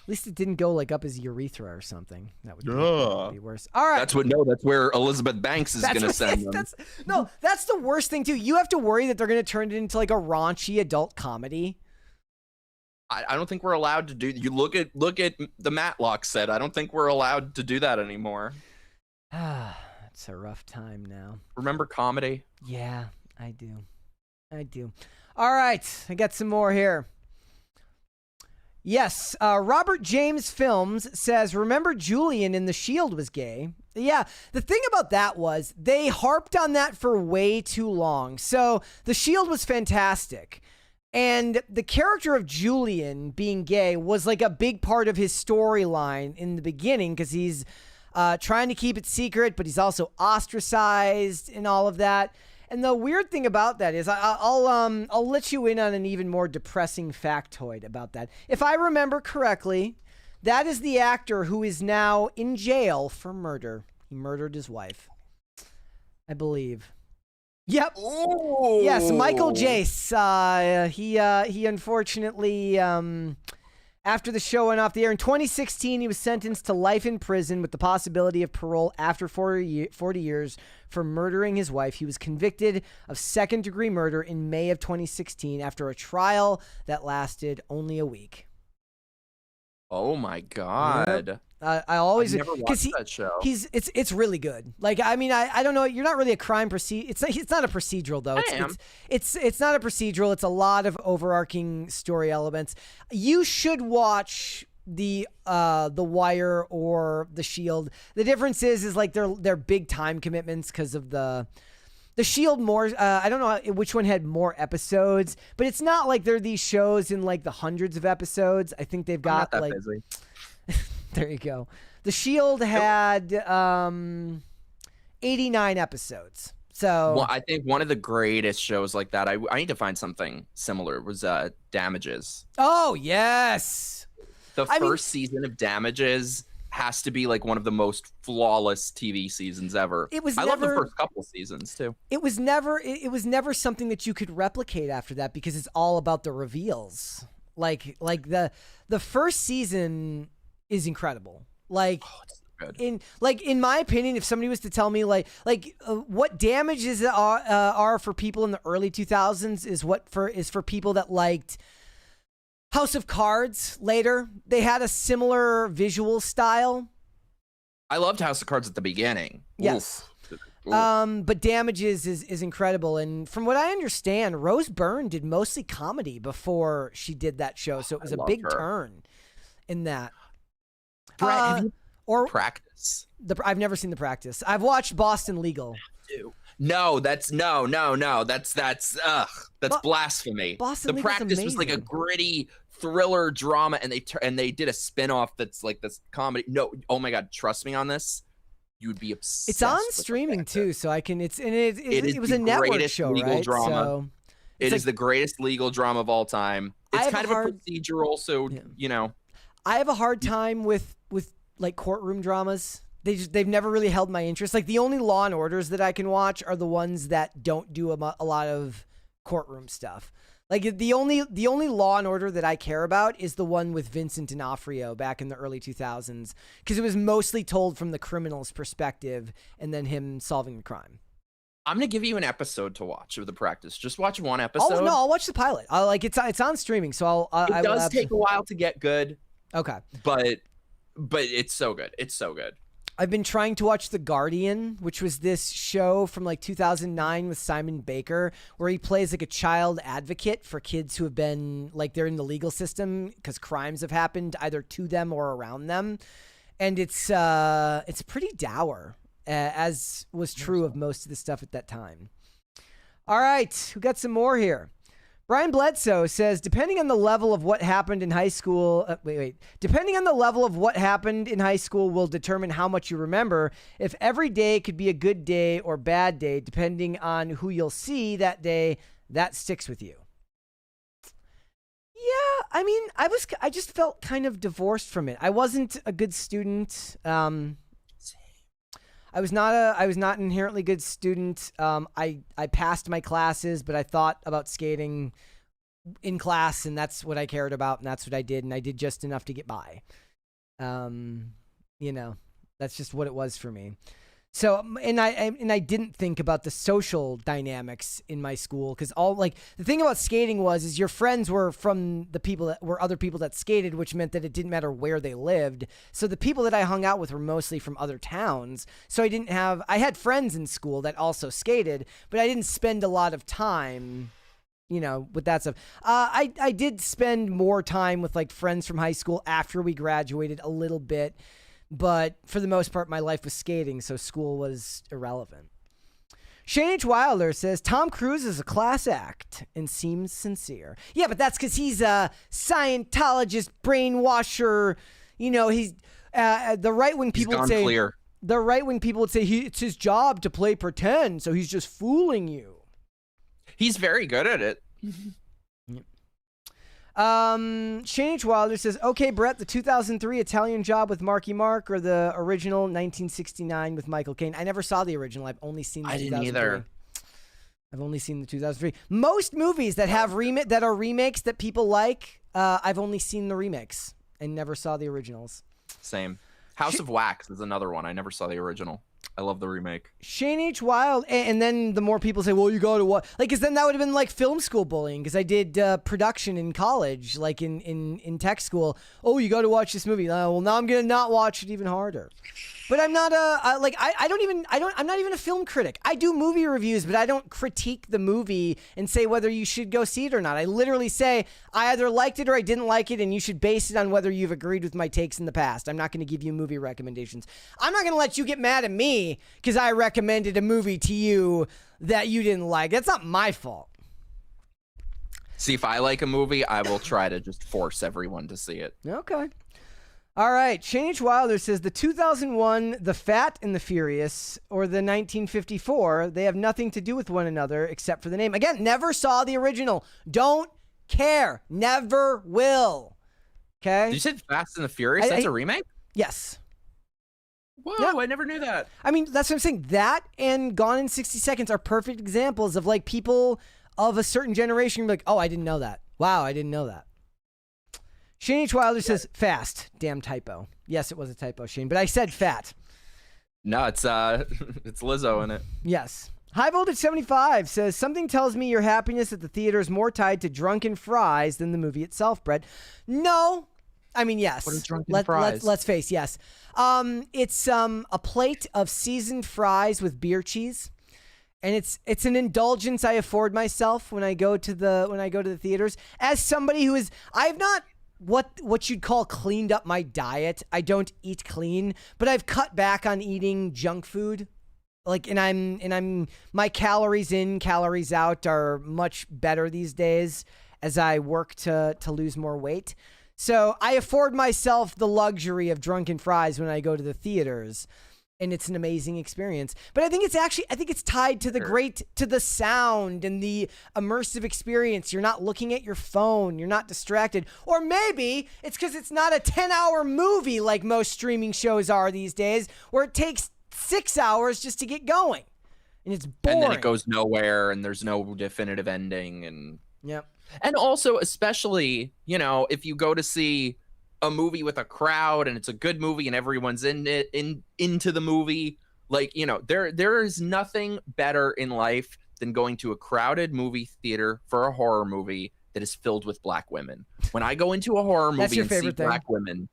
At least it didn't go like up his urethra or something. That would be worse. All right. That's where Elizabeth Banks is going to send them. That's the worst thing too. You have to worry that they're going to turn it into like a raunchy adult comedy. I don't think we're allowed to do. You look at the Matlock set. I don't think we're allowed to do that anymore. It's a rough time now. Remember comedy? Yeah, I do. All right, I got some more here. Yes, Robert James Films says, remember Julian in The Shield was gay? Yeah, the thing about that was they harped on that for way too long. So The Shield was fantastic. And the character of Julian being gay was like a big part of his storyline in the beginning because he's trying to keep it secret, but he's also ostracized and all of that. And the weird thing about that is I'll let you in on an even more depressing factoid about that. If I remember correctly, that is the actor who is now in jail for murder. He murdered his wife, I believe. Yep. Ooh. Yes, Michael Jace. He unfortunately, after the show went off the air in 2016, he was sentenced to life in prison with the possibility of parole after 40 years for murdering his wife. He was convicted of second-degree murder in May of 2016 after a trial that lasted only a week. Oh my God. Yep. I always never watched that show. It's really good. Like, I mean, I don't know. You're not really a crime it's not a procedural though. It's not a procedural. It's a lot of overarching story elements. You should watch the Wire or The Shield. The difference is like they're big time commitments because of the Shield more. I don't know which one had more episodes, but it's not like they're these shows in like the hundreds of episodes. I think they've got I'm not that like. busy. There you go. The Shield had 89 episodes. So well, I think one of the greatest shows like that, I need to find something similar, was Damages. Oh, yes. The first season of Damages has to be like one of the most flawless TV seasons ever. I love the first couple seasons too. It was never something that you could replicate after that because it's all about the reveals. Like the first season is incredible. Like, it's so good. in my opinion, if somebody was to tell me what Damages are for people in the early 2000s is for people that liked House of Cards later. They had a similar visual style. I loved House of Cards at the beginning. Yes. Oof. But Damages is incredible. And from what I understand, Rose Byrne did mostly comedy before she did that show. So it was a big turn in that. Brett, or Practice. I've never seen The Practice. I've watched Boston Legal. No, that's blasphemy. Boston The Practice was like a gritty thriller drama, and they did a spin-off that's like this comedy. No, oh my God, trust me on this. You would be obsessed. It's on streaming too, so I can. It was a network show, right? Drama. So it is the greatest legal drama of all time. It's kind of a procedural, so you know. I have a hard time with like courtroom dramas. They've never really held my interest. Like the only Law and Orders that I can watch are the ones that don't do a lot of courtroom stuff. Like the only Law and Order that I care about is the one with Vincent D'Onofrio back in the early 2000s because it was mostly told from the criminal's perspective and then him solving the crime. I'm gonna give you an episode to watch of The Practice. Just watch one episode. Oh no, I'll watch the pilot. It's on streaming, so it does take a while to get good. Okay, but it's so good. It's so good. I've been trying to watch The Guardian, which was this show from like 2009 with Simon Baker, where he plays like a child advocate for kids who have been like they're in the legal system because crimes have happened either to them or around them, and it's pretty dour, as was true of most of the stuff at that time. All right, we got some more here. Brian Bledsoe says, depending on the level of what happened in high school, depending on the level of what happened in high school will determine how much you remember. If every day could be a good day or bad day, depending on who you'll see that day, that sticks with you. Yeah, I mean, I just felt kind of divorced from it. I wasn't a good student. I was not an inherently good student. I passed my classes, but I thought about skating in class, and that's what I cared about, and that's what I did, and I did just enough to get by. You know, that's just what it was for me. So, and I didn't think about the social dynamics in my school, because the thing about skating is your friends were from the people that were other people that skated, which meant that it didn't matter where they lived. So the people that I hung out with were mostly from other towns. So I had friends in school that also skated, but I didn't spend a lot of time, you know, with that stuff. I did spend more time with like friends from high school after we graduated a little bit. But for the most part, my life was skating, so school was irrelevant. Shane H. Wilder says, Tom Cruise is a class act and seems sincere. Yeah, but that's because he's a Scientologist, brainwasher. You know, he's the right-wing people would say... Clear. The right-wing people would say it's his job to play pretend, so he's just fooling you. He's very good at it. Shane H. Wilder says, okay, Brett, the 2003 Italian Job with Marky Mark or the original 1969 with Michael Caine? I never saw the original. I've only seen the 2003. I didn't either. I've only seen the 2003. Most movies that have that are remakes that people like, I've only seen the remakes and never saw the originals. Same. House of Wax is another one. I never saw the original. I love the remake. Shane H. Wild, and then the more people say, well, you gotta watch, like, because then that would have been like film school bullying, because I did production in college, like in tech school. Oh, you gotta watch this movie. Well, now I'm gonna not watch it even harder. But I'm not I'm not even a film critic. I do movie reviews, but I don't critique the movie and say whether you should go see it or not. I literally say I either liked it or I didn't like it, and you should base it on whether you've agreed with my takes in the past. I'm not going to give you movie recommendations. I'm not going to let you get mad at me because I recommended a movie to you that you didn't like. That's not my fault. See, if I like a movie, I will try to just force everyone to see it. Okay. All right, Shane H. Wilder says the 2001 The Fat and the Furious or the 1954, they have nothing to do with one another except for the name. Again, never saw the original. Don't care. Never will. Okay? Did you say Fast and the Furious? That's a remake? Yes. Whoa, yeah. I never knew that. I mean, that's what I'm saying. That and Gone in 60 Seconds are perfect examples of like people of a certain generation like, oh, I didn't know that. Wow, I didn't know that. Shane H. Wilder says fast. Damn typo. Yes, it was a typo, Shane, but I said fat. No, it's Lizzo in it. Yes. High Voltage 75 says something tells me your happiness at the theater is more tied to drunken fries than the movie itself, Brett. No. I mean, yes. What is drunken fries? Let's face, yes. It's a plate of seasoned fries with beer cheese. And it's an indulgence I afford myself when I go to the theaters. As somebody who is I've not what you'd call cleaned up my diet. I don't eat clean, but I've cut back on eating junk food. Like, and I'm my calories in, calories out are much better these days as I work to lose more weight. So I afford myself the luxury of drunken fries when I go to the theaters. And it's an amazing experience. But I think it's tied to the sound and the immersive experience. You're not looking at your phone. You're not distracted. Or maybe it's because it's not a 10-hour movie like most streaming shows are these days, where it takes 6 hours just to get going. And it's boring. And then it goes nowhere, and there's no definitive ending. And yep. And also, especially, if you go to see a movie with a crowd and it's a good movie and everyone's into the movie, like, there is nothing better in life than going to a crowded movie theater for a horror movie that is filled with black women. When I go into a horror movie and see black women,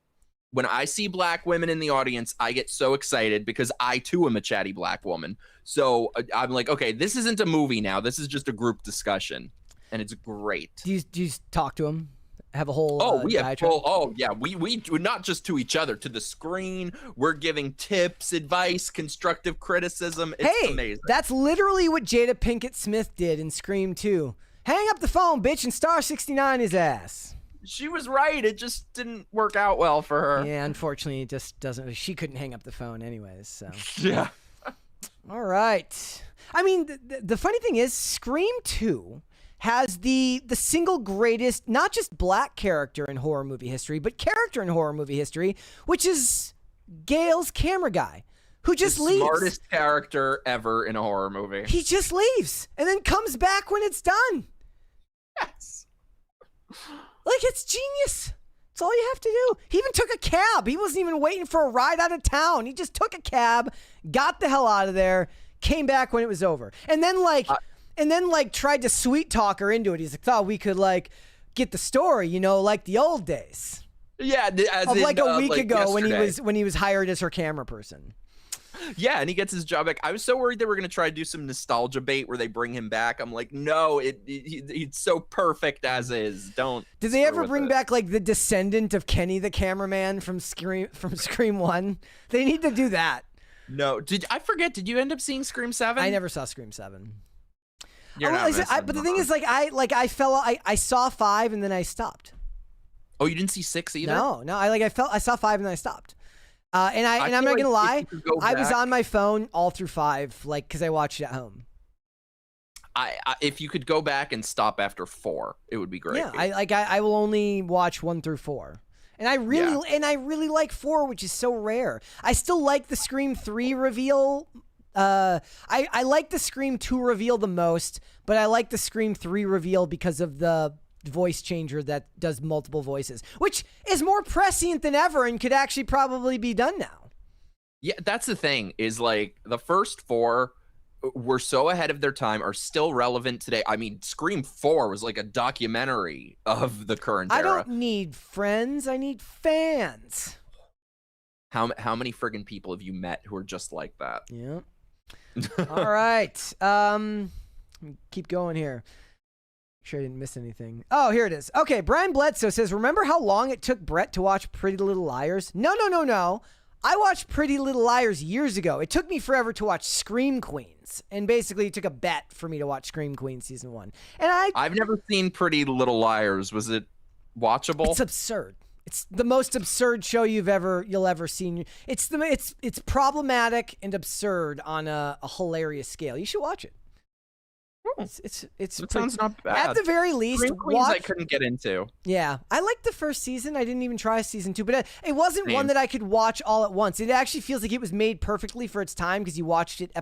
When I see black women in the audience, I get so excited because I too am a chatty black woman. So I'm like, okay, this isn't a movie now. This is just a group discussion, and it's great. Do you talk to him? Have a whole we have diatribe? we do, not just to each other, to the screen. We're giving tips, advice, constructive criticism. It's amazing. That's literally what Jada Pinkett Smith did in Scream 2. Hang up the phone, bitch, and star 69 his ass. She was right. It just didn't work out well for her. Yeah, unfortunately, it just doesn't. She couldn't hang up the phone anyways. So yeah. All right. I mean, the funny thing is, Scream 2 has the single greatest, not just black character in horror movie history, but character in horror movie history, which is Gale's camera guy, who just leaves. Smartest character ever in a horror movie. He just leaves and then comes back when it's done. Yes. Like, it's genius. That's all you have to do. He even took a cab. He wasn't even waiting for a ride out of town. He just took a cab, got the hell out of there, came back when it was over. And then tried to sweet talk her into it. He's like, thought we could get the story, like the old days. Yeah, as of in, a week ago yesterday. when he was hired as her camera person. Yeah, and he gets his job back. I was so worried they were going to try to do some nostalgia bait where they bring him back. I'm like, no, he's so perfect as is. Don't. Did they ever bring back the descendant of Kenny the cameraman from Scream 1? They need to do that. No, did you end up seeing Scream 7? I never saw Scream 7. You're not missing but the thing is, I saw 5 and then I stopped. Oh, you didn't see 6 either? No, I saw 5 and then I stopped. And I'm not gonna lie, I was on my phone all through 5, because I watched it at home. If you could go back and stop after 4, it would be great. Yeah, I will only watch 1 through 4, and I really like 4, which is so rare. I still like the Scream 3 reveal. I like the Scream 2 reveal the most, but I like the Scream 3 reveal because of the voice changer that does multiple voices, which is more prescient than ever and could actually probably be done now. Yeah, that's the thing, is the first 4 were so ahead of their time, are still relevant today. I mean, Scream 4 was like a documentary of the current era. I don't need friends, I need fans. How many friggin' people have you met who are just like that? Yeah. All right. Keep going here. Sure I didn't miss anything. Oh, here it is. Okay, Brian Bledsoe says, remember how long it took Brett to watch Pretty Little Liars? No. I watched Pretty Little Liars years ago. It took me forever to watch Scream Queens. And basically, it took a bet for me to watch Scream Queens season 1. And I've never seen Pretty Little Liars. Was it watchable? It's absurd. It's the most absurd show you'll ever seen. It's problematic and absurd on a hilarious scale. You should watch it. It sounds not bad. At the very least, Scream Queens I couldn't get into. Yeah, I liked the first season. I didn't even try season 2, but it wasn't one that I could watch all at once. It actually feels like it was made perfectly for its time because you watched it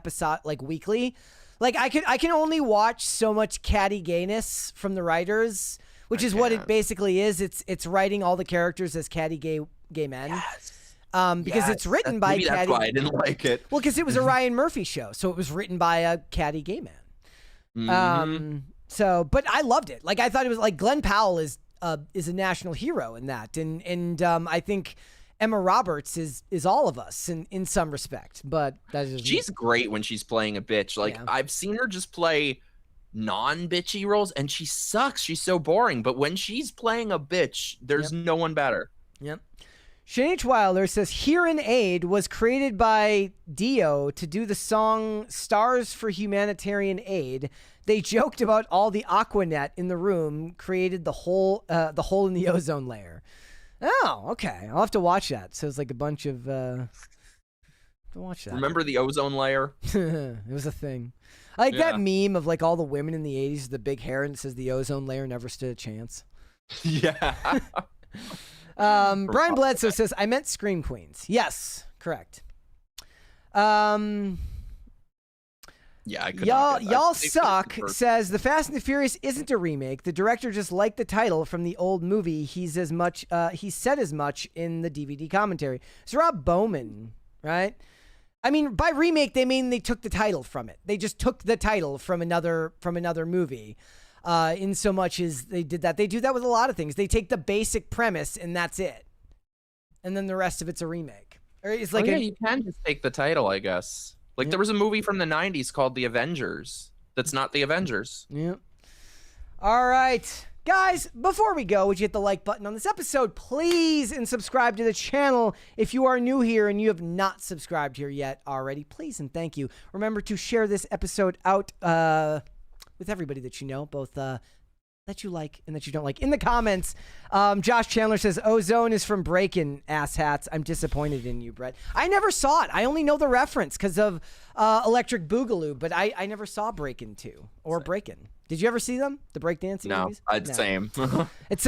weekly. I can only watch so much catty gayness from the writers, which is what it basically is. It's writing all the characters as catty gay men. Yes. Because it's written by catty. That's why I didn't like it. Well, because it was a Ryan Murphy show, so it was written by a catty gay man. But I loved it. I thought it was Glenn Powell is a national hero in that, and I think Emma Roberts is all of us in some respect. But that is she's great when she's playing a bitch. I've seen her just play non-bitchy roles, and she sucks. She's so boring. But when she's playing a bitch, there's no one better. Yep. Shane H. Wilder says, Here in Aid was created by Dio to do the song Stars for Humanitarian Aid. They joked about all the Aquanet in the room created the hole in the ozone layer. Oh, okay. I'll have to watch that. So it's a bunch of... to watch that. Remember the ozone layer? It was a thing. I like that meme of all the women in the 80s with the big hair and it says the ozone layer never stood a chance. Yeah. Brian Bledsoe says, I meant Scream Queens. Yes, correct. Yeah, I could y'all suck says the Fast and the Furious isn't a remake. The director just liked the title from the old movie. He said as much in the DVD commentary. It's Rob Bowman, right? I mean, by remake they mean they took the title from it. They just took the title from another movie. In so much as they did that. They do that with a lot of things. They take the basic premise and that's it. and then the rest of it's a remake. Or it's Oh, like yeah, you can just take the title, I guess. Like there was a movie from the 90s called The Avengers. That's not The Avengers. Yeah. All right. Guys, before we go, would you hit the like button on this episode, please, and subscribe to the channel. If you are new here and you have not subscribed here yet already, please and thank you. Remember to share this episode out with everybody that you know, both that you like and that you don't like. In the comments, Josh Chandler says, Ozone is from Breakin', asshats. I'm disappointed in you, Brett. I never saw it. I only know the reference because of Electric Boogaloo, but I never saw Breakin' 2 or Breakin'. Did you ever see them? The breakdancing movies? No, same. It's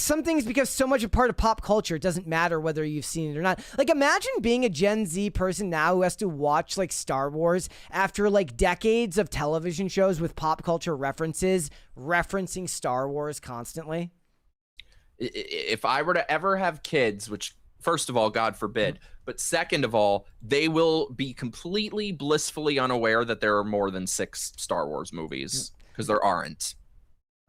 some things, because so much a part of pop culture, it doesn't matter whether you've seen it or not. Like, imagine being a Gen Z person now who has to watch like Star Wars after like decades of television shows with pop culture references referencing Star Wars constantly. If I were to ever have kids, which first of all, God forbid, but second of all, they will be completely blissfully unaware that there are more than 6 Star Wars movies, because there aren't.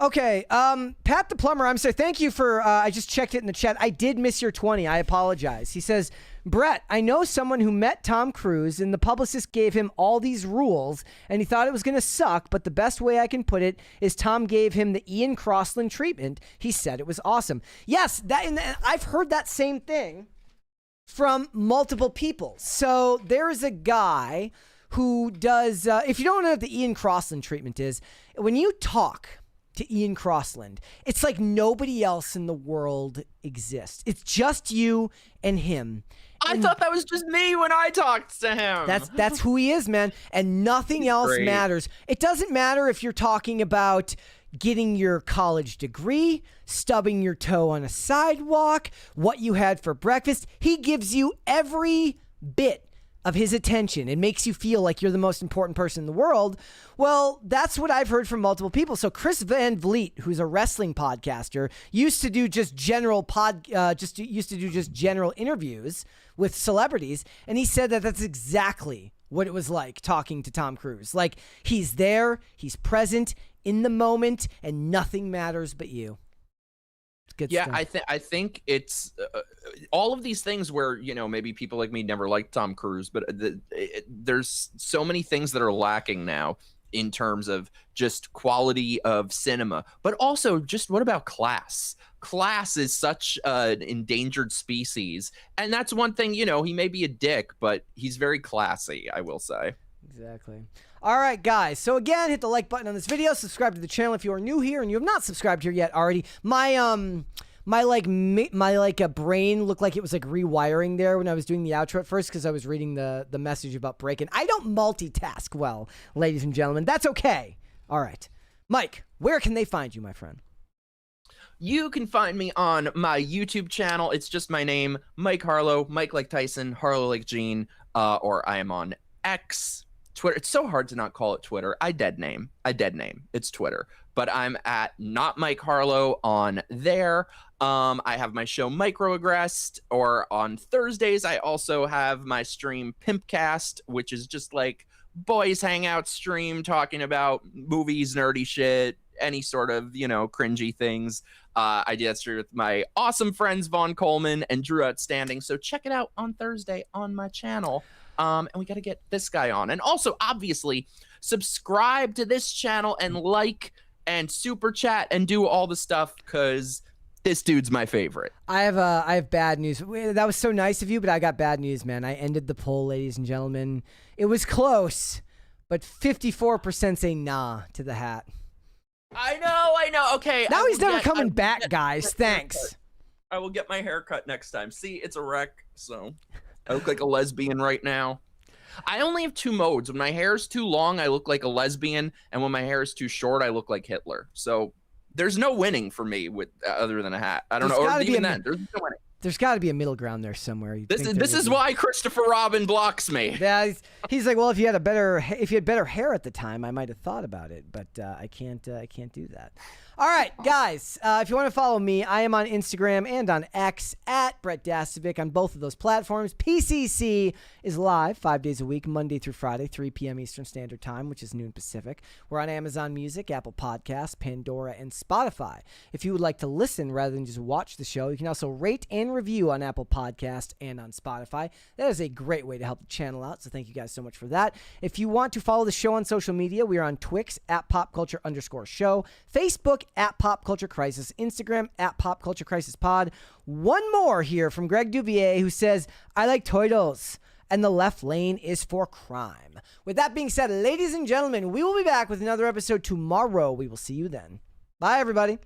Okay, Pat the Plumber, I'm sorry. Thank you for, I just checked it in the chat. I did miss your 20. I apologize. He says, Brett, I know someone who met Tom Cruise and the publicist gave him all these rules and he thought it was going to suck, but the best way I can put it is Tom gave him the Ian Crossland treatment. He said it was awesome. Yes, and I've heard that same thing from multiple people. So there's a guy who does, if you don't know what the Ian Crossland treatment is, when you talk to Ian Crossland, it's like nobody else in the world exists. It's just you and him. I thought that was just me when I talked to him. That's who he is, man. And nothing else matters. It doesn't matter if you're talking about getting your college degree, stubbing your toe on a sidewalk, what you had for breakfast. He gives you every bit of his attention. It makes you feel like you're the most important person in the world. Well, that's what I've heard from multiple people. So Chris Van Vliet, who's a wrestling podcaster, used to do just general interviews with celebrities, and he said that that's exactly what it was like talking to Tom Cruise. Like, he's there, he's present in the moment, and nothing matters but you. Yeah, I think it's all of these things where, you know, maybe people like me never liked Tom Cruise, but there's so many things that are lacking now in terms of just quality of cinema, but also just what about class? Class is such an endangered species, and that's one thing. You know, he may be a dick, but he's very classy, I will say. Exactly. All right, guys. So again, hit the like button on this video. Subscribe to the channel if you are new here and you have not subscribed here yet already. My brain looked like it was like rewiring there when I was doing the outro at first because I was reading the message about breaking. I don't multitask well, ladies and gentlemen. That's okay. All right, Mike, where can they find you, my friend? You can find me on my YouTube channel. It's just my name, Mike Harlow, Mike like Tyson, Harlow like Gene, or I am on X, Twitter. It's so hard to not call it Twitter. I dead name. It's Twitter. But I'm at not Mike Harlow on there. I have my show Microaggressed, or on Thursdays I also have my stream Pimpcast, which is just like boys hangout stream talking about movies, nerdy shit, any sort of, you know, cringy things. I did that stream with my awesome friends Vaughn Coleman and Drew Outstanding. So check it out on Thursday on my channel. And we got to get this guy on. And also, obviously, subscribe to this channel and like and super chat and do all the stuff, because this dude's my favorite. I have bad news. That was so nice of you, but I got bad news, man. I ended the poll, ladies and gentlemen. It was close, but 54% say nah to the hat. I know. Okay. Now he's never coming back, guys. Thanks. I will get my hair cut next time. See, it's a wreck, so I look like a lesbian right now. I only have 2 modes. When my hair is too long, I look like a lesbian, and when my hair is too short, I look like Hitler. So there's no winning for me with other than a hat. I don't know. Or even then, there's no winning. There's got to be a middle ground there somewhere. This is why Christopher Robin blocks me. Yeah, he's like, well, if you had better hair at the time, I might have thought about it, but I can't do that. All right, guys, if you want to follow me, I am on Instagram and on X at Brett Dastovic on both of those platforms. PCC is live 5 days a week, Monday through Friday, 3 p.m. Eastern Standard Time, which is noon Pacific. We're on Amazon Music, Apple Podcasts, Pandora, and Spotify. If you would like to listen rather than just watch the show, you can also rate and and review on Apple Podcast and on Spotify. That is a great way to help the channel out, so thank you guys so much for that. If you want to follow the show on social media, we are on Twix at popculture_show, Facebook at popculturecrisis, Instagram at popculturecrisispod. One more here from Greg Duvier, who says, I like turtles, and the left lane is for crime. With that being said, ladies and gentlemen, we will be back with another episode tomorrow. We will see you then. Bye, everybody.